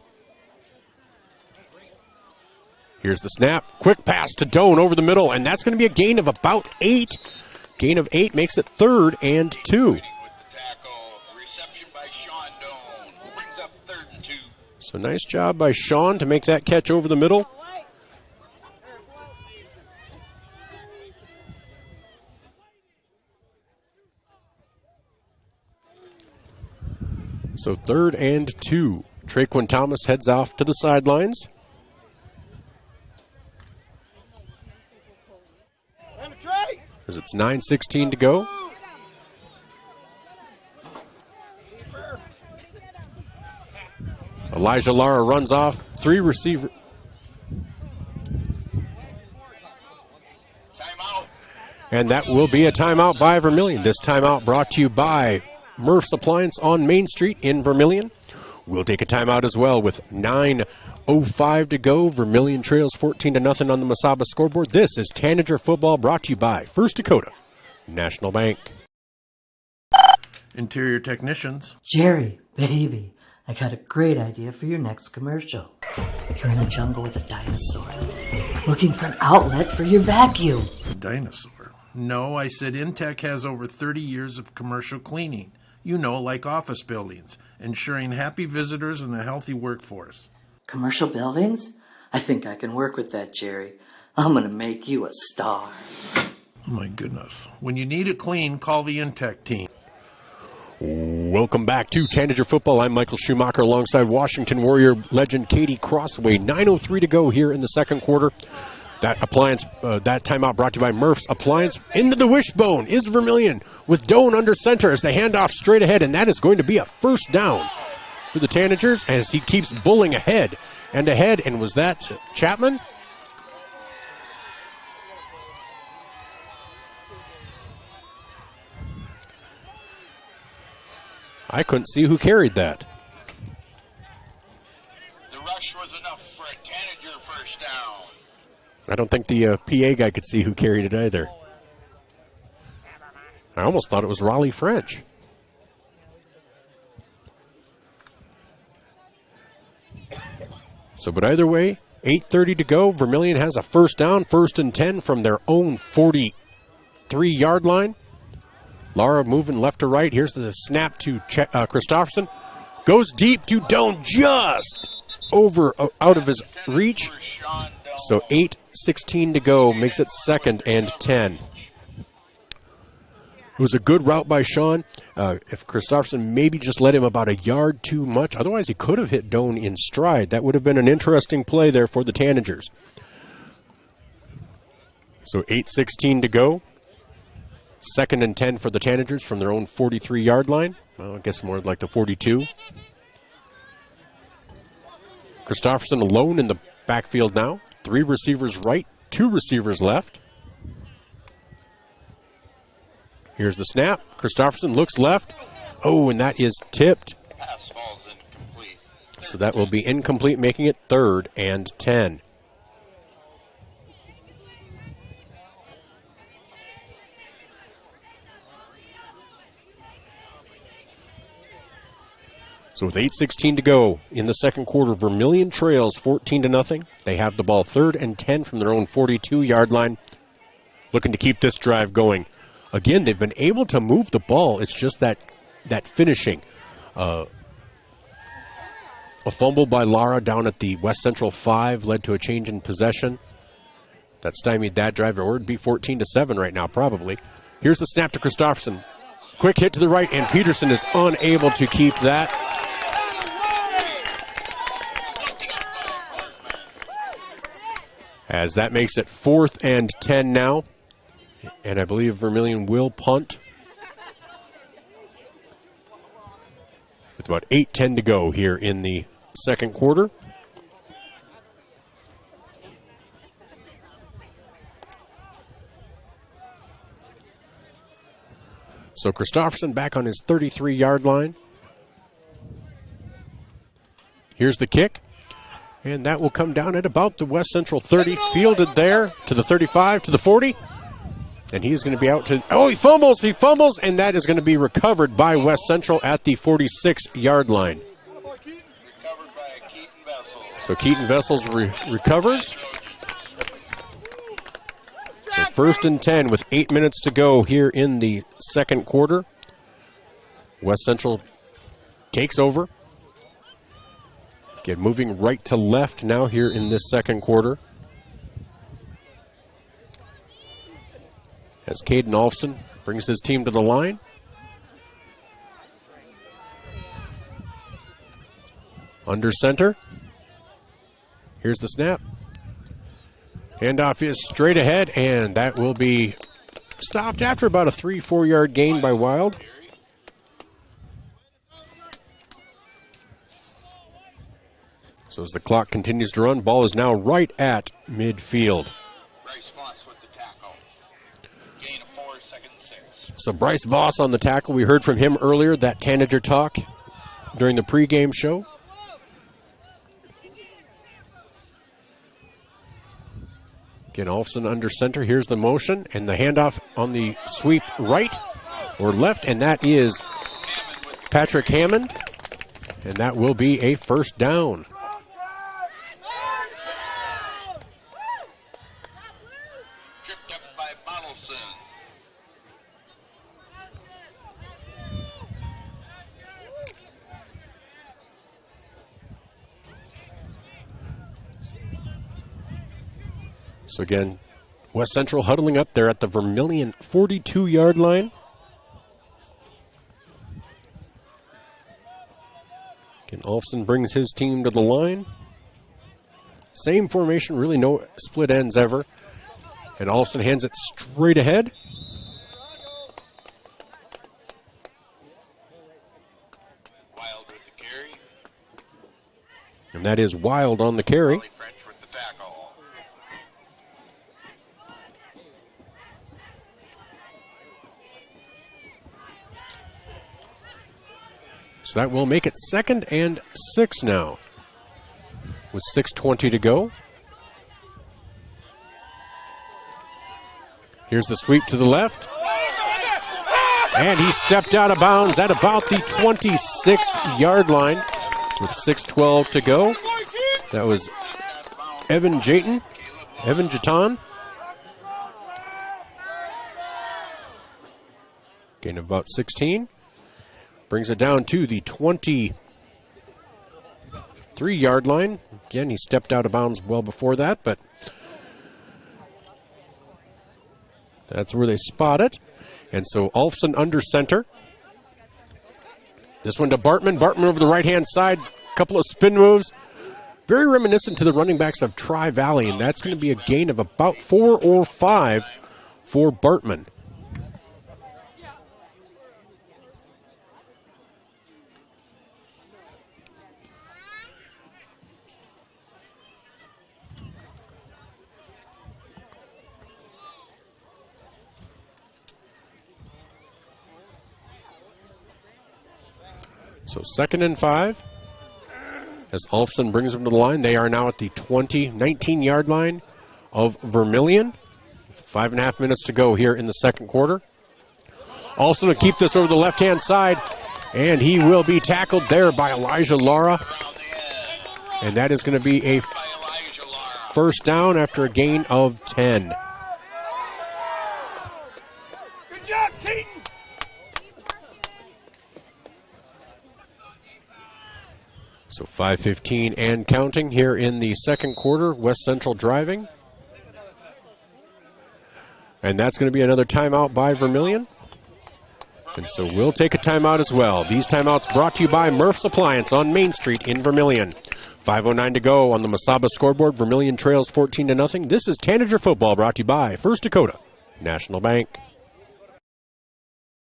Here's the snap. Quick pass to Doan over the middle, and that's going to be a gain of about 8. Gain of 8 makes it 3rd and 2. So nice job by Sean to make that catch over the middle. So 3rd and 2. Traquan Thomas heads off to the sidelines. As it's 9:16 to go. Elijah Lara runs off. 3 receiver. And that will be a timeout by Vermillion. This timeout brought to you by Murph's Appliance on Main Street in Vermillion. We'll take a timeout as well with 9:05 to go. Vermillion trails 14-0 on the Mesaba scoreboard. This is Tanager football brought to you by First Dakota National Bank. Interior technicians. Jerry, baby, I got a great idea for your next commercial. You're in a jungle with a dinosaur, looking for an outlet for your vacuum. A dinosaur? No, I said Intech has over 30 years of commercial cleaning. You know, like office buildings, ensuring happy visitors and a healthy workforce. Commercial buildings? I think I can work with that, Jerry. I'm going to make you a star. Oh my goodness. When you need it clean, call the Intech team. Welcome back to Tanager Football. I'm Michael Schumacher alongside Washington Warrior legend Katie Crossway. 9:03 to go here in the second quarter. That timeout brought to you by Murph's Appliance. Into the wishbone is Vermillion with Doan under center as they hand off straight ahead, and that is going to be a first down for the Tanagers as he keeps bulling ahead. And was that Chapman? I couldn't see who carried that. The rush was enough for a Tanager first down. I don't think the PA guy could see who carried it either. I almost thought it was Raleigh French. So, but either way, 8:30 to go. Vermillion has a first down, 1st and 10 from their own 43-yard line. Lara moving left to right. Here's the snap to Christopherson. Goes deep to Doan, just out of his reach. So 8:16 to go, makes it 2nd and 10. It was a good route by Sean. If Christopherson maybe just let him about a yard too much, otherwise he could have hit Doan in stride. That would have been an interesting play there for the Tanagers. So 8:16 to go. 2nd and 10 for the Tanagers from their own 43-yard line. Well, I guess more like the 42. Christopherson alone in the backfield now. 3 receivers right, 2 receivers left. Here's the snap. Christopherson looks left. Oh, and that is tipped. Pass falls incomplete. So that will be incomplete, making it 3rd and 10. So with 8:16 to go in the second quarter, Vermillion trails 14-0. They have the ball 3rd and 10 from their own 42-yard line. Looking to keep this drive going. Again, they've been able to move the ball. It's just that finishing. A fumble by Lara down at the West Central 5 led to a change in possession. That stymied that drive. Or it'd be 14-7 right now, probably. Here's the snap to Christopherson. Quick hit to the right, and Peterson is unable to keep that. As that makes it 4th and 10 now. And I believe Vermillion will punt. With about 8:10 to go here in the second quarter. So Christopherson back on his 33-yard line. Here's the kick. And that will come down at about the West Central 30. Fielded there to the 35, to the 40. And he's going to be out to... Oh, he fumbles, and that is going to be recovered by West Central at the 46-yard line. So Keaton Vessels recovers. So 1st and 10 with 8 minutes to go here in the second quarter. West Central takes over. Again, moving right to left now here in this second quarter. As Caden Olfson brings his team to the line. Under center. Here's the snap. Handoff is straight ahead, and that will be stopped after about a 3-4 yard gain by Wild. So as the clock continues to run, ball is now right at midfield. Bryce Voss with the tackle. Gain of 4, 2nd and 6. So Bryce Voss on the tackle. We heard from him earlier, that Tanager talk during the pregame show. Again, Olfson under center. Here's the motion, and the handoff on the sweep right or left, and that is Patrick Hammond, and that will be a first down. So again, West Central huddling up there at the Vermillion 42-yard line. Olfson brings his team to the line. Same formation, really no split ends ever. And Olfson hands it straight ahead. And that is Wild on the carry. So that will make it 2nd and 6 now, with 6:20 to go. Here's the sweep to the left. And he stepped out of bounds at about the 26-yard line with 6:12 to go. That was Evan Jatan. Gain of about 16. Brings it down to the 23-yard line. Again, he stepped out of bounds well before that, but that's where they spot it. And so Olfson under center. This one to Bartman. Bartman over the right-hand side. Couple of spin moves. Very reminiscent to the running backs of Tri-Valley, and that's going to be a gain of about 4 or 5 for Bartman. So 2nd and 5. As Olfson brings them to the line, they are now at the 19-yard line of Vermillion. 5.5 minutes to go here in the second quarter. Olfson will keep this over the left-hand side, and he will be tackled there by Elijah Lara. And that is going to be a first down after a gain of 10. Good job, Keaton! So 5:15 and counting here in the second quarter. West Central driving. And that's going to be another timeout by Vermillion. And so we'll take a timeout as well. These timeouts brought to you by Murph's Appliance on Main Street in Vermillion. 5:09 to go on the Masaba scoreboard. Vermillion trails 14-0. This is Tanager football brought to you by First Dakota National Bank.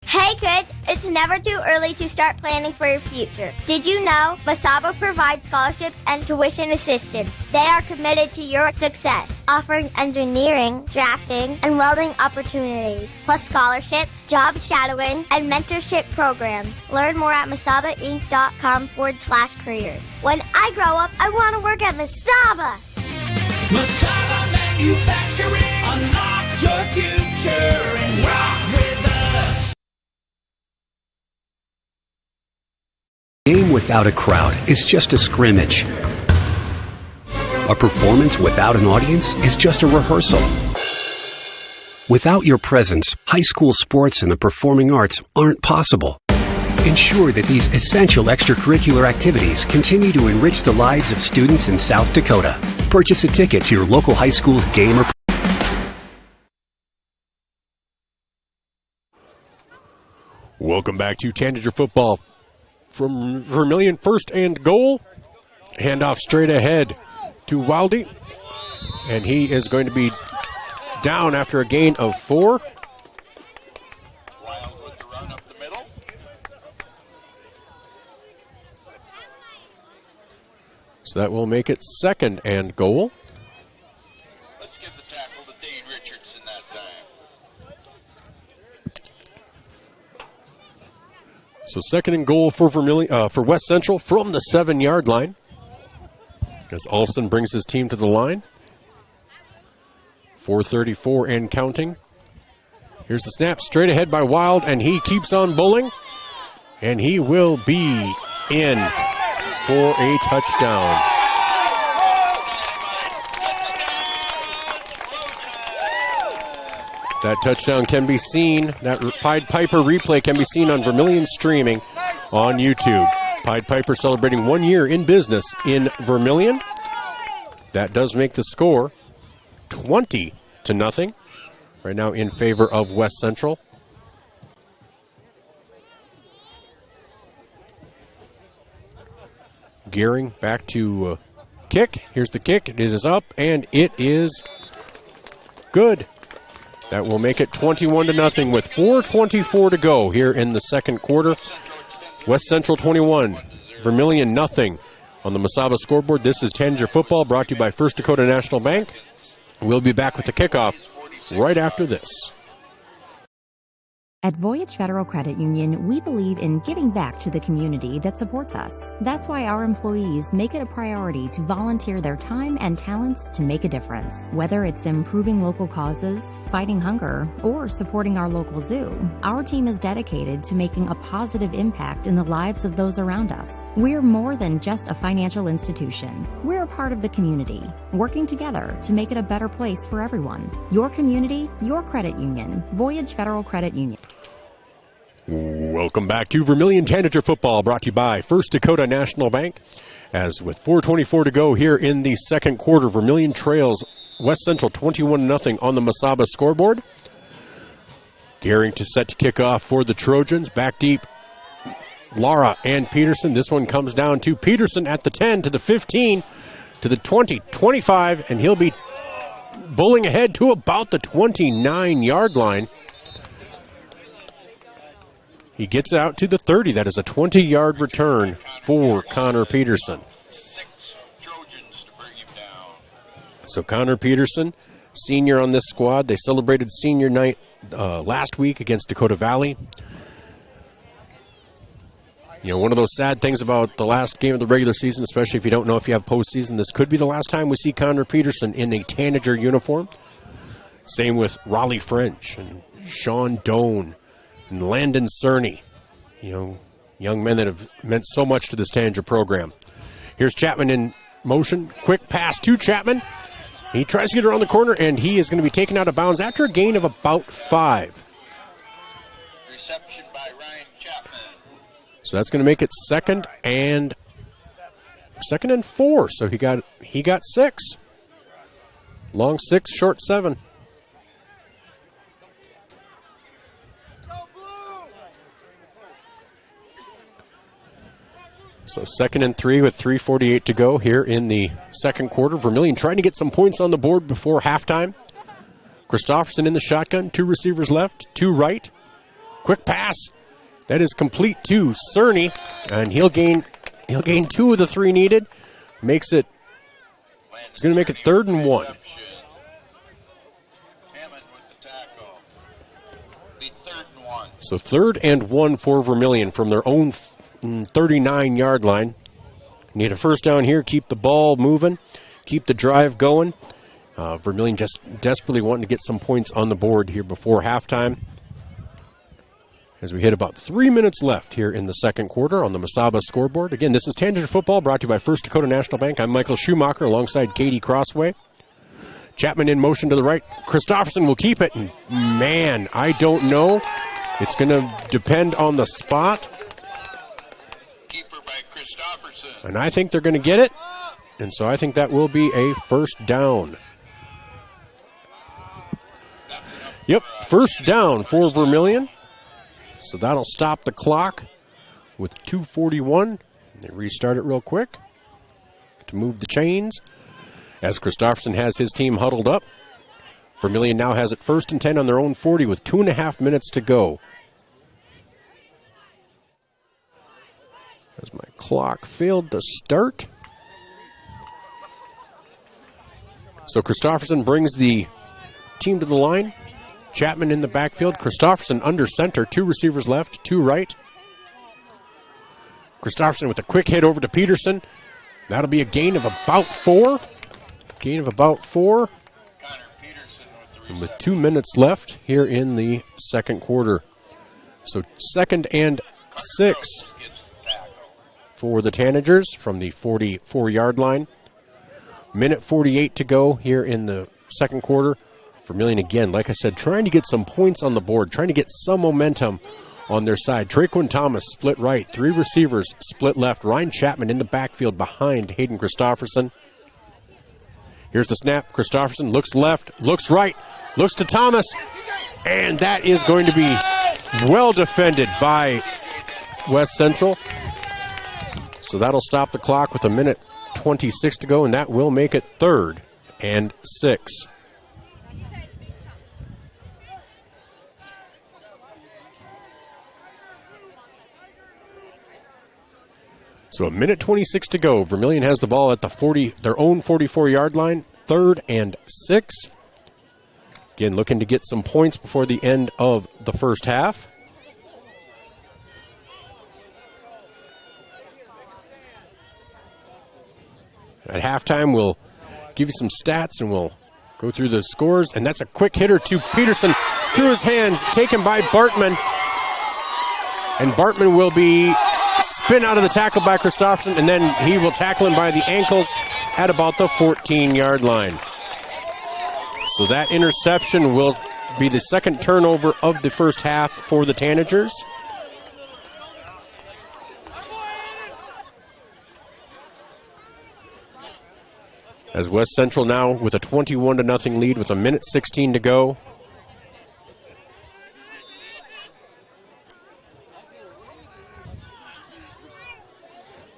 Hey kids, it's never too early to start planning for your future. Did you know Masaba provides scholarships and tuition assistance? They are committed to your success, offering engineering, drafting, and welding opportunities, plus scholarships, job shadowing, and mentorship programs. Learn more at masabainc.com/careers. When I grow up, I want to work at Masaba. Masaba Manufacturing. Unlock your future and rock with us. A game without a crowd is just a scrimmage. A performance without an audience is just a rehearsal. Without your presence, high school sports and the performing arts aren't possible. Ensure that these essential extracurricular activities continue to enrich the lives of students in South Dakota. Purchase a ticket to your local high school's game or Welcome back to Tanager football. From Vermillion, 1st and goal. Handoff straight ahead to Wildy. And he is going to be down after a gain of 4. Wild with the run up the middle. So that will make it 2nd and goal. Let's give the tackle to Dane Richardson that time. So 2nd and goal for Vermillion, for West Central from the 7-yard line. As Olfson brings his team to the line. 4:34 and counting. Here's the snap straight ahead by Wild, and he keeps on bowling. And he will be in for a touchdown. That touchdown can be seen, that Pied Piper replay can be seen on Vermillion streaming on YouTube. Pied Piper celebrating 1 year in business in Vermillion. That does make the score 20-0 right now in favor of West Central. Gehring back to kick. Here's the kick. It is up, and it is good. That will make it 21-0 with 4:24 to go here in the second quarter. West Central 21, Vermillion nothing on the Mesaba scoreboard. This is Tanager football brought to you by First Dakota National Bank. We'll be back with the kickoff right after this. At Voyage Federal Credit Union, we believe in giving back to the community that supports us. That's why our employees make it a priority to volunteer their time and talents to make a difference. Whether it's improving local causes, fighting hunger, or supporting our local zoo, our team is dedicated to making a positive impact in the lives of those around us. We're more than just a financial institution. We're a part of the community, working together to make it a better place for everyone. Your community, your credit union. Voyage Federal Credit Union. Welcome back to Vermillion Tanager football, brought to you by First Dakota National Bank. As with 4:24 to go here in the second quarter, Vermillion trails West Central 21-0 on the Mesaba scoreboard. Gehring to set to kick off for the Trojans. Back deep, Lara and Peterson. This one comes down to Peterson at the 10, to the 15, to the 20, 25, and he'll be bowling ahead to about the 29-yard line. He gets out to the 30. That is a 20-yard return for Connor Peterson. So Connor Peterson, senior on this squad. They celebrated senior night last week against Dakota Valley. You know, one of those sad things about the last game of the regular season, especially if you don't know if you have postseason, this could be the last time we see Connor Peterson in a Tanager uniform. Same with Raleigh French and Sean Doan and Landon Cerny, you know, young men that have meant so much to this Tanager program. Here's Chapman in motion. Quick pass to Chapman. He tries to get around the corner, and he is going to be taken out of bounds after a gain of about 5. Reception by Ryan Chapman. So that's going to make it second and 4. So he got 6. Long 6, short 7. So second and 3 with 3:48 to go here in the second quarter. Vermillion trying to get some points on the board before halftime. Christofferson in the shotgun. 2 receivers left, 2 right. Quick pass. That is complete to Cerny, and he'll gain 2 of the 3 needed. It's going to make it 3rd and 1. So 3rd and 1 for Vermillion from their own 39-yard line. Need a first down here, keep the ball moving, keep the drive going. Vermillion just desperately wanting to get some points on the board here before halftime. As we hit about 3 minutes left here in the second quarter on the Mesaba scoreboard. Again, this is Tanager football brought to you by First Dakota National Bank. I'm Michael Schumacher alongside Katie Crossway. Chapman in motion to the right. Christofferson will keep it. And man, I don't know. It's going to depend on the spot. And I think they're going to get it. And so I think that will be a first down. Yep, first down for Vermillion. So that'll stop the clock with 2:41. They restart it real quick to move the chains. As Christofferson has his team huddled up. Vermillion now has it 1st and 10 on their own 40 with 2.5 minutes to go. As my clock failed to start. So Christofferson brings the team to the line. Chapman in the backfield. Christofferson under center. 2 receivers left, 2 right. Christofferson with a quick hit over to Peterson. That'll be a gain of about 4. Gain of about 4. And with 2 minutes left here in the second quarter. So 2nd and 6 for the Tanagers from the 44-yard line. Minute 48 to go here in the second quarter. Vermillion again, like I said, trying to get some points on the board, trying to get some momentum on their side. Traquan Thomas split right, 3 receivers split left. Ryan Chapman in the backfield behind Hayden Christofferson. Here's the snap. Christofferson looks left, looks right, looks to Thomas, and that is going to be well defended by West Central. So that'll stop the clock with 1:26 to go, and that will make it 3rd and 6. So 1:26 to go. Vermillion has the ball at their own 44-yard line, 3rd and 6. Again, looking to get some points before the end of the first half. At halftime, we'll give you some stats and we'll go through the scores. And that's a quick hitter to Peterson through his hands, taken by Bartman. And Bartman will be spin out of the tackle by Christopherson, and then he will tackle him by the ankles at about the 14-yard line. So that interception will be the second turnover of the first half for the Tanagers. As West Central now with a 21-0 lead with 1:16 to go.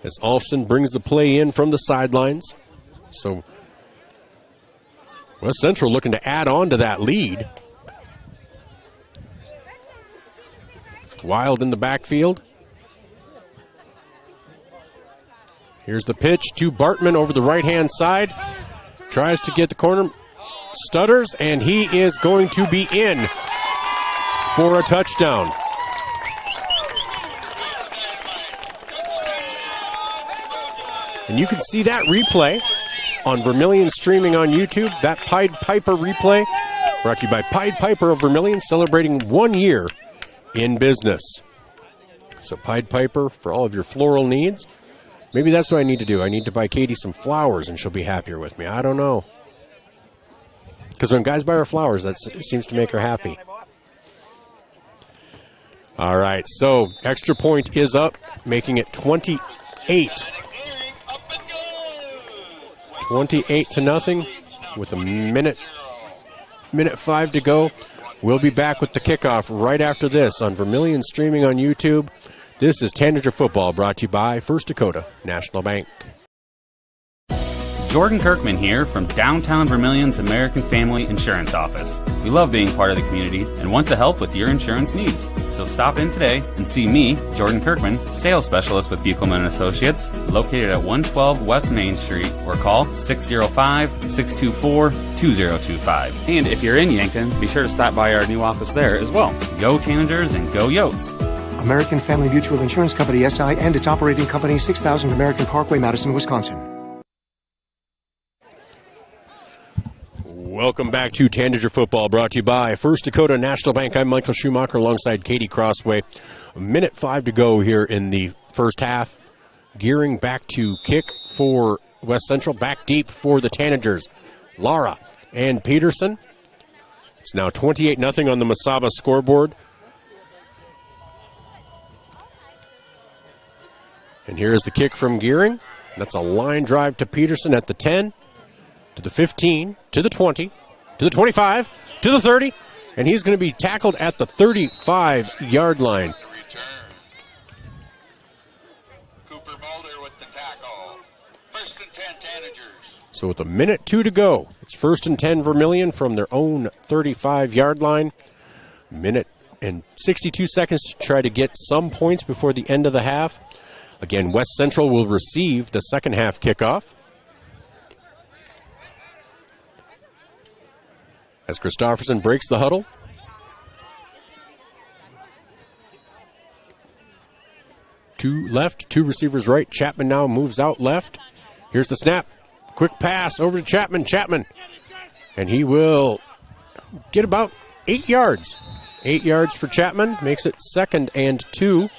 As Alston brings the play in from the sidelines. So West Central looking to add on to that lead. Wild in the backfield. Here's the pitch to Bartman over the right-hand side. Tries to get the corner. Stutters, and he is going to be in for a touchdown. And you can see that replay on Vermillion streaming on YouTube. That Pied Piper replay brought to you by Pied Piper of Vermillion, celebrating 1 year in business. So Pied Piper for all of your floral needs. Maybe that's what I need to do. I need to buy Katie some flowers and she'll be happier with me. I don't know. Because when guys buy her flowers, that seems to make her happy. All right, so extra point is up, making it 28. 28-0 with a minute 5 to go. We'll be back with the kickoff right after this on Vermillion streaming on YouTube. This is Tanager Football, brought to you by First Dakota National Bank. Jordan Kirkman here from downtown Vermillion's American Family Insurance Office. We love being part of the community and want to help with your insurance needs. So stop in today and see me, Jordan Kirkman, sales specialist with Buchelman & Associates, located at 112 West Main Street, or call 605-624-2025. And if you're in Yankton, be sure to stop by our new office there as well. Go Tanagers and go Yotes. American Family Mutual Insurance Company, SI, and its operating company, 6000 American Parkway, Madison, Wisconsin. Welcome back to Tanager Football, brought to you by First Dakota National Bank. I'm Michael Schumacher alongside Katie Crossway. 1:05 to go here in the first half. Gearing back to kick for West Central. Back deep for the Tanagers. Lara and Peterson. It's now 28-0 on the Masaba scoreboard. And here's the kick from Gearing. That's a line drive to Peterson at the 10. To the 15, to the 20, to the 25, to the 30, and he's going to be tackled at the 35-yard line. Cooper Mulder with the tackle. 1st and 10 Tanagers. So with 1:02 to go, it's 1st and 10 Vermillion from their own 35-yard line. Minute and 62 seconds to try to get some points before the end of the half. Again, West Central will receive the second half kickoff. As Christopherson breaks the huddle. Two left, two receivers right. Chapman now moves out left. Here's the snap. Quick pass over to Chapman. Chapman. And he will get about 8 yards. 8 yards for Chapman. Makes it 2nd and 2.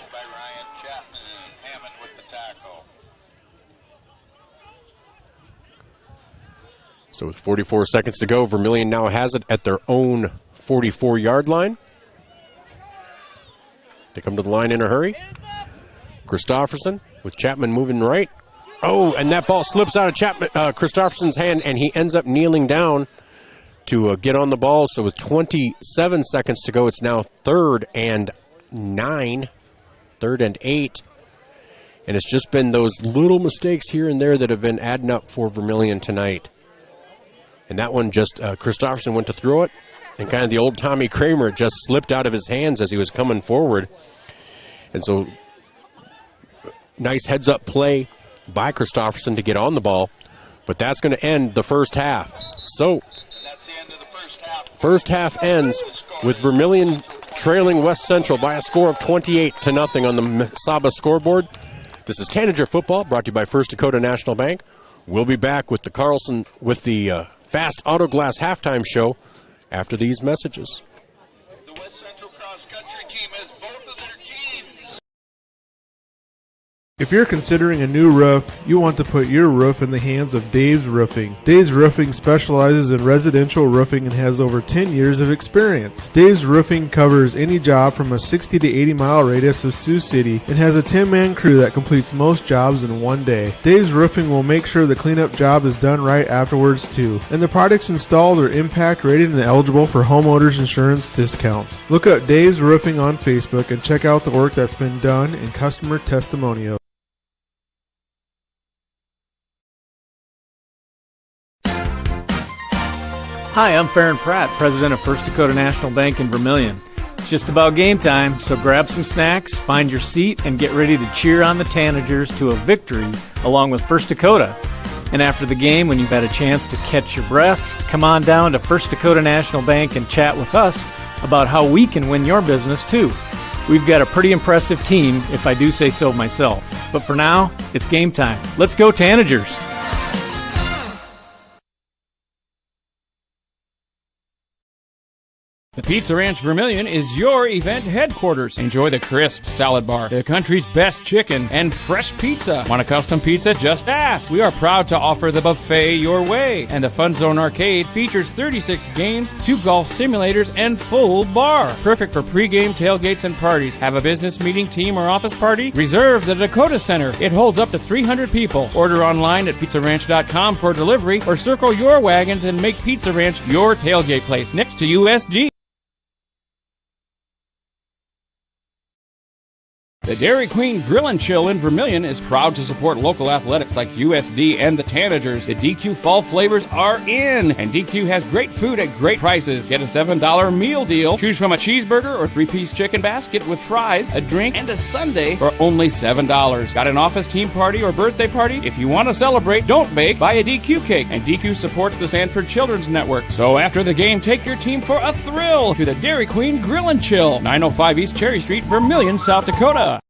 So with 44 seconds to go, Vermillion now has it at their own 44-yard line. They come to the line in a hurry. Christopherson with Chapman moving right. Oh, and that ball slips out of Christopherson's hand, and he ends up kneeling down to get on the ball. So with 27 seconds to go, it's now 3rd and 9, 3rd and 8. And it's just been those little mistakes here and there that have been adding up for Vermillion tonight. And that one just, Christopherson went to throw it, and kind of the old Tommy Kramer just slipped out of his hands as he was coming forward. And so, nice heads-up play by Christopherson to get on the ball, but that's going to end the first half. So, first half ends with Vermillion trailing West Central by a score of 28-0 on the Mesaba scoreboard. This is Tanager Football, brought to you by First Dakota National Bank. We'll be back with the Fast Auto Glass halftime show after these messages. The West Central Cross Country team has both of their teams. If you're considering a new roof, you want to put your roof in the hands of Dave's Roofing. Dave's Roofing specializes in residential roofing and has over 10 years of experience. Dave's Roofing covers any job from a 60 to 80 mile radius of Sioux City and has a 10-man crew that completes most jobs in one day. Dave's Roofing will make sure the cleanup job is done right afterwards too. And the products installed are impact rated and eligible for homeowners insurance discounts. Look up Dave's Roofing on Facebook and check out the work that's been done and customer testimonials. Hi, I'm Farron Pratt, president of First Dakota National Bank in Vermillion. It's just about game time, so grab some snacks, find your seat, and get ready to cheer on the Tanagers to a victory along with First Dakota. And after the game, when you've had a chance to catch your breath, come on down to First Dakota National Bank and chat with us about how we can win your business too. We've got a pretty impressive team, if I do say so myself. But for now, it's game time. Let's go Tanagers! The Pizza Ranch Vermillion is your event headquarters. Enjoy the crisp salad bar, the country's best chicken, and fresh pizza. Want a custom pizza? Just ask. We are proud to offer the buffet your way. And the Fun Zone Arcade features 36 games, 2 golf simulators, and full bar. Perfect for pregame tailgates and parties. Have a business meeting, team, or office party? Reserve the Dakota Center. It holds up to 300 people. Order online at pizzaranch.com for delivery, or circle your wagons and make Pizza Ranch your tailgate place next to USG. The Dairy Queen Grill and Chill in Vermillion is proud to support local athletics like USD and the Tanagers. The DQ fall flavors are in, and DQ has great food at great prices. Get a $7 meal deal. Choose from a cheeseburger or 3-piece chicken basket with fries, a drink, and a sundae for only $7. Got an office team party or birthday party? If you want to celebrate, don't bake, buy a DQ cake. And DQ supports the Sanford Children's Network. So after the game, take your team for a thrill to the Dairy Queen Grill and Chill, 905 East Cherry Street, Vermillion, South Dakota.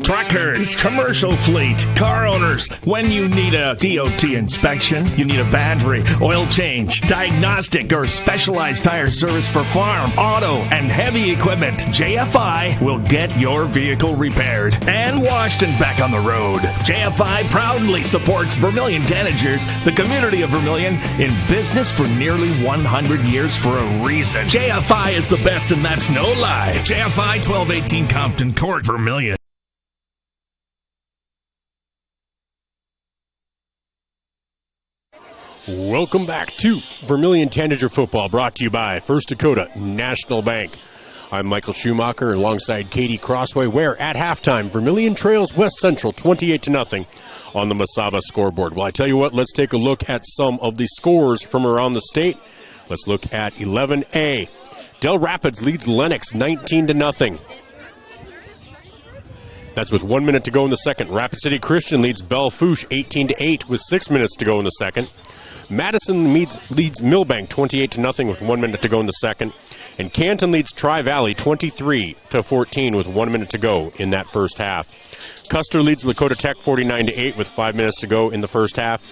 Truckers, commercial fleet, car owners, when you need a DOT inspection, you need a battery, oil change, diagnostic, or specialized tire service for farm, auto, and heavy equipment, JFI will get your vehicle repaired and washed and back on the road. JFI proudly supports Vermillion Tanagers, the community of Vermillion, in business for nearly 100 years for a reason. JFI is the best, and that's no lie. JFI 1218 Compton Court, Vermillion. Welcome back to Vermillion Tanager Football, brought to you by First Dakota National Bank. I'm Michael Schumacher alongside Katie Crossway, where at halftime, Vermillion trails West Central 28-0 on the Mesaba scoreboard. Well, I tell you what, let's take a look at some of the scores from around the state. Let's look at 11A. Del Rapids leads Lennox 19-0. That's with 1 minute to go in the second. Rapid City Christian leads Belle Fourche 18-8 with 6 minutes to go in the second. Madison leads Millbank 28-0 with 1 minute to go in the second. And Canton leads Tri-Valley 23-14 with 1 minute to go in that first half. Custer leads Lakota Tech 49-8 with 5 minutes to go in the first half.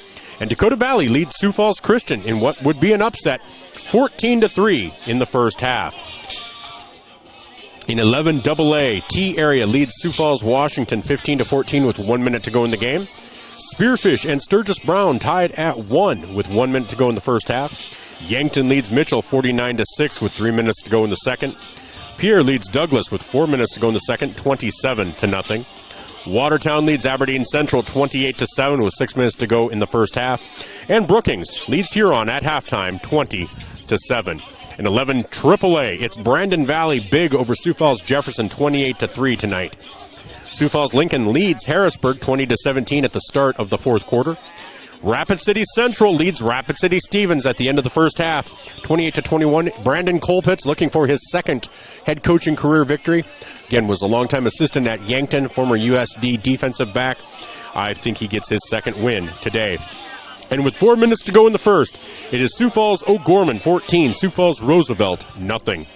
And Dakota Valley leads Sioux Falls Christian in what would be an upset 14-3 in the first half. In 11AA, T area leads Sioux Falls Washington 15-14 with 1 minute to go in the game. Spearfish and Sturgis Brown tied at 1 with 1 minute to go in the first half. Yankton leads Mitchell 49-6 with 3 minutes to go in the second. Pierre leads Douglas with 4 minutes to go in the second, 27-0. Watertown leads Aberdeen Central 28-7 with 6 minutes to go in the first half. And Brookings leads Huron at halftime 20-7. And 11 AAA. It's Brandon Valley big over Sioux Falls Jefferson 28-3 tonight. Sioux Falls Lincoln leads Harrisburg 20-17 at the start of the fourth quarter. Rapid City Central leads Rapid City Stevens at the end of the first half, 28-21. Brandon Colpitz looking for his second head coaching career victory. Again, was a longtime assistant at Yankton, former USD defensive back. I think he gets his second win today. And with 4 minutes to go in the first, it is Sioux Falls O'Gorman 14, Sioux Falls Roosevelt nothing.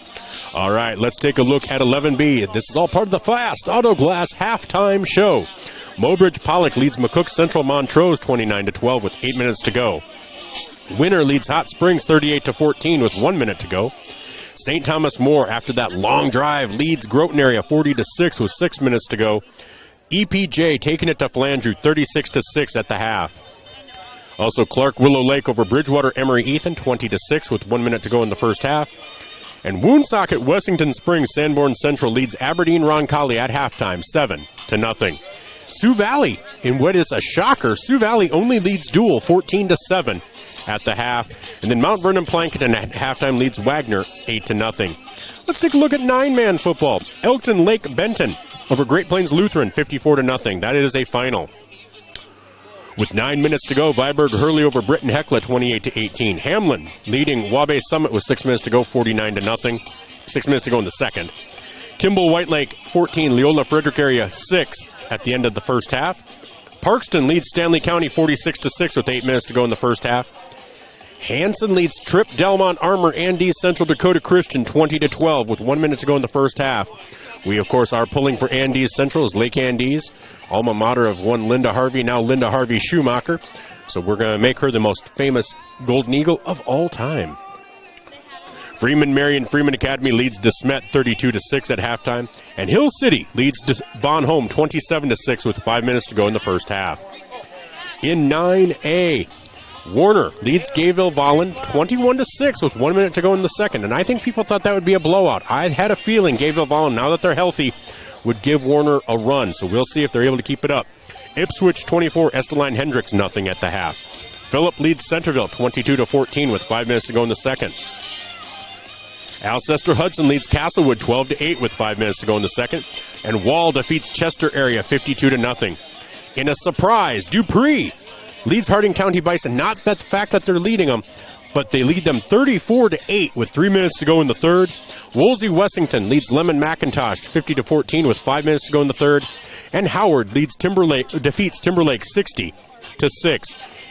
All right, let's take a look at 11B. This is all part of the Fast Auto Glass halftime show. Mobridge Pollock leads McCook Central Montrose 29-12 with 8 minutes to go. Winner leads Hot Springs 38-14 with 1 minute to go. St. Thomas More, after that long drive, leads Groton area 40-6 with 6 minutes to go. EPJ taking it to Flandreau 36-6 at the half. Also, Clark Willow Lake over Bridgewater Emory Ethan 20-6 with 1 minute to go in the first half. And Woonsocket Wessington Springs Sanborn Central leads Aberdeen Roncalli at halftime 7-0. Sioux Valley, in what is a shocker, Sioux Valley only leads Dual 14-7 at the half. And then Mount Vernon Plankinton at halftime leads Wagner 8-0. Let's take a look at 9-man football. Elkton Lake Benton over Great Plains Lutheran 54-0. That is a final. With 9 minutes to go, Viborg Hurley over Britton Hecla 28-18. Hamlin leading Wabash Summit with 6 minutes to go, 49-0. 6 minutes to go in the second. Kimball White Lake 14, Leola Frederick area 6 at the end of the first half. Parkston leads Stanley County 46-6 with 8 minutes to go in the first half. Hanson leads Tripp Delmont Armor Andes Central Dakota Christian 20-12 with 1 minute to go in the first half. We, of course, are pulling for Andes Central as Lake Andes, alma mater of one Linda Harvey, now Linda Harvey Schumacher. So we're going to make her the most famous Golden Eagle of all time. Freeman Marion Freeman Academy leads DeSmet 32-6 at halftime. And Hill City leads Bon Home 27-6 with 5 minutes to go in the first half. In 9A, Warner leads Gayville Vollen 21-6 with 1 minute to go in the second. And I think people thought that would be a blowout. I had a feeling Gayville Vollen, now that they're healthy, would give Warner a run. So we'll see if they're able to keep it up. Ipswich 24, Esteline Hendricks nothing at the half. Phillip leads Centerville 22-14 with 5 minutes to go in the second. Alcester Hudson leads Castlewood 12-8 with 5 minutes to go in the second. And Wall defeats Chester area 52-0. In a surprise, Dupree leads Harding County Bison. Not that the fact that they're leading them, but they lead them 34-8 with 3 minutes to go in the third. Woolsey Wessington leads Lemon McIntosh 50-14 with 5 minutes to go in the third. And Howard defeats Timberlake 60-6.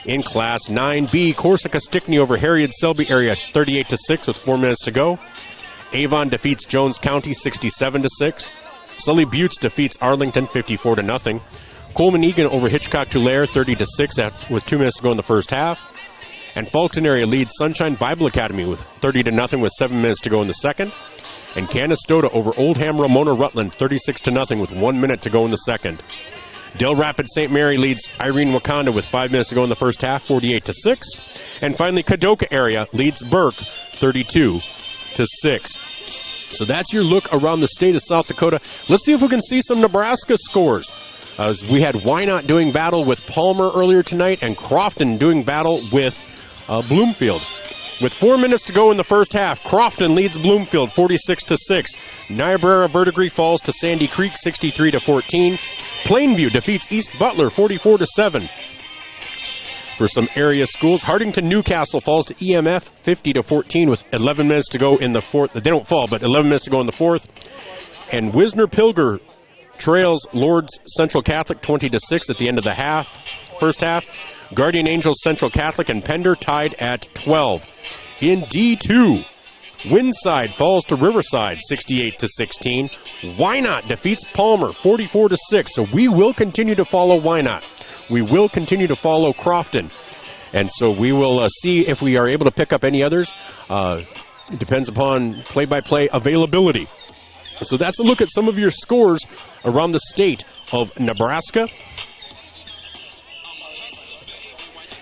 In Class 9B, Corsica Stickney over Harriet Selby area 38-6 with 4 minutes to go. Avon defeats Jones County 67-6. Sully Buttes defeats Arlington 54-0. Coleman Egan over Hitchcock Tulare 30-6 with 2 minutes to go in the first half. And Fulton area leads Sunshine Bible Academy with 30-0 with 7 minutes to go in the second. And Canastota over Oldham Ramona Rutland 36-0 with 1 minute to go in the second. Del Rapids St. Mary leads Irene Wakanda with 5 minutes to go in the first half, 48-6. And finally, Kadoka area leads Burke 32-6. So that's your look around the state of South Dakota. Let's see if we can see some Nebraska scores. As we had Wynot doing battle with Palmer earlier tonight and Crofton doing battle with Bloomfield. With 4 minutes to go in the first half, Crofton leads Bloomfield 46-6. Niobrara Verdigris falls to Sandy Creek 63-14. Plainview defeats East Butler 44-7. For some area schools, Hartington Newcastle falls to EMF 50-14 with 11 minutes to go in the fourth. They don't fall, but 11 minutes to go in the fourth. And Wisner Pilger trails Lord's Central Catholic 20-6 at the end of the first half. Guardian Angels Central Catholic and Pender tied at 12. In D2, Winside falls to Riverside 68-16. Wynot defeats Palmer 44-6. So we will continue to follow Wynot. We will continue to follow Crofton. And so we will see if we are able to pick up any others. It depends upon play-by-play availability. So that's a look at some of your scores around the state of Nebraska.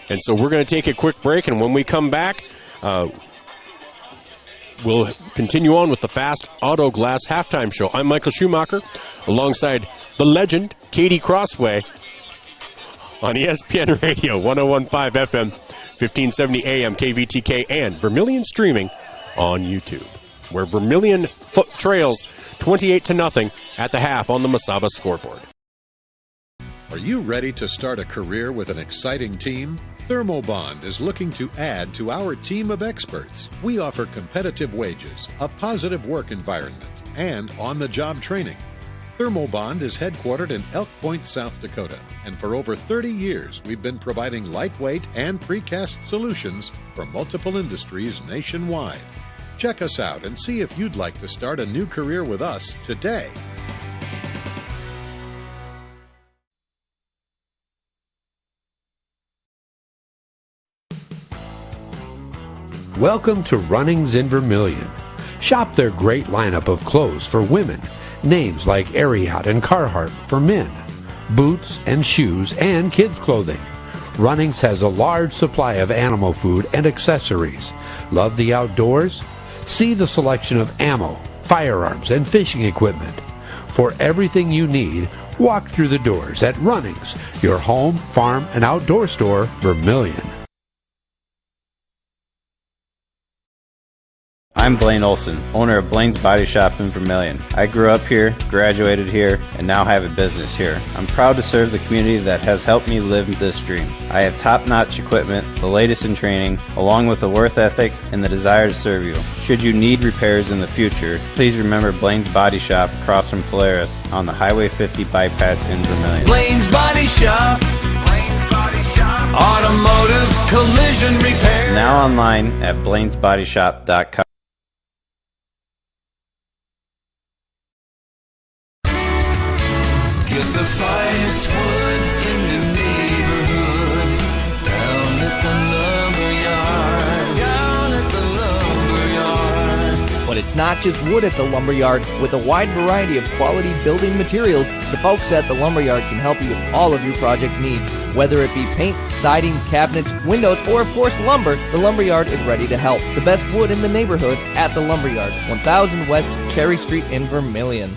And so we're going to take a quick break, and when we come back, we'll continue on with the Fast Auto Glass Halftime Show. I'm Michael Schumacher, alongside the legend, Katie Crossway, on ESPN Radio, 101.5 FM, 1570 AM, KVTK, and Vermillion streaming on YouTube, where Vermillion trails 28-0 at the half on the Masaba scoreboard. Are you ready to start a career with an exciting team? Thermobond is looking to add to our team of experts. We offer competitive wages, a positive work environment, and on-the-job training. Thermobond is headquartered in Elk Point, South Dakota, and for over 30 years we've been providing lightweight and precast solutions for multiple industries nationwide. Check us out and see if you'd like to start a new career with us today. Welcome to Runnings in Vermillion. Shop their great lineup of clothes for women. Names like Ariat and Carhartt for men. Boots and shoes and kids' clothing. Runnings has a large supply of animal food and accessories. Love the outdoors? See the selection of ammo, firearms, and fishing equipment. For everything you need, walk through the doors at Runnings, your home, farm, and outdoor store, Vermillion. I'm Blaine Olson, owner of Blaine's Body Shop in Vermillion. I grew up here, graduated here, and now have a business here. I'm proud to serve the community that has helped me live this dream. I have top-notch equipment, the latest in training, along with a work ethic and the desire to serve you. Should you need repairs in the future, please remember Blaine's Body Shop across from Polaris on the Highway 50 bypass in Vermillion. Blaine's Body Shop. Automotive collision repair. Now online at blainesbodyshop.com. Get the finest wood in the neighborhood. Down at the lumberyard. But it's not just wood at the lumberyard. With a wide variety of quality building materials, the folks at the lumberyard can help you with all of your project needs. Whether it be paint, siding, cabinets, windows, or of course lumber, the lumberyard is ready to help. The best wood in the neighborhood at the lumberyard, 1000 West Cherry Street in Vermillion.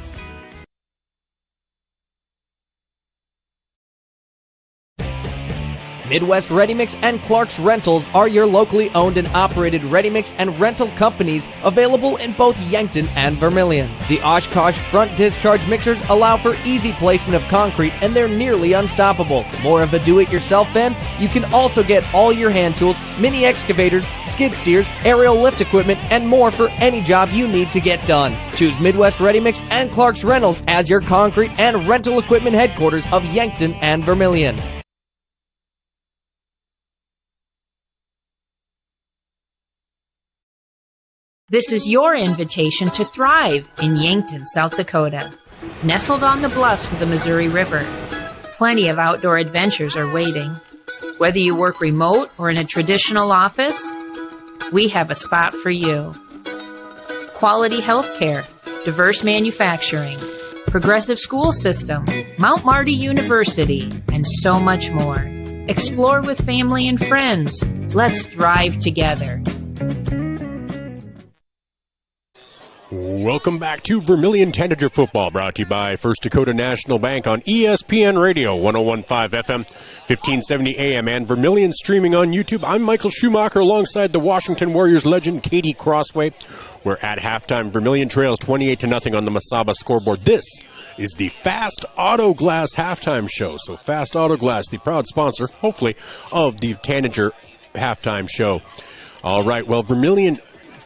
Midwest Ready Mix and Clark's Rentals are your locally owned and operated ready mix and rental companies available in both Yankton and Vermillion. The Oshkosh front discharge mixers allow for easy placement of concrete and they're nearly unstoppable. More of a do-it-yourself fan? You can also get all your hand tools, mini excavators, skid steers, aerial lift equipment, and more for any job you need to get done. Choose Midwest Ready Mix and Clark's Rentals as your concrete and rental equipment headquarters of Yankton and Vermillion. This is your invitation to thrive in Yankton, South Dakota. Nestled on the bluffs of the Missouri River, plenty of outdoor adventures are waiting. Whether you work remote or in a traditional office, we have a spot for you. Quality health care, diverse manufacturing, progressive school system, Mount Marty University, and so much more. Explore with family and friends. Let's thrive together. Welcome back to Vermillion Tanager Football, brought to you by First Dakota National Bank on ESPN Radio, 101.5 FM, 1570 AM, and Vermillion streaming on YouTube. I'm Michael Schumacher alongside the Washington Warriors legend, Katie Crossway. We're at halftime. Vermillion trails 28-0 on the Masaba scoreboard. This is the Fast Auto Glass halftime show. So Fast Auto Glass, the proud sponsor, hopefully, of the Tanager halftime show. All right, well, Vermillion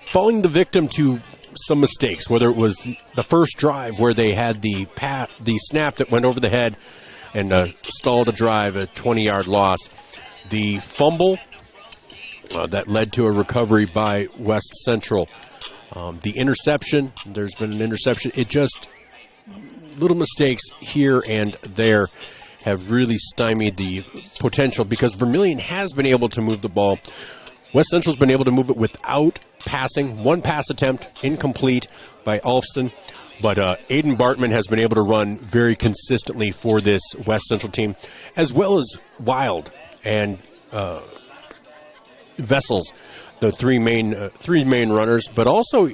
falling the victim to some mistakes, whether it was the first drive where they had the snap that went over the head and stalled a drive, a 20-yard loss. The fumble that led to a recovery by West Central. The interception, there's been an interception. It just, little mistakes here and there have really stymied the potential because Vermillion has been able to move the ball. West Central's been able to move it without passing. One pass attempt, incomplete by Alfson. But Aiden Bartman has been able to run very consistently for this West Central team, as well as Wild and Vessels, the three main runners. But also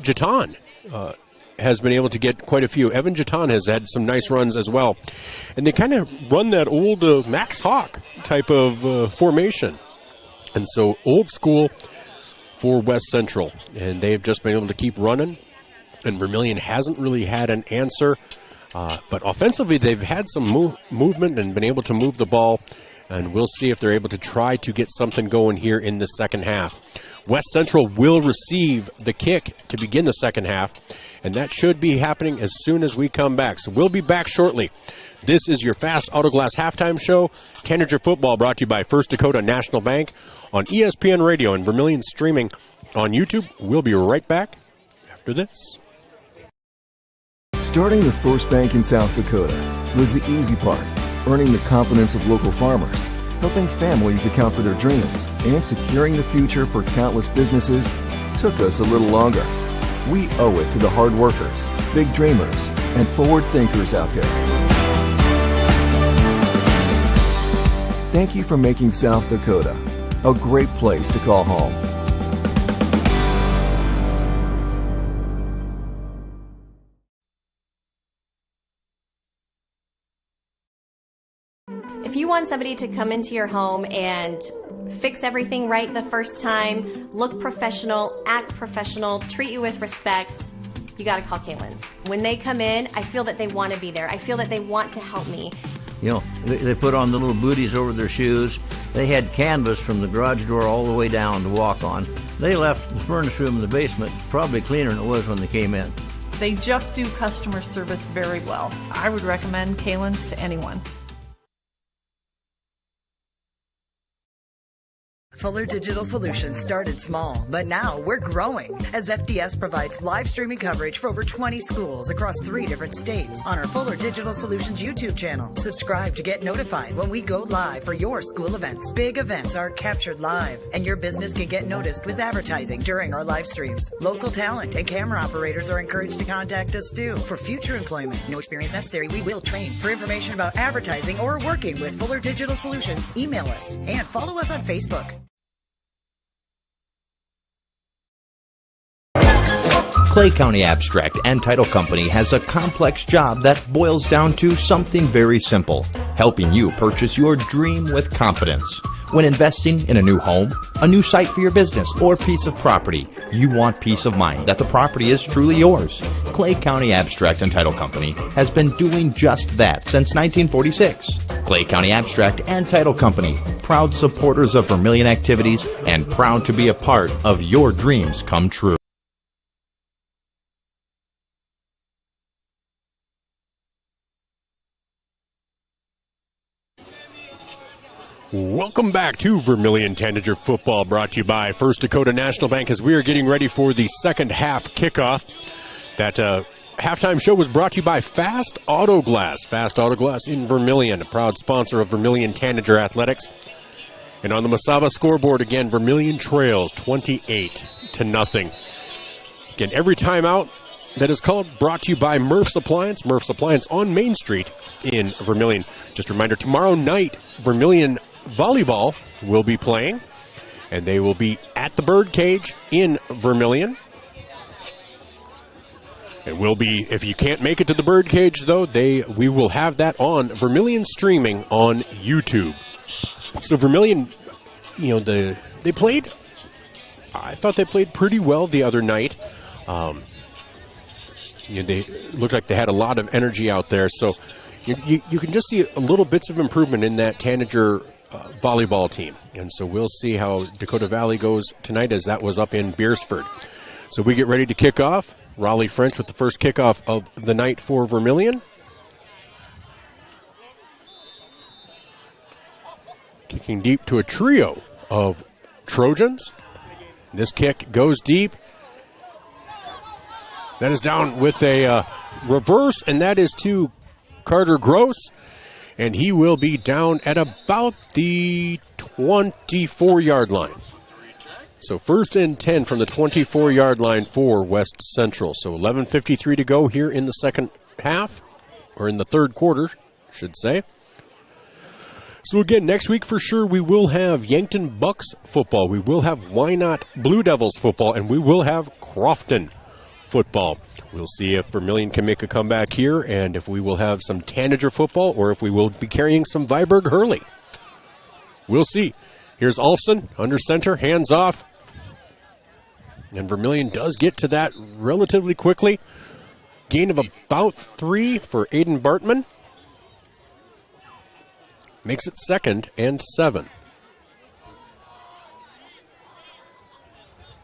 Jatan has been able to get quite a few. Evan Jatan has had some nice runs as well. And they kind of run that old Max Hawk type of formation. And so old school for West Central, and they've just been able to keep running, and Vermillion hasn't really had an answer, but offensively they've had some movement and been able to move the ball, and we'll see if they're able to try to get something going here in the second half. West Central will receive the kick to begin the second half, and that should be happening as soon as we come back. So we'll be back shortly. This is your Fast Autoglass Halftime Show. Tanager Football brought to you by First Dakota National Bank on ESPN Radio and Vermillion streaming on YouTube. We'll be right back after this. Starting the first bank in South Dakota was the easy part, earning the confidence of local farmers, helping families account for their dreams, and securing the future for countless businesses took us a little longer. We owe it to the hard workers, big dreamers, and forward thinkers out there. Thank you for making South Dakota a great place to call home. If you want somebody to come into your home and fix everything right the first time, look professional, act professional, treat you with respect, you got to call Kaylin's. When they come in, I feel that they want to be there. I feel that they want to help me. You know, they put on the little booties over their shoes. They had canvas from the garage door all the way down to walk on. They left the furnace room in the basement probably cleaner than it was when they came in. They just do customer service very well. I would recommend Kaylin's to anyone. Fuller Digital Solutions started small, but now we're growing as FDS provides live streaming coverage for over 20 schools across 3 different states on our Fuller Digital Solutions YouTube channel. Subscribe to get notified when we go live for your school events. Big events are captured live, and your business can get noticed with advertising during our live streams. Local talent and camera operators are encouraged to contact us too for future employment. No experience necessary. We will train. For information about advertising or working with Fuller Digital Solutions, email us and follow us on Facebook. Clay County Abstract and Title Company has a complex job that boils down to something very simple, helping you purchase your dream with confidence. When investing in a new home, a new site for your business, or piece of property, you want peace of mind that the property is truly yours. Clay County Abstract and Title Company has been doing just that since 1946. Clay County Abstract and Title Company, proud supporters of Vermillion activities and proud to be a part of your dreams come true. Welcome back to Vermillion Tanager Football, brought to you by First Dakota National Bank as we are getting ready for the second half kickoff. That halftime show was brought to you by Fast Autoglass. Fast Autoglass in Vermillion, a proud sponsor of Vermillion Tanager Athletics. And on the Masaba scoreboard again, Vermillion trails 28-0. Again, every timeout that is called brought to you by Murph's Appliance. Murph's Appliance on Main Street in Vermillion. Just a reminder, tomorrow night, Vermillion Volleyball will be playing, and they will be at the Birdcage in Vermillion. It will be, if you can't make it to the Birdcage, though, we will have that on Vermillion streaming on YouTube. So Vermillion, you know, they played, I thought they played pretty well the other night. You know, they looked like they had a lot of energy out there, so you can just see a little bits of improvement in that Tanager volleyball team. And so we'll see how Dakota Valley goes tonight, as that was up in Beersford. So we get ready to kick off. Raleigh French with the first kickoff of the night for Vermillion. Kicking deep to a trio of Trojans. This kick goes deep. That is down with a reverse, and that is to Carter Gross, and he will be down at about the 24-yard line. So 1st and 10 from the 24-yard line for West Central. So 11:53 to go here in the second half, or in the third quarter, I should say. So again, next week for sure we will have Yankton Bucks football. We will have Wynot Blue Devils football, and we will have Crofton football. We'll see if Vermillion can make a comeback here, and if we will have some Tanager football, or if we will be carrying some Viborg Hurley. We'll see. Here's Alfson under center, hands off. And Vermillion does get to that relatively quickly. Gain of about 3 for Aiden Bartman. Makes it 2nd and 7.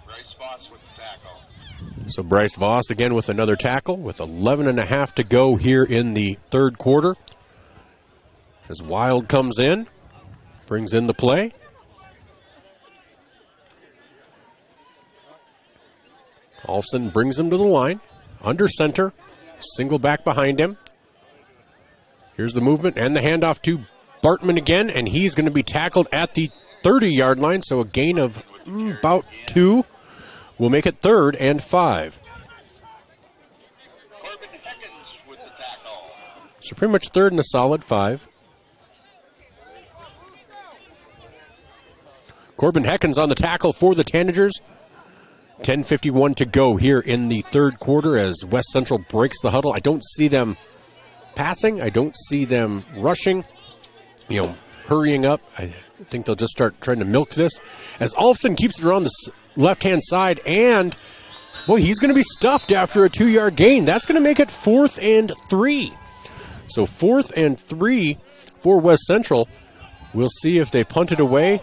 Bryce Voss with the tackle. So Bryce Voss again with another tackle with 11.5 to go here in the third quarter. As Wild comes in, brings in the play. Olsen brings him to the line. Under center. Single back behind him. Here's the movement and the handoff to Bartman again, and he's going to be tackled at the 30-yard line, so a gain of about 2 will make it 3rd and 5. So pretty much 3rd and a solid 5. Corbin Heckens on the tackle for the Tanagers. 10:51 to go here in the third quarter as West Central breaks the huddle. I don't see them passing. I don't see them rushing, hurrying up. I think they'll just start trying to milk this. As Olsen keeps it around the left-hand side, and, boy, he's going to be stuffed after a 2-yard gain. That's going to make it 4th and 3. So 4th and 3 for West Central. We'll see if they punt it away.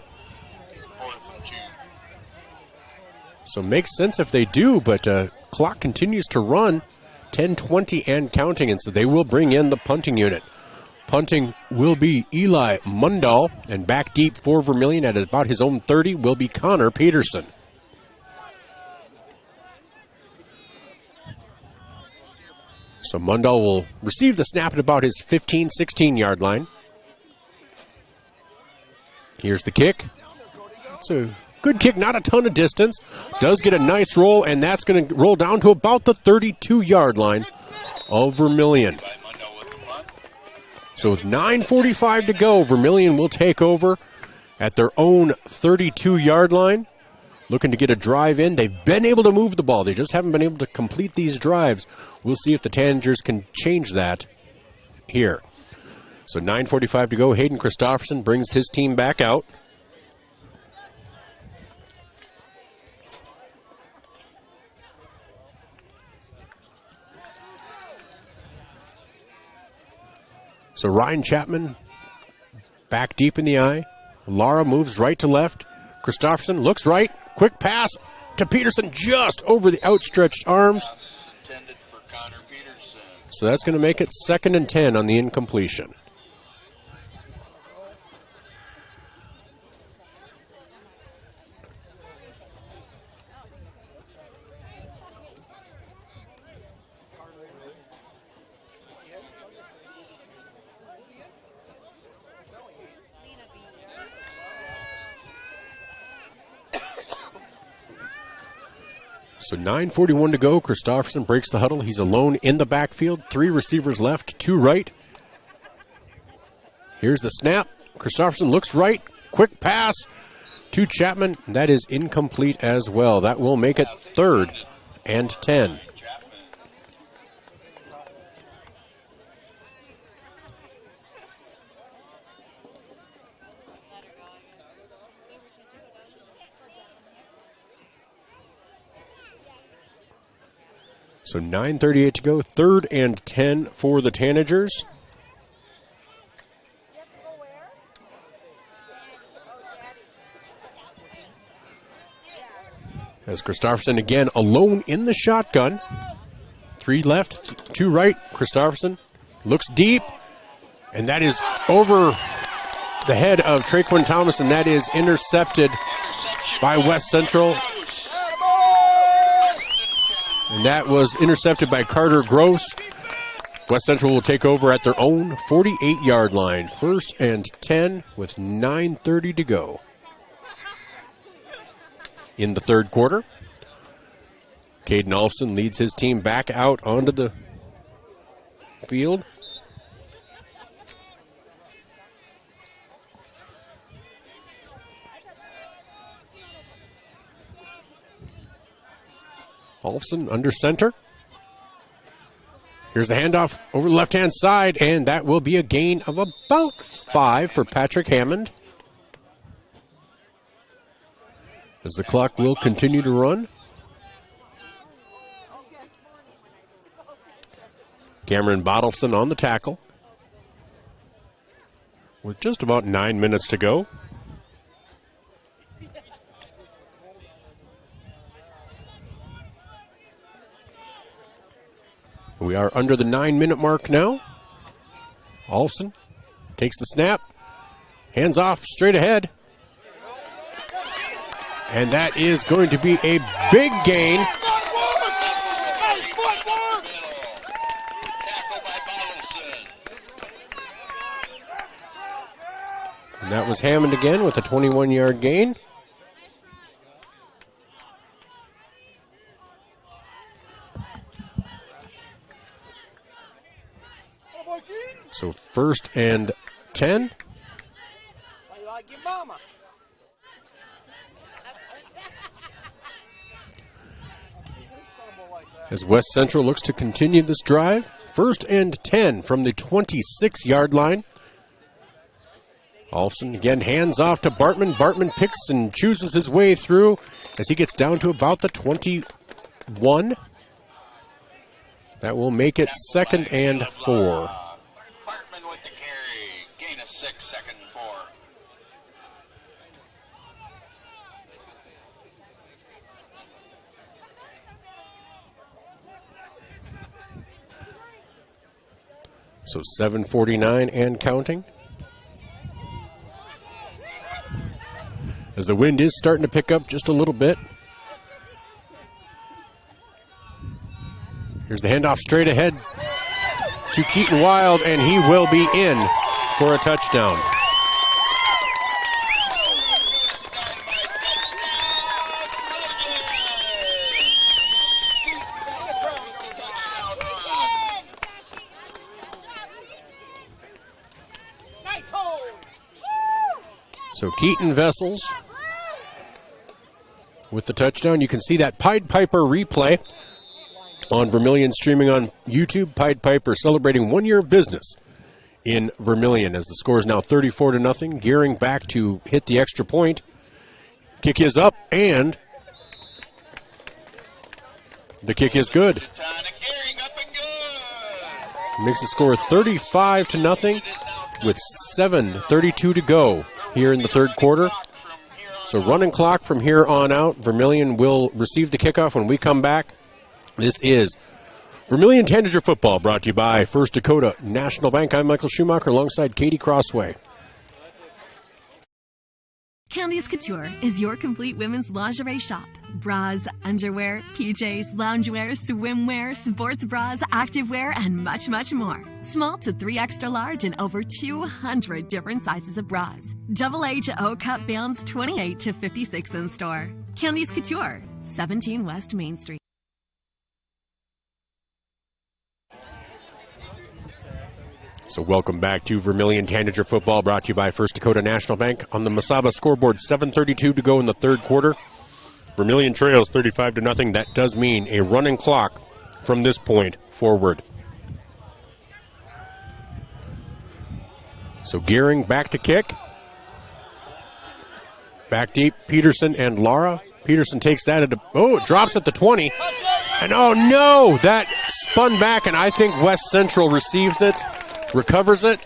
So makes sense if they do, but clock continues to run, 10:20 and counting, and so they will bring in the punting unit. Punting will be Eli Mundahl, and back deep for Vermillion at about his own 30 will be Connor Peterson. So Mundahl will receive the snap at about his 15, 16-yard line. Here's the kick. It's a good kick, not a ton of distance. Does get a nice roll, and that's going to roll down to about the 32-yard line of Vermillion. So with 9:45 to go, Vermillion will take over at their own 32-yard line. Looking to get a drive in. They've been able to move the ball. They just haven't been able to complete these drives. We'll see if the Tanagers can change that here. So 9:45 to go. Hayden Christofferson brings his team back out. So Ryan Chapman back deep in the eye. Lara moves right to left. Christofferson looks right. Quick pass to Peterson just over the outstretched arms. So that's going to make it 2nd and 10 on the incompletion. So 9:41 to go. Christofferson breaks the huddle. He's alone in the backfield. 3 receivers left, 2 right. Here's the snap. Christofferson looks right. Quick pass to Chapman. That is incomplete as well. That will make it 3rd and 10. So 9:38 to go, 3rd and 10 for the Tanagers. As Christofferson again alone in the shotgun. 3 left, 2 right. Christofferson looks deep, and that is over the head of Traquan Thomas, and that is intercepted by West Central. And that was intercepted by Carter Gross. West Central will take over at their own 48-yard line. 1st and 10 with 9:30 to go. In the third quarter, Caden Olsen leads his team back out onto the field. Olsen under center. Here's the handoff over the left-hand side, and that will be a gain of about 5 for Patrick Hammond. As the clock will continue to run. Cameron Bottleson on the tackle. With just about 9 minutes to go. We are under the 9-minute mark now. Olsen takes the snap. Hands off, straight ahead. And that is going to be a big gain. And that was Hammond again with a 21-yard gain. So 1st and 10. As West Central looks to continue this drive. 1st and 10 from the 26-yard line. Olsen again hands off to Bartman. Bartman picks and chooses his way through as he gets down to about the 21. That will make it 2nd and 4. Bartman with the carry. Gain of 6, 2nd and 4. So 7:49 and counting. As the wind is starting to pick up just a little bit. Here's the handoff straight ahead to Keaton Wild, and he will be in for a touchdown. So Keaton Vessels with the touchdown. You can see that Pied Piper replay on Vermillion, streaming on YouTube. Pied Piper celebrating 1 year of business in Vermillion as the score is now 34-0. Gearing back to hit the extra point. Kick is up, and the kick is good. Makes the score 35-0 with 7:32 to go here in the third quarter. So running clock from here on out. Vermillion will receive the kickoff when we come back. This is Vermillion Tanager football, brought to you by First Dakota National Bank. I'm Michael Schumacher alongside Katie Crossway. Candies Couture is your complete women's lingerie shop. Bras, underwear, PJs, loungewear, swimwear, sports bras, activewear, and much, much more. Small to 3 extra large and over 200 different sizes of bras. AA to O cup bands 28 to 56 in store. Candies Couture, 17 West Main Street. So welcome back to Vermillion Tanager football, brought to you by First Dakota National Bank. On the Mesaba scoreboard, 7:32 to go in the third quarter. Vermillion trails 35-0. That does mean a running clock from this point forward. So gearing back to kick. Back deep, Peterson and Lara. Peterson takes that at it drops at the 20. And oh no, that spun back, and I think West Central receives it. Recovers it.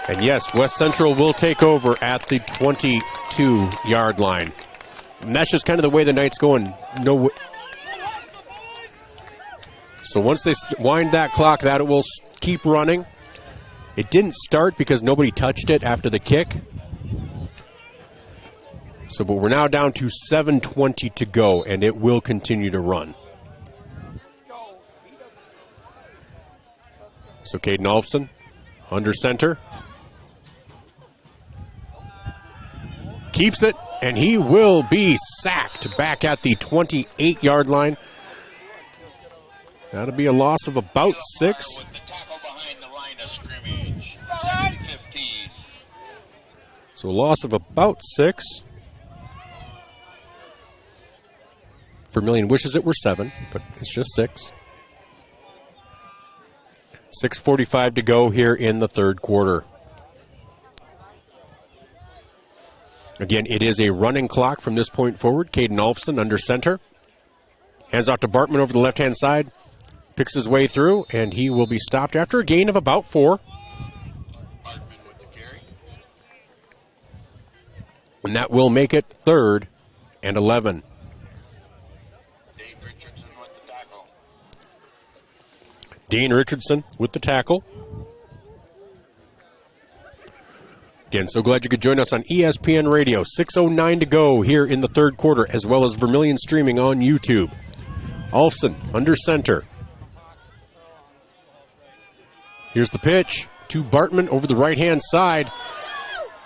And yes, West Central will take over at the 22-yard line. And that's just kind of the way the night's going. So once they wind that clock, that it will keep running. It didn't start because nobody touched it after the kick. So, but we're now down to 7:20 to go, and it will continue to run. So Caden Olfson, under center. Keeps it, and he will be sacked back at the 28-yard line. That'll be a loss of about 6. So a loss of about 6. Vermillion wishes it were 7, but it's just 6. 6:45 to go here in the third quarter. Again, it is a running clock from this point forward. Caden Alfson under center. Hands off to Bartman over the left-hand side. Picks his way through, and he will be stopped after a gain of about 4. And that will make it 3rd and 11. Dane Richardson with the tackle. Again, so glad you could join us on ESPN Radio. 6:09 to go here in the third quarter, as well as Vermillion streaming on YouTube. Alfson under center. Here's the pitch to Bartman over the right-hand side.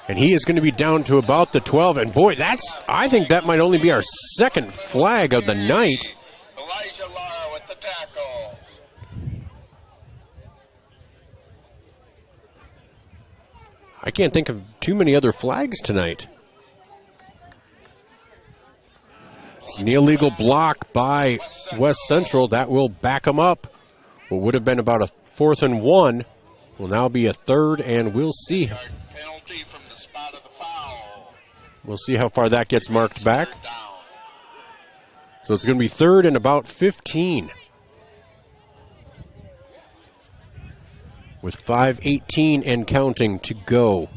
And he is going to be down to about the 12. And boy, I think that might only be our second flag of the night. Elijah Lara with the tackle. I can't think of too many other flags tonight. It's an illegal block by West Central. That will back them up. What would have been about a 4th and 1 will now be a 3rd, and we'll see. Penalty from the spot of the foul. We'll see how far that gets marked back. So it's going to be 3rd and about 15. With 5:18 and counting to go.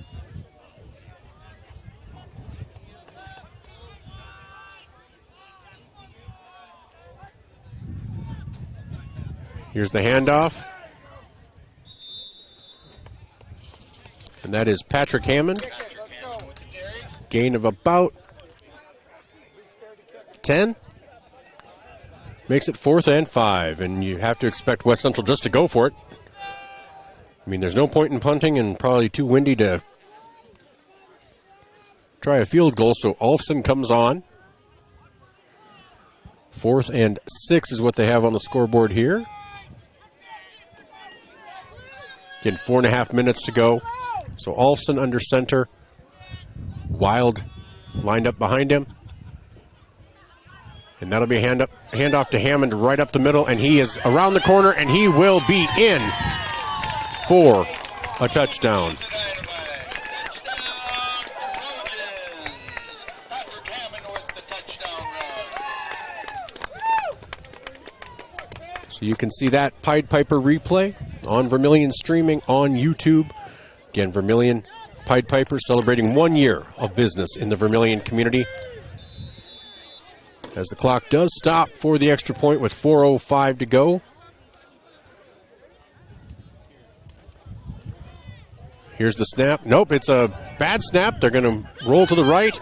Here's the handoff. And that is Patrick Hammond. Gain of about 10. Makes it 4th and 5. And you have to expect West Central just to go for it. I mean, there's no point in punting and probably too windy to try a field goal, so Alfson comes on. 4th and 6 is what they have on the scoreboard here. Again, 4.5 minutes to go. So Alfson under center. Wild lined up behind him. And that'll be a handoff to Hammond right up the middle, and he is around the corner, and he will be in for a touchdown. So you can see that Pied Piper replay on Vermillion streaming on YouTube. Again, Vermillion Pied Piper celebrating 1 year of business in the Vermillion community. As the clock does stop for the extra point with 4:05 to go. Here's the snap. Nope, it's a bad snap. They're going to roll to the right.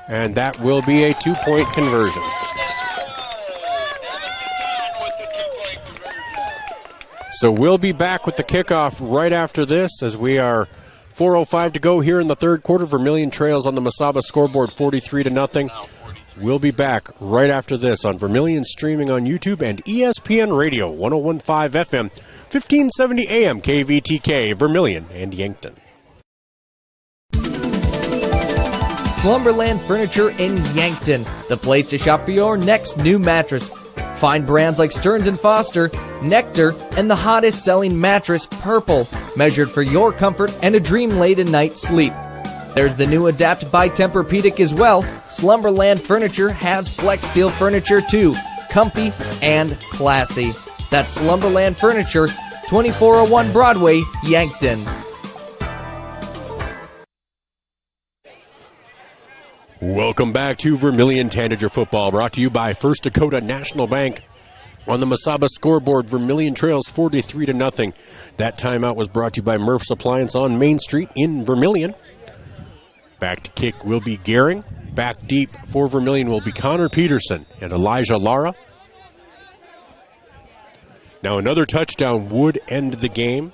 And that will be a 2-point conversion. So we'll be back with the kickoff right after this, as we are 4:05 to go here in the third quarter. Vermillion trails on the Mesaba scoreboard 43-0. We'll be back right after this on Vermillion streaming on YouTube and ESPN Radio 101.5 FM, 1570 AM KVTK, Vermillion and Yankton. Slumberland Furniture in Yankton, the place to shop for your next new mattress. Find brands like Stearns & Foster, Nectar, and the hottest selling mattress, Purple, measured for your comfort and a dream-laden night's sleep. There's the new Adapt by Tempur-Pedic as well. Slumberland Furniture has Flex Steel furniture too, comfy and classy. That's Slumberland Furniture, 2401 Broadway, Yankton. Welcome back to Vermillion Tanager football, brought to you by First Dakota National Bank. On the Mesaba scoreboard, Vermillion trails 43-0. That timeout was brought to you by Murph's Appliance on Main Street in Vermillion. Back to kick will be Gehring. Back deep for Vermillion will be Connor Peterson and Elijah Lara. Now another touchdown would end the game.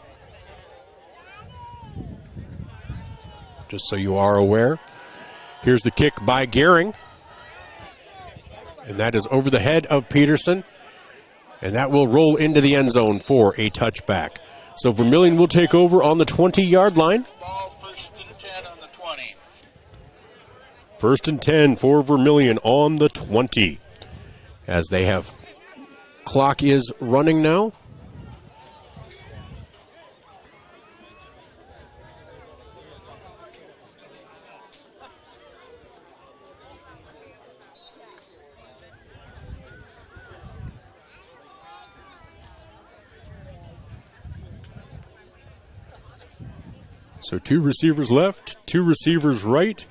Just so you are aware. Here's the kick by Gehring. And that is over the head of Peterson. And that will roll into the end zone for a touchback. So Vermillion will take over on the 20-yard line. Ball first and 10 on the 20. First and 10 for Vermillion on the 20. As they have, clock is running now. So 2 receivers left, 2 receivers right.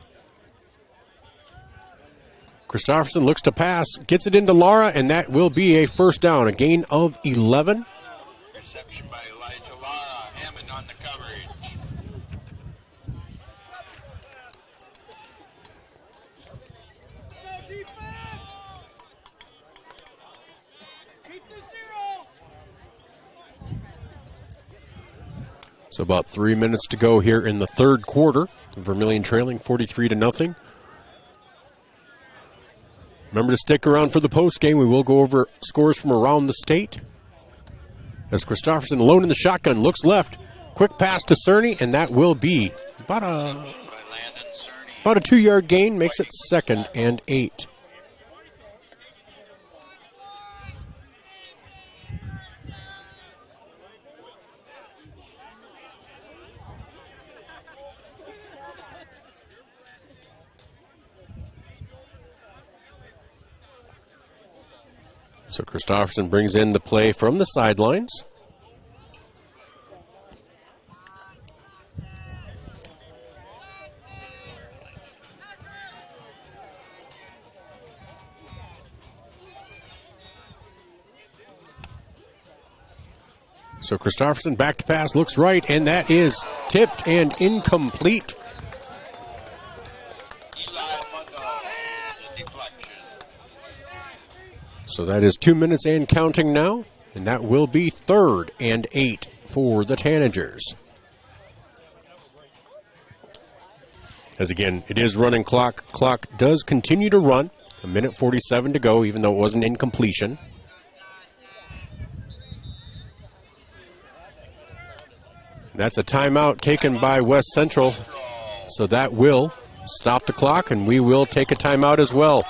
Christofferson looks to pass, gets it into Lara, and that will be a first down, a gain of 11. Reception by Elijah Lara. Hammond on the coverage. So about 3 minutes to go here in the third quarter. Vermillion trailing 43-0. Remember to stick around for the post game. We will go over scores from around the state. As Christofferson alone in the shotgun, looks left. Quick pass to Cerny, and that will be about a 2-yard gain. Makes it 2nd and 8. So Christofferson brings in the play from the sidelines. So Christofferson back to pass, looks right, and that is tipped and incomplete. So that is 2 minutes and counting now, and that will be 3rd and 8 for the Tanagers. As again, it is running clock. Clock does continue to run. 1:47 to go, even though it was an incompletion. That's a timeout taken by West Central, so that will stop the clock, and we will take a timeout as well.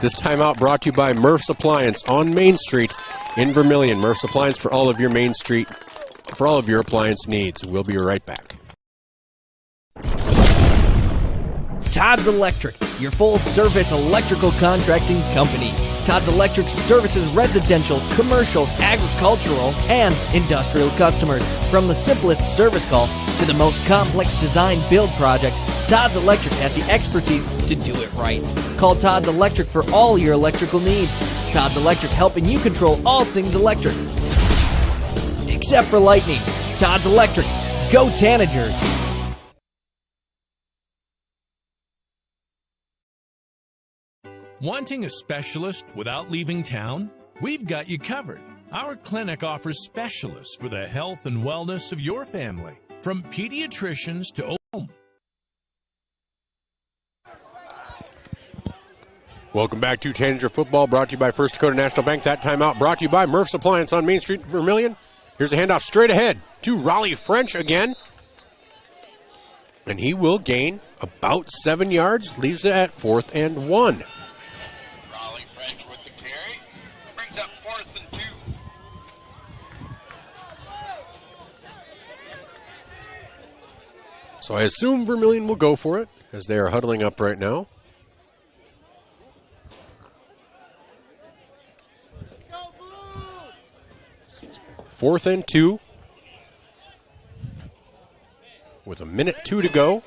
This timeout brought to you by Murph's Appliance on Main Street in Vermillion. Murph's Appliance for all of your Main Street, for all of your appliance needs. We'll be right back. Todd's Electric, your full-service electrical contracting company. Todd's Electric services residential, commercial, agricultural, and industrial customers. From the simplest service call to the most complex design build project, Todd's Electric has the expertise to do it right. Call Todd's Electric for all your electrical needs. Todd's Electric, helping you control all things electric. Except for lightning. Todd's Electric. Go Tanagers. Wanting a specialist without leaving town? We've got you covered. Our clinic offers specialists for the health and wellness of your family, from pediatricians to home. Welcome back to Tanager Football, brought to you by First Dakota National Bank. That timeout brought to you by Murph's Appliance on Main Street, Vermillion. Here's a handoff straight ahead to Raleigh French again. And he will gain about 7 yards, leaves it at 4th and 1. Raleigh French with the carry. Brings up 4th and 2. So I assume Vermillion will go for it as they are huddling up right now. Fourth and 2. With 1:02 to go.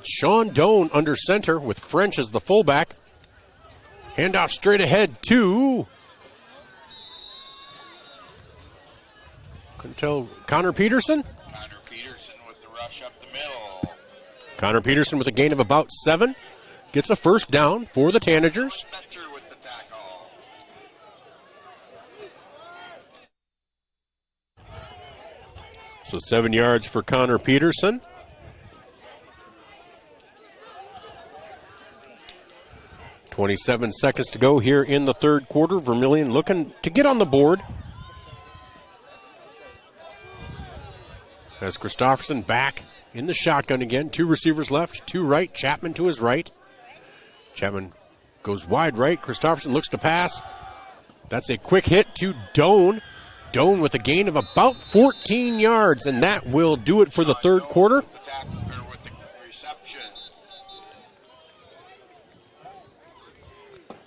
Sean Doan under center with French as the fullback. Handoff straight ahead to, couldn't tell, Connor Peterson? Connor Peterson with the rush up the middle. Connor Peterson with a gain of about 7. Gets a first down for the Tanagers. With the tackle. So 7 yards for Connor Peterson. .27 seconds to go here in the third quarter. Vermillion looking to get on the board. As Christofferson back in the shotgun again. 2 receivers left, 2 right. Chapman to his right. Chapman goes wide right. Christofferson looks to pass. That's a quick hit to Doan. Doan with a gain of about 14 yards, and that will do it for the third quarter.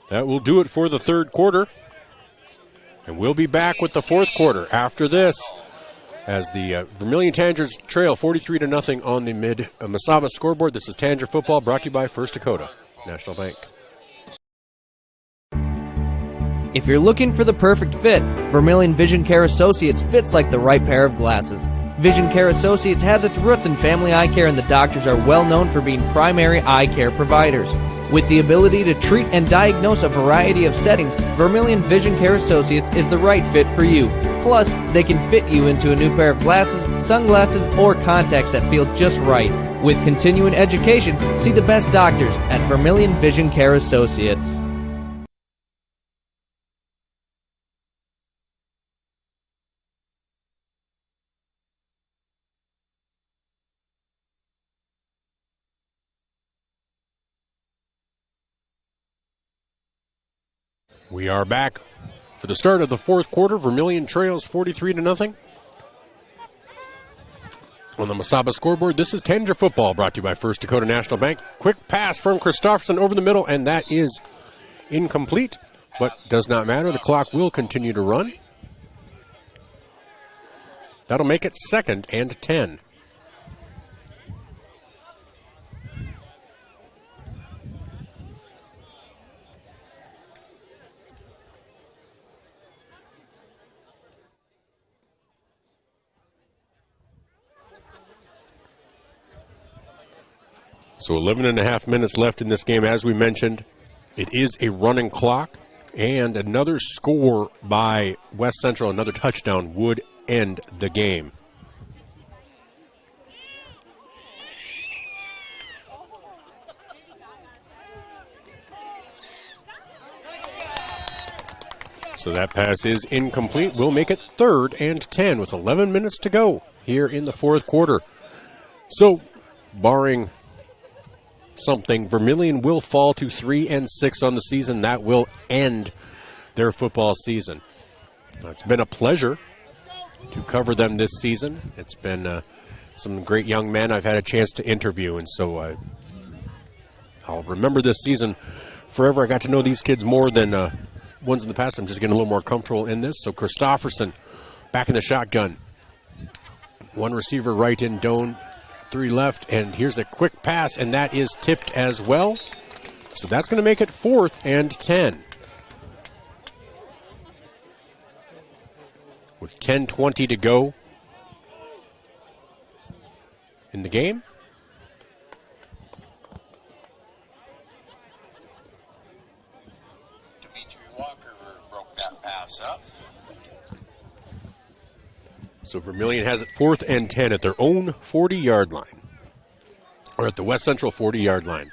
That will do it for the third quarter. And we'll be back with the fourth quarter after this as the Vermillion Tanagers trail 43-0 on the mid-Mesaba scoreboard. This is Tanager football brought to you by First Dakota National Bank. If you're looking for the perfect fit, Vermillion Vision Care Associates fits like the right pair of glasses. Vision Care Associates has its roots in family eye care, and the doctors are well known for being primary eye care providers. With the ability to treat and diagnose a variety of settings, Vermillion Vision Care Associates is the right fit for you. Plus, they can fit you into a new pair of glasses, sunglasses, or contacts that feel just right. With continuing education, see the best doctors at Vermillion Vision Care Associates. We are back for the start of the fourth quarter. Vermillion trails 43-0 on the Mesaba scoreboard. This is Tanager football brought to you by First Dakota National Bank. Quick pass from Christofferson over the middle, and that is incomplete, but does not matter. The clock will continue to run. That'll make it 2nd and 10. So 11.5 minutes left in this game. As we mentioned, it is a running clock, and another score by West Central, another touchdown, would end the game. So that pass is incomplete. We'll make it 3rd and 10 with 11 minutes to go here in the fourth quarter. So, barring something, Vermillion will fall to 3-6 on the season. That will end their football season. It's been a pleasure to cover them this season. It's been some great young men I've had a chance to interview, and so I'll remember this season forever. I got to know these kids more than ones in the past. I'm just getting a little more comfortable in this. So Christofferson back in the shotgun. One receiver right in Doan. 3 left, and here's a quick pass, and that is tipped as well. So that's going to make it 4th and 10. With 10:20 to go in the game. Walker broke that pass up. So Vermillion has it 4th and 10 at their own 40-yard line, or at the West Central 40-yard line.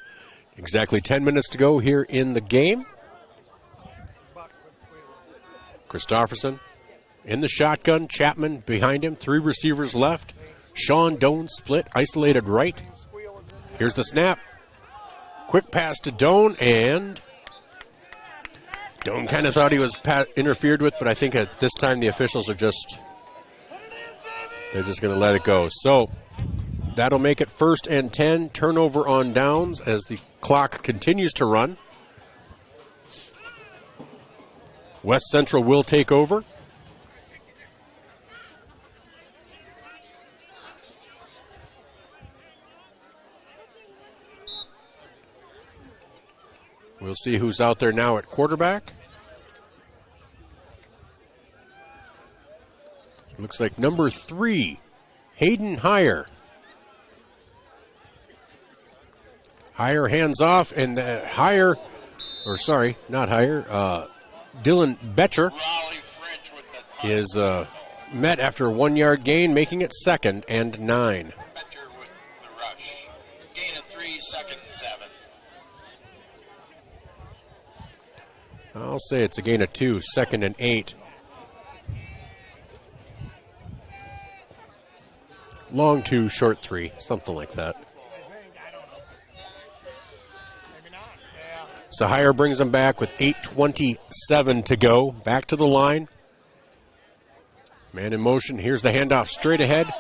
Exactly 10 minutes to go here in the game. Christofferson in the shotgun, Chapman behind him, 3 receivers left. Sean Doan split, isolated right. Here's the snap. Quick pass to Doan, and Doan kind of thought he was interfered with, but I think at this time the officials are they're just going to let it go. So that'll make it 1st and 10. Turnover on downs as the clock continues to run. West Central will take over. We'll see who's out there now at quarterback. Looks like number 3, Hayden Heyer. Heyer hands off, and Dylan Betcher is met after a 1-yard gain, making it 2nd and 9. Betcher with the rush. Gain of 3, 2nd and 7. I'll say it's a gain of 2, 2nd and 8. Long 2, short 3, something like that. So Heyer brings them back with 8:27 to go. Back to the line. Man in motion. Here's the handoff straight ahead.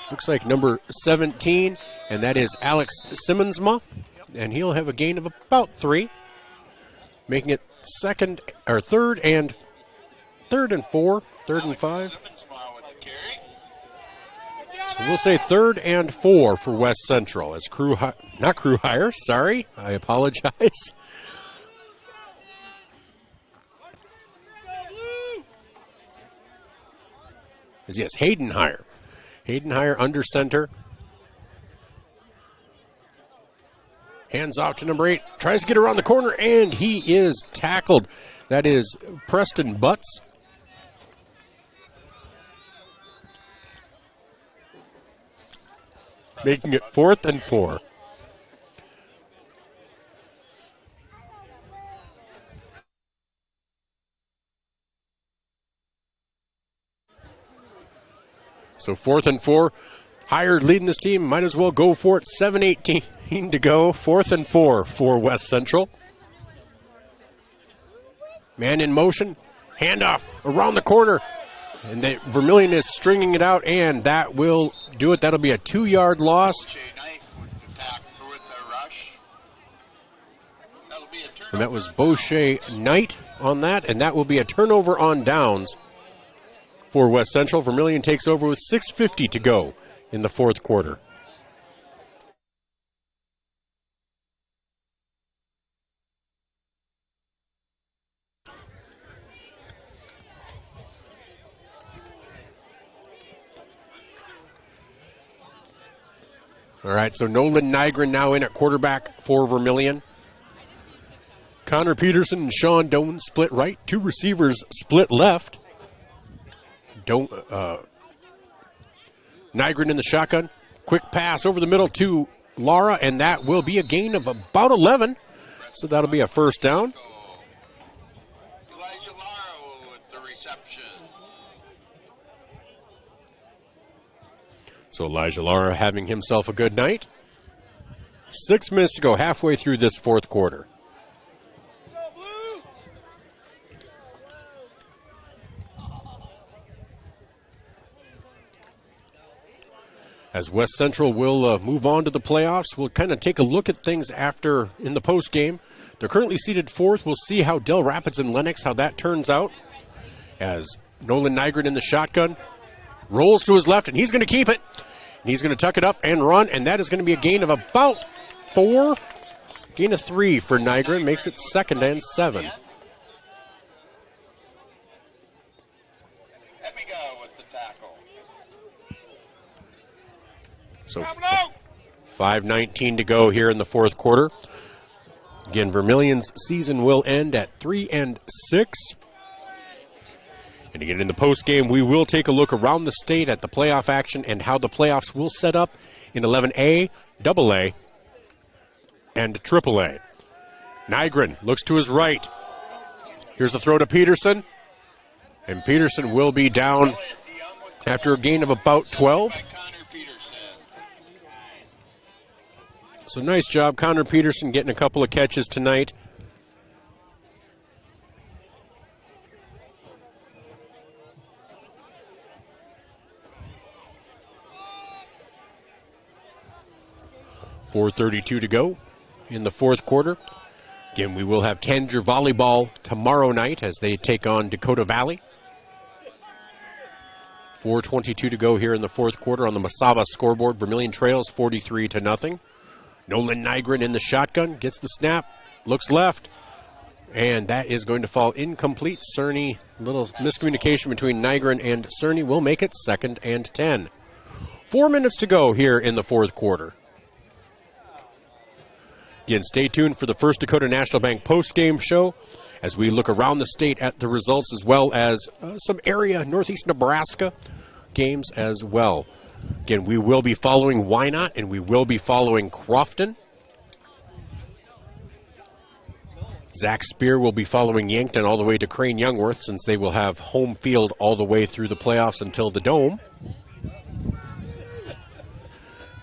Looks like number 17, and that is Alex Simmonsma. And he'll have a gain of about 3, making it 3rd and 4, 3rd and 5. Simmonsma with the carry. we'll say 3rd and 4 for West Central. As not crew hire, sorry, I apologize. Yes, Hayden Hire. Hayden Hire under center. Hands off to number 8. Tries to get around the corner, and he is tackled. That is Preston Butts. Making it 4th and 4. So 4th and 4. Hire leading this team. Might as well go for it. 7:18 to go. 4th and 4 for West Central. Man in motion. Handoff around the corner. And Vermillion is stringing it out, and that will do it. That'll be a 2-yard loss. And that was Boucher Knight on that, and that will be a turnover on downs for West Central. Vermillion takes over with 6:50 to go in the 4th quarter. All right, so Nolan Nygren now in at quarterback for Vermillion. Connor Peterson and Sean Doan split right. 2 receivers split left. Nygren in the shotgun. Quick pass over the middle to Lara, and that will be a gain of about 11. So that'll be a first down. Elijah Lara with the reception. So Elijah Lara having himself a good night. 6 minutes to go, halfway through this 4th quarter. As West Central will move on to the playoffs, we'll kind of take a look at things after in the post game. They're currently seated 4th. We'll see how Del Rapids and Lennox, how that turns out. As Nolan Nygren in the shotgun rolls to his left, and he's going to keep it. And he's going to tuck it up and run, and that is going to be a gain of about 4. Gain of 3 for Nygren, makes it 2nd and 7. So 5:19 to go here in the 4th quarter. Again, Vermillion's season will end at 3-6. And again, in the post game, we will take a look around the state at the playoff action and how the playoffs will set up in 11A, AA, and AAA. Nygren looks to his right. Here's the throw to Peterson. And Peterson will be down after a gain of about 12. So nice job, Connor Peterson, getting a couple of catches tonight. .432 to go in the 4th quarter. Again, we will have Tanger volleyball tomorrow night as they take on Dakota Valley. 4:22 to go here in the 4th quarter on the Masaba scoreboard. Vermillion trails 43-0. Nolan Nygren in the shotgun, gets the snap, looks left, and that is going to fall incomplete. Cerny, little miscommunication between Nygren and Cerny will make it 2nd and 10. 4 minutes to go here in the 4th quarter. Again, stay tuned for the First Dakota National Bank post-game show as we look around the state at the results as well as some area Northeast Nebraska games as well. Again, we will be following Wynot and we will be following Crofton. Zach Spear will be following Yankton all the way to Crane Youngworth since they will have home field all the way through the playoffs until the Dome.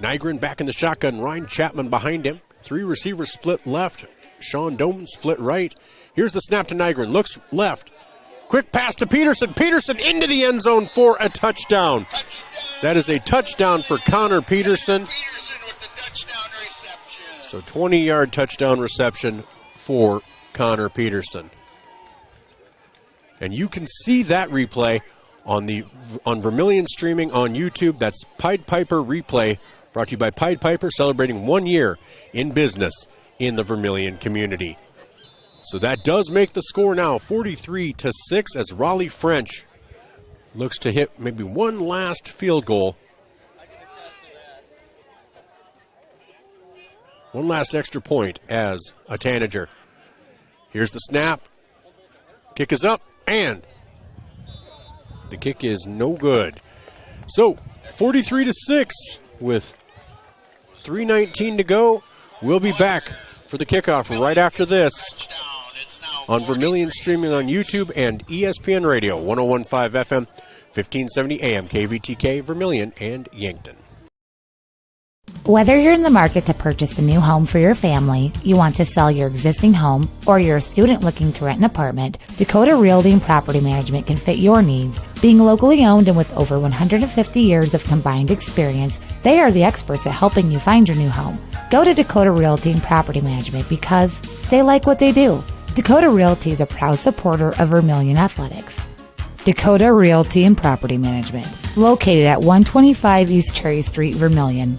Nygren back in the shotgun, Ryan Chapman behind him. 3 receivers split left, Sean Doman split right. Here's the snap to Nygren, looks left. Quick pass to Peterson. Peterson into the end zone for a touchdown. That is a touchdown for Connor Peterson. So 20-yard touchdown reception for Connor Peterson. And you can see that replay on Vermillion streaming on YouTube. That's Pied Piper Replay, brought to you by Pied Piper, celebrating 1 year in business in the Vermillion community. So that does make the score now 43-6 as Raleigh French looks to hit maybe one last field goal. One last extra point as a Tanager. Here's the snap. Kick is up, and the kick is no good. So 43-6 with 3:19 to go. We'll be back for the kickoff right after this on Vermillion streaming on YouTube and ESPN Radio, 101.5 FM, 1570 AM, KVTK, Vermillion and Yankton. Whether you're in the market to purchase a new home for your family, you want to sell your existing home, or you're a student looking to rent an apartment, Dakota Realty and Property Management can fit your needs. Being locally owned and with over 150 years of combined experience, they are the experts at helping you find your new home. Go to Dakota Realty and Property Management because they like what they do. Dakota Realty is a proud supporter of Vermillion Athletics. Dakota Realty and Property Management, located at 125 East Cherry Street, Vermillion.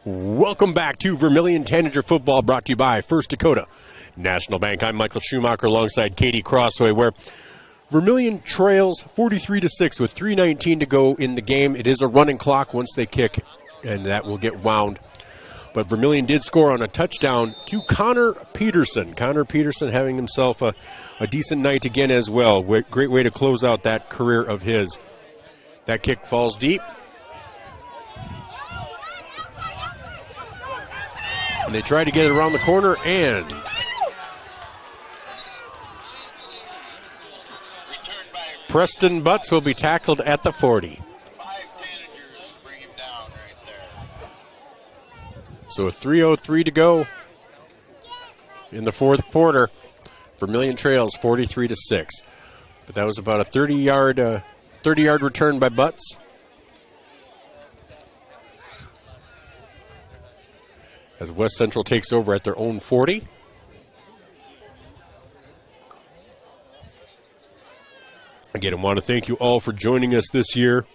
Welcome back to Vermillion Tanager football, brought to you by First Dakota National Bank. I'm Michael Schumacher alongside Katie Crossway, where Vermillion trails 43-6 with 3:19 to go in the game. It is a running clock once they kick, and that will get wound. But Vermillion did score on a touchdown to Connor Peterson. Connor Peterson having himself a decent night again as well. Great way to close out that career of his. That kick falls deep. And they try to get it around the corner, and Preston Butts will be tackled at the 40. So a 3:03 to go in the fourth quarter. Vermillion trails 43-6. But that was about a 30-yard return by Butts. As West Central takes over at their own 40. Again, I want to thank you all for joining us this year,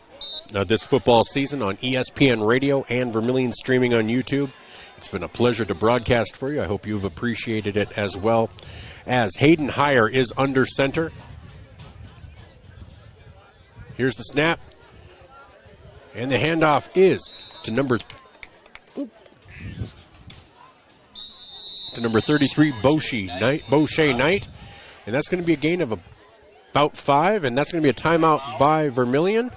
this football season on ESPN Radio and Vermillion streaming on YouTube. It's been a pleasure to broadcast for you. I hope you've appreciated it as well. As Hayden Heyer is under center. Here's the snap. And the handoff is to number 33, Beauchet Knight. And that's going to be a gain of about 5, and that's going to be a timeout by Vermillion.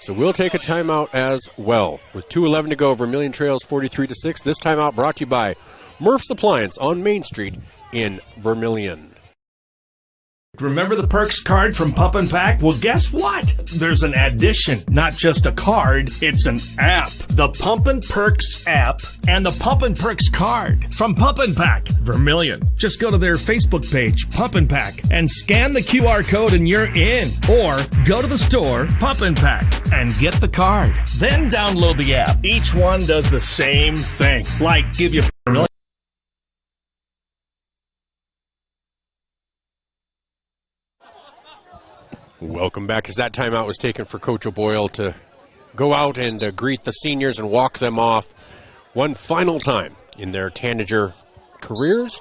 So we'll take a timeout as well. With 2:11 to go, Vermillion trails 43-6. This timeout brought to you by Murph's Appliance on Main Street in Vermillion. Remember the Perks card from Pump and Pack? Well, guess what? There's an addition, not just a card, it's an app. The Pump and Perks app and the Pump and Perks card from Pump and Pack, Vermillion. Just go to their Facebook page, Pump and Pack, and scan the QR code and you're in. Or go to the store, Pump and Pack, and get the card. Then download the app. Each one does the same thing, like give you Vermillion. Welcome back, as that timeout was taken for Coach O'Boyle to go out and greet the seniors and walk them off one final time in their Tanager careers.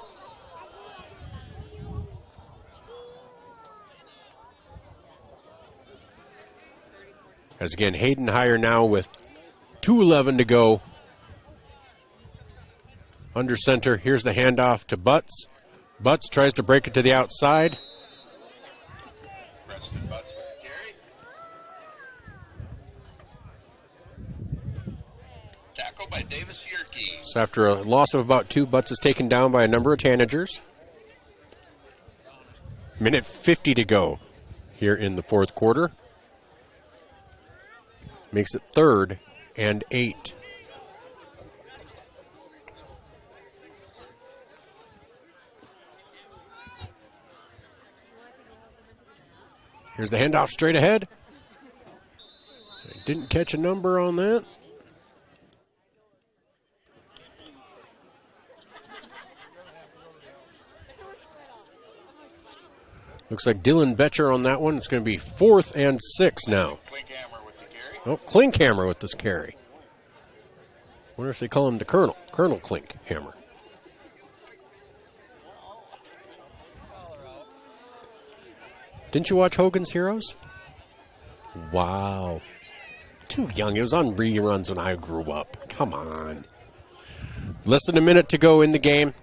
As again, Hayden Heyer now with 2:11 to go. Under center, here's the handoff to Butts. Butts tries to break it to the outside. Tackle by Davis Yerke. So after a loss of about 2, Butts is taken down by a number of Tanagers. Minute 50 to go here in the fourth quarter. Makes it 3rd and 8. Here's the handoff straight ahead. Didn't catch a number on that. Looks like Dylan Betcher on that one. It's going to be 4th and 6 now. Oh, Klinkhammer with this carry. Wonder if they call him the Colonel Klinkhammer. Didn't you watch Hogan's Heroes? Wow. Too young. It was on reruns when I grew up. Come on. Less than a minute to go in the game.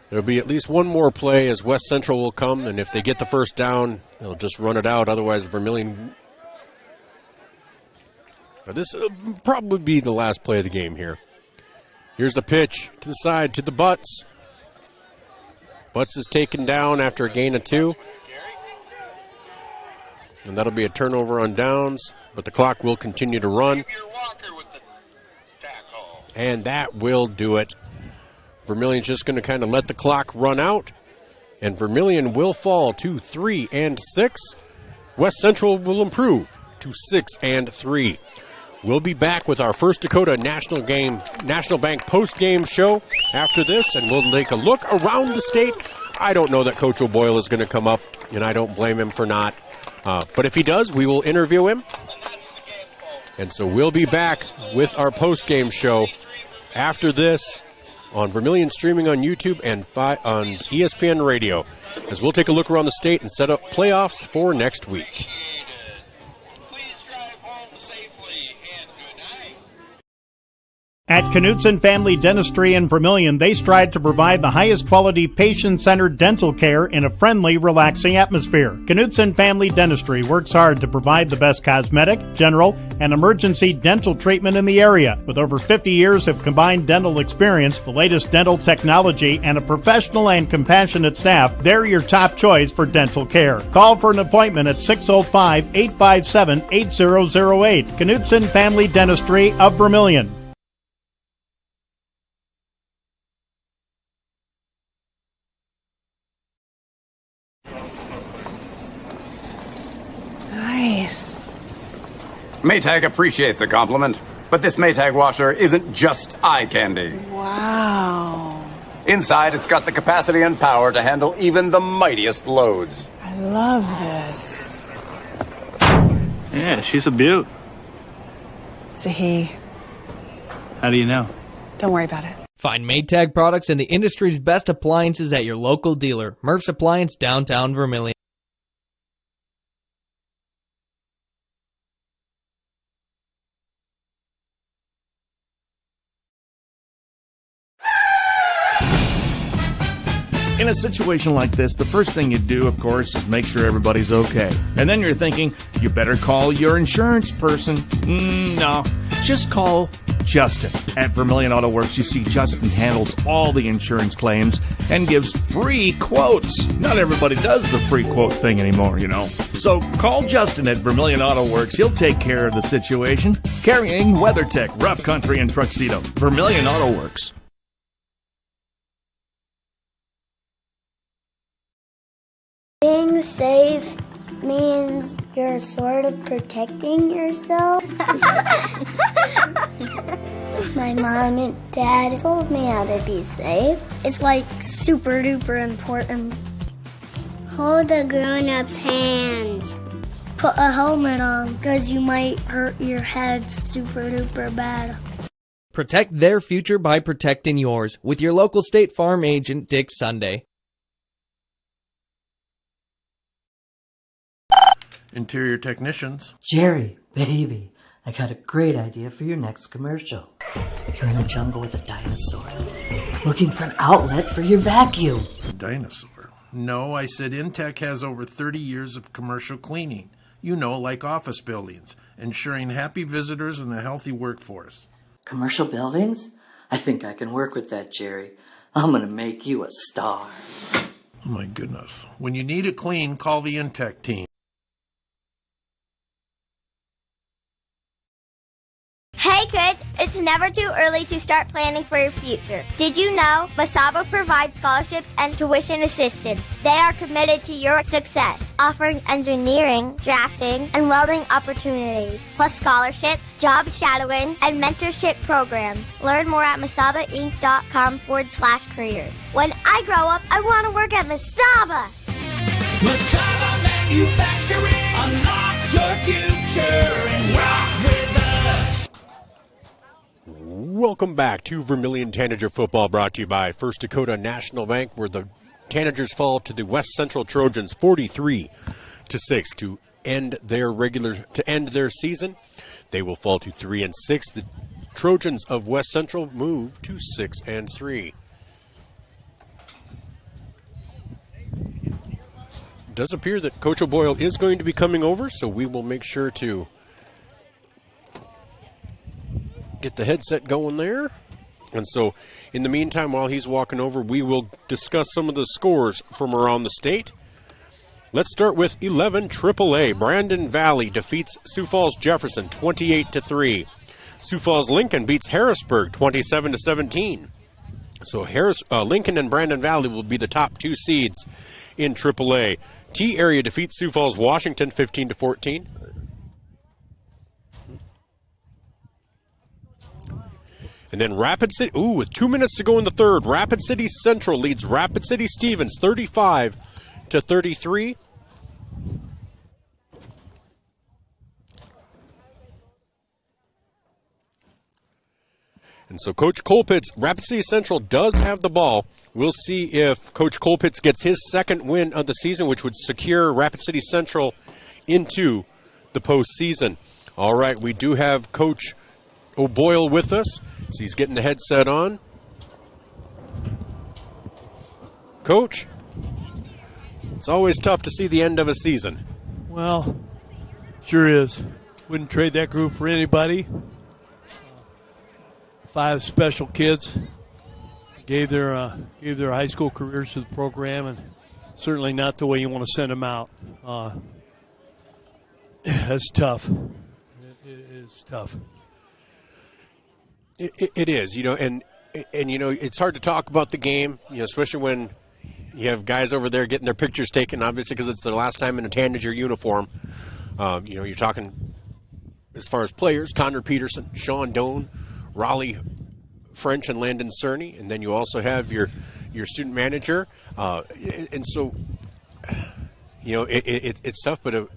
There'll be at least one more play as West Central will come, and if they get the first down, they'll just run it out. Otherwise, Vermillion. This will probably be the last play of the game here. Here's the pitch to the side to the Butts. Butts is taken down after a gain of 2. And that'll be a turnover on downs, but the clock will continue to run. And that will do it. Vermillion's just going to kind of let the clock run out, and Vermillion will fall to 3 and 6. West Central will improve to 6 and 3. We'll be back with our First Dakota National Bank post-game show after this, and we'll take a look around the state. I don't know that Coach O'Boyle is going to come up, and I don't blame him for not. But if he does, we will interview him. And so we'll be back with our post-game show after this on Vermillion streaming on YouTube and on ESPN Radio, as we'll take a look around the state and set up playoffs for next week. At Knutson Family Dentistry in Vermillion, they strive to provide the highest quality patient-centered dental care in a friendly, relaxing atmosphere. Knutson Family Dentistry works hard to provide the best cosmetic, general, and emergency dental treatment in the area. With over 50 years of combined dental experience, the latest dental technology, and a professional and compassionate staff, they're your top choice for dental care. Call for an appointment at 605-857-8008. Knutson Family Dentistry of Vermillion. Nice. Maytag appreciates a compliment, but this Maytag washer isn't just eye candy. Wow. Inside, it's got the capacity and power to handle even the mightiest loads. I love this. Yeah, she's a beaut. It's a he. How do you know? Don't worry about it. Find Maytag products and the industry's best appliances at your local dealer. Murph's Appliance, downtown Vermillion. In a situation like this, the first thing you do, of course, is make sure everybody's okay. And then you're thinking, you better call your insurance person. No, just call Justin. At Vermillion Auto Works, you see Justin handles all the insurance claims and gives free quotes. Not everybody does the free quote thing anymore, you know. So call Justin at Vermillion Auto Works. He'll take care of the situation. Carrying WeatherTech, Rough Country, and Tuxedo. Vermillion Auto Works. Being safe means you're sort of protecting yourself. My mom and dad told me how to be safe. It's like super duper important. Hold a grown-up's hands. Put a helmet on because you might hurt your head super duper bad. Protect their future by protecting yours with your local State Farm agent, Dick Sunday. Interior technicians. Jerry, baby, I got a great idea for your next commercial. You're in a jungle with a dinosaur, looking for an outlet for your vacuum. A dinosaur? No, I said Intech has over 30 years of commercial cleaning. You know, like office buildings, ensuring happy visitors and a healthy workforce. Commercial buildings? I think I can work with that, Jerry. I'm gonna make you a star. Oh my goodness. When you need it clean, call the Intech team. Hey kids, it's It's never too early to start planning for your future. Did you know Masaba provides scholarships and tuition assistance? They are committed to your success, offering engineering, drafting, and welding opportunities, plus scholarships, job shadowing, and mentorship programs. Learn more at masabainc.com/career. When I grow up, I want to work at Masaba. Masaba Manufacturing. Unlock your future and rock with us. Welcome back to Vermillion Tanager football, brought to you by First Dakota National Bank, where the Tanagers fall to the West Central Trojans 43-6 to end their season. They will fall to 3-6. The Trojans of West Central move to 6-3. It does appear that Coach O'Boyle is going to be coming over, so we will make sure to get the headset going there. And so in the meantime, while he's walking over, we will discuss some of the scores from around the state. Let's start with 11 AAA. Brandon Valley defeats Sioux Falls Jefferson 28-3. Sioux Falls Lincoln beats Harrisburg 27-17. So Lincoln and Brandon Valley will be the top two seeds in AAA. T Area defeats Sioux Falls Washington 15-14. And then Rapid City, with 2 minutes to go in the third, Rapid City Central leads Rapid City Stevens 35-33. And so Coach Colpitts, Rapid City Central does have the ball. We'll see if Coach Colpitts gets his second win of the season, which would secure Rapid City Central into the postseason. All right, we do have Coach O'Boyle with us. So he's getting the headset on. Coach, it's always tough to see the end of a season. Well, sure is. Wouldn't trade that group for anybody. 5 special kids gave their high school careers to the program, and certainly not the way you want to send them out. That's tough. It is tough. It is, and it's hard to talk about the game, especially when you have guys over there getting their pictures taken, obviously because it's their last time in a Tanager uniform. You're talking as far as players, Connor Peterson, Sean Doan, Raleigh French, and Landon Cerny, and then you also have your student manager, and so it's tough. But of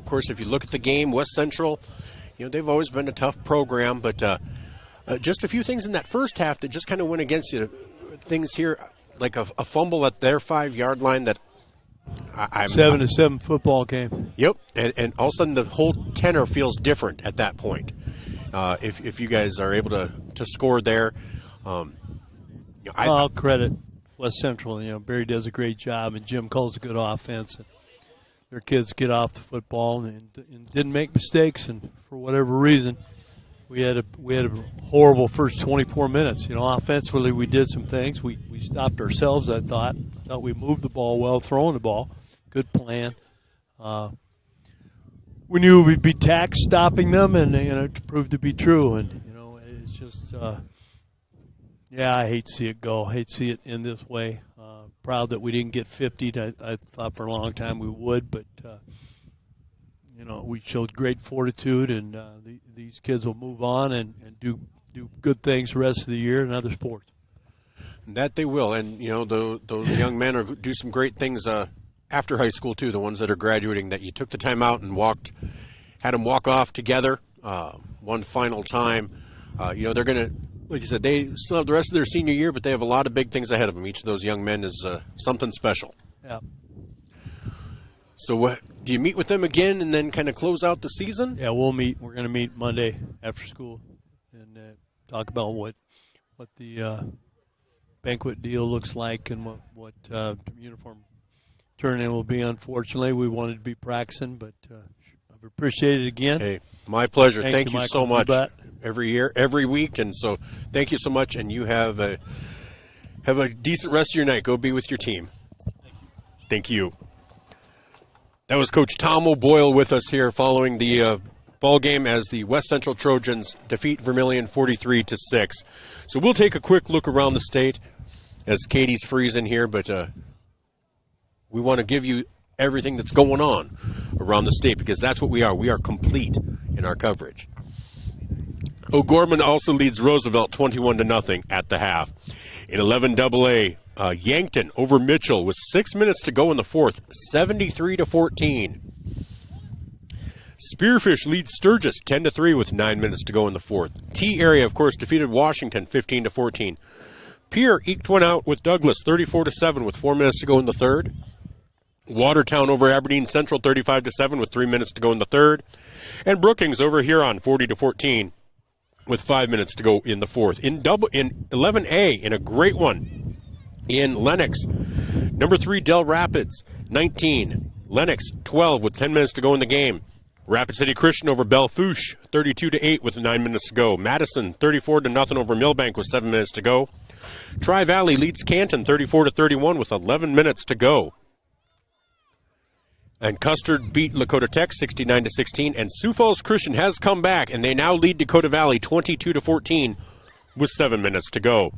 course, if you look at the game, West Central, they've always been a tough program, but just a few things in that first half that just kind of went against you. Things here, like a fumble at their 5-yard line that I'm 7-7 football game. Yep, and all of a sudden the whole tenor feels different at that point. If you guys are able to score there, I'll credit West Central. Barry does a great job, and Jim calls a good offense. And their kids get off the football and didn't make mistakes, and for whatever reason, we had a horrible first 24 minutes. Offensively we did some things. We stopped ourselves. I thought we moved the ball well, throwing the ball. Good plan. We knew we'd be taxed stopping them, and it proved to be true. And it's just, I hate to see it go. I hate to see it in this way. Proud that we didn't get 50. I thought for a long time we would, but we showed great fortitude, and these kids will move on and do good things the rest of the year in other sports. That they will, and those young men are do some great things after high school too. The ones that are graduating, that you took the time out and had them walk off together one final time. They're going to, like you said, they still have the rest of their senior year, but they have a lot of big things ahead of them. Each of those young men is something special. Yeah. So do you meet with them again and then kind of close out the season? Yeah, we'll meet. We're going to meet Monday after school and talk about what the banquet deal looks like and what uniform turn-in will be. Unfortunately, we wanted to be practicing, but I've appreciated it again. Hey, my pleasure. Thank you Michael, so much. Every year, every week, and so thank you so much. And you have a decent rest of your night. Go be with your team. Thank you. That was Coach Tom O'Boyle with us here following the ball game as the West Central Trojans defeat Vermillion 43-6. So we'll take a quick look around the state as Katie's freezing here, but we want to give you everything that's going on around the state because that's what we are. We are complete in our coverage. O'Gorman also leads Roosevelt 21-0 at the half. In 11AA, Yankton over Mitchell with 6 minutes to go in the fourth, 73-14. Spearfish leads Sturgis 10-3 with 9 minutes to go in the fourth. T Area, of course, defeated Washington 15-14. Pierre eked one out with Douglas 34-7 with 4 minutes to go in the third. Watertown over Aberdeen Central 35-7 with 3 minutes to go in the third. And Brookings over Huron 40-14 with 5 minutes to go in the fourth. In 11A, in a great one, in Lennox, number 3 Del Rapids 19, Lennox 12 with 10 minutes to go in the game. Rapid City Christian over Bellefouche 32-8 with 9 minutes to go. Madison 34-0 over Millbank with 7 minutes to go. Tri-Valley leads Canton 34-31 with 11 minutes to go. And Custard beat Lakota Tech 69-16, and Sioux Falls Christian has come back, and they now lead Dakota Valley 22-14 with 7 minutes to go.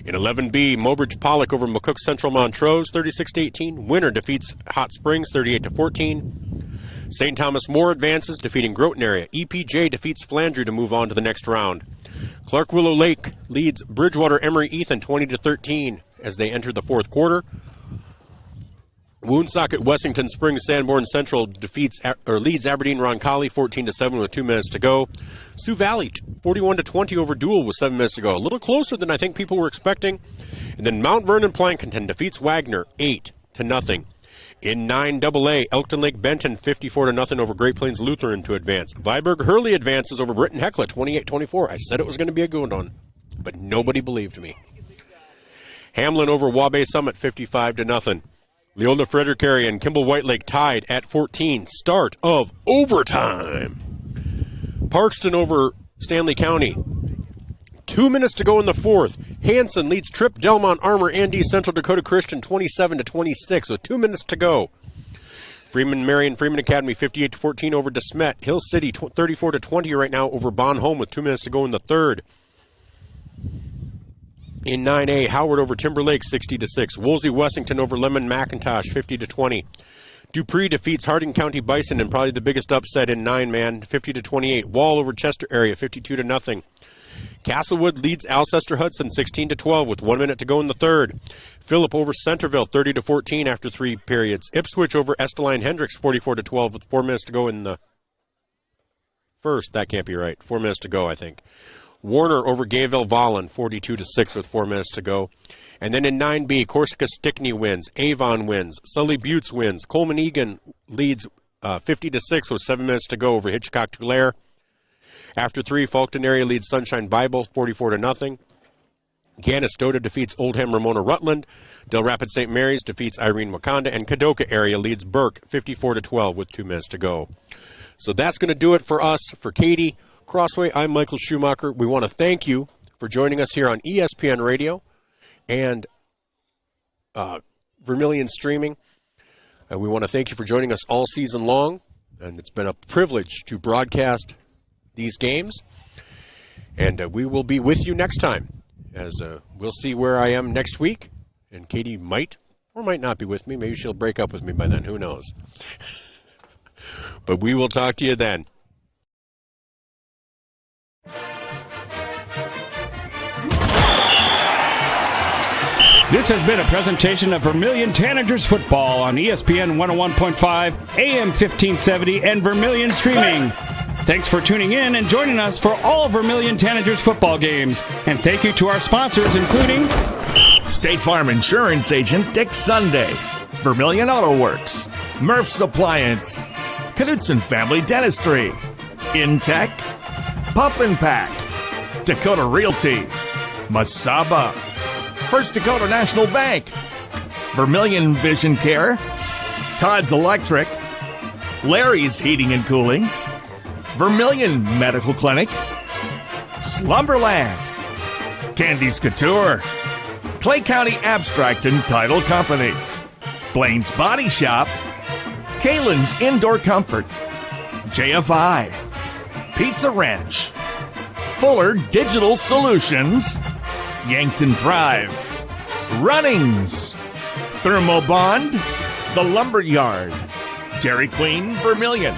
In 11B, Mobridge Pollock over McCook Central Montrose 36-18. Winter defeats Hot Springs 38-14. St. Thomas More advances, defeating Groton Area. EPJ defeats Flandreau to move on to the next round. Clark Willow Lake leads Bridgewater Emery Ethan 20-13 as they enter the fourth quarter. Woonsocket Wessington Springs Sanborn Central leads Aberdeen Roncalli 14-7 with 2 minutes to go. Sioux Valley 41-20 over Dual with 7 minutes to go. A little closer than I think people were expecting. And then Mount Vernon Plankinton defeats Wagner 8-0. In 9AA, Elkton Lake Benton 54-0 over Great Plains Lutheran to advance. Viborg Hurley advances over Britton Hecla 28-24. I said it was going to be a good one, but nobody believed me. Hamlin over Wabash Summit 55-0. Leona Frederick Area and Kimball White Lake tied at 14. Start of overtime. Parkston over Stanley County. 2 minutes to go in the fourth. Hanson leads Tripp Delmont Armor and East Central Dakota Christian 27-26 with 2 minutes to go. Freeman Marion Freeman Academy 58-14 over DeSmet. Hill City 34-20 right now over Bon Home with 2 minutes to go in the third. In 9A, Howard over Timberlake 60-6. Woolsey Wessington over Lemon McIntosh 50-20. Dupree defeats Harding County Bison in probably the biggest upset in 9-man 50-28. Wall over Chester Area 52-0. Castlewood leads Alcester Hudson 16-12 with 1 minute to go in the third. Phillip over Centerville 30-14 after 3 periods. Ipswich over Esteline Hendricks 44-12 with 4 minutes to go in the first. That can't be right. 4 minutes to go, I think. Warner over Gayville Vollen 42-6 with 4 minutes to go. And then in 9B, Corsica Stickney wins. Avon wins. Sully Buttes wins. Coleman Egan leads 50-6 with 7 minutes to go over Hitchcock Tulare. After 3, Faulkton Area leads Sunshine Bible 44-0. Canastota defeats Oldham Ramona Rutland. Del Rapids St. Mary's defeats Irene Wakanda. And Kadoka Area leads Burke 54-12 with 2 minutes to go. So that's going to do it for us. For Katie Crossway, I'm Michael Schumacher. We want to thank you for joining us here on ESPN Radio and Vermillion Streaming. And we want to thank you for joining us all season long. And it's been a privilege to broadcast these games. And we will be with you next time. As we'll see where I am next week. And Katie might or might not be with me. Maybe she'll break up with me by then. Who knows? But we will talk to you then. This has been a presentation of Vermillion Tanagers football on ESPN 101.5, AM 1570, and Vermillion Streaming. Thanks for tuning in and joining us for all Vermillion Tanagers football games. And thank you to our sponsors, including State Farm Insurance Agent Dick Sunday, Vermillion Auto Works, Murph's Appliance, Knudsen Family Dentistry, Intech, Pump and Pack, Dakota Realty, Masaba, First Dakota National Bank, Vermillion Vision Care, Todd's Electric, Larry's Heating and Cooling, Vermillion Medical Clinic, Slumberland, Candy's Couture, Clay County Abstract and Title Company, Blaine's Body Shop, Kalen's Indoor Comfort, JFI, Pizza Ranch, Fuller Digital Solutions, Yankton Thrive, Runnings, Thermobond, The Lumberyard, Dairy Queen Vermillion,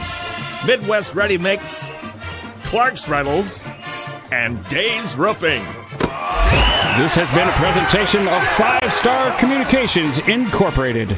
Midwest Ready Mix, Clark's Rentals, and Dave's Roofing. This has been a presentation of 5 Star Communications Incorporated.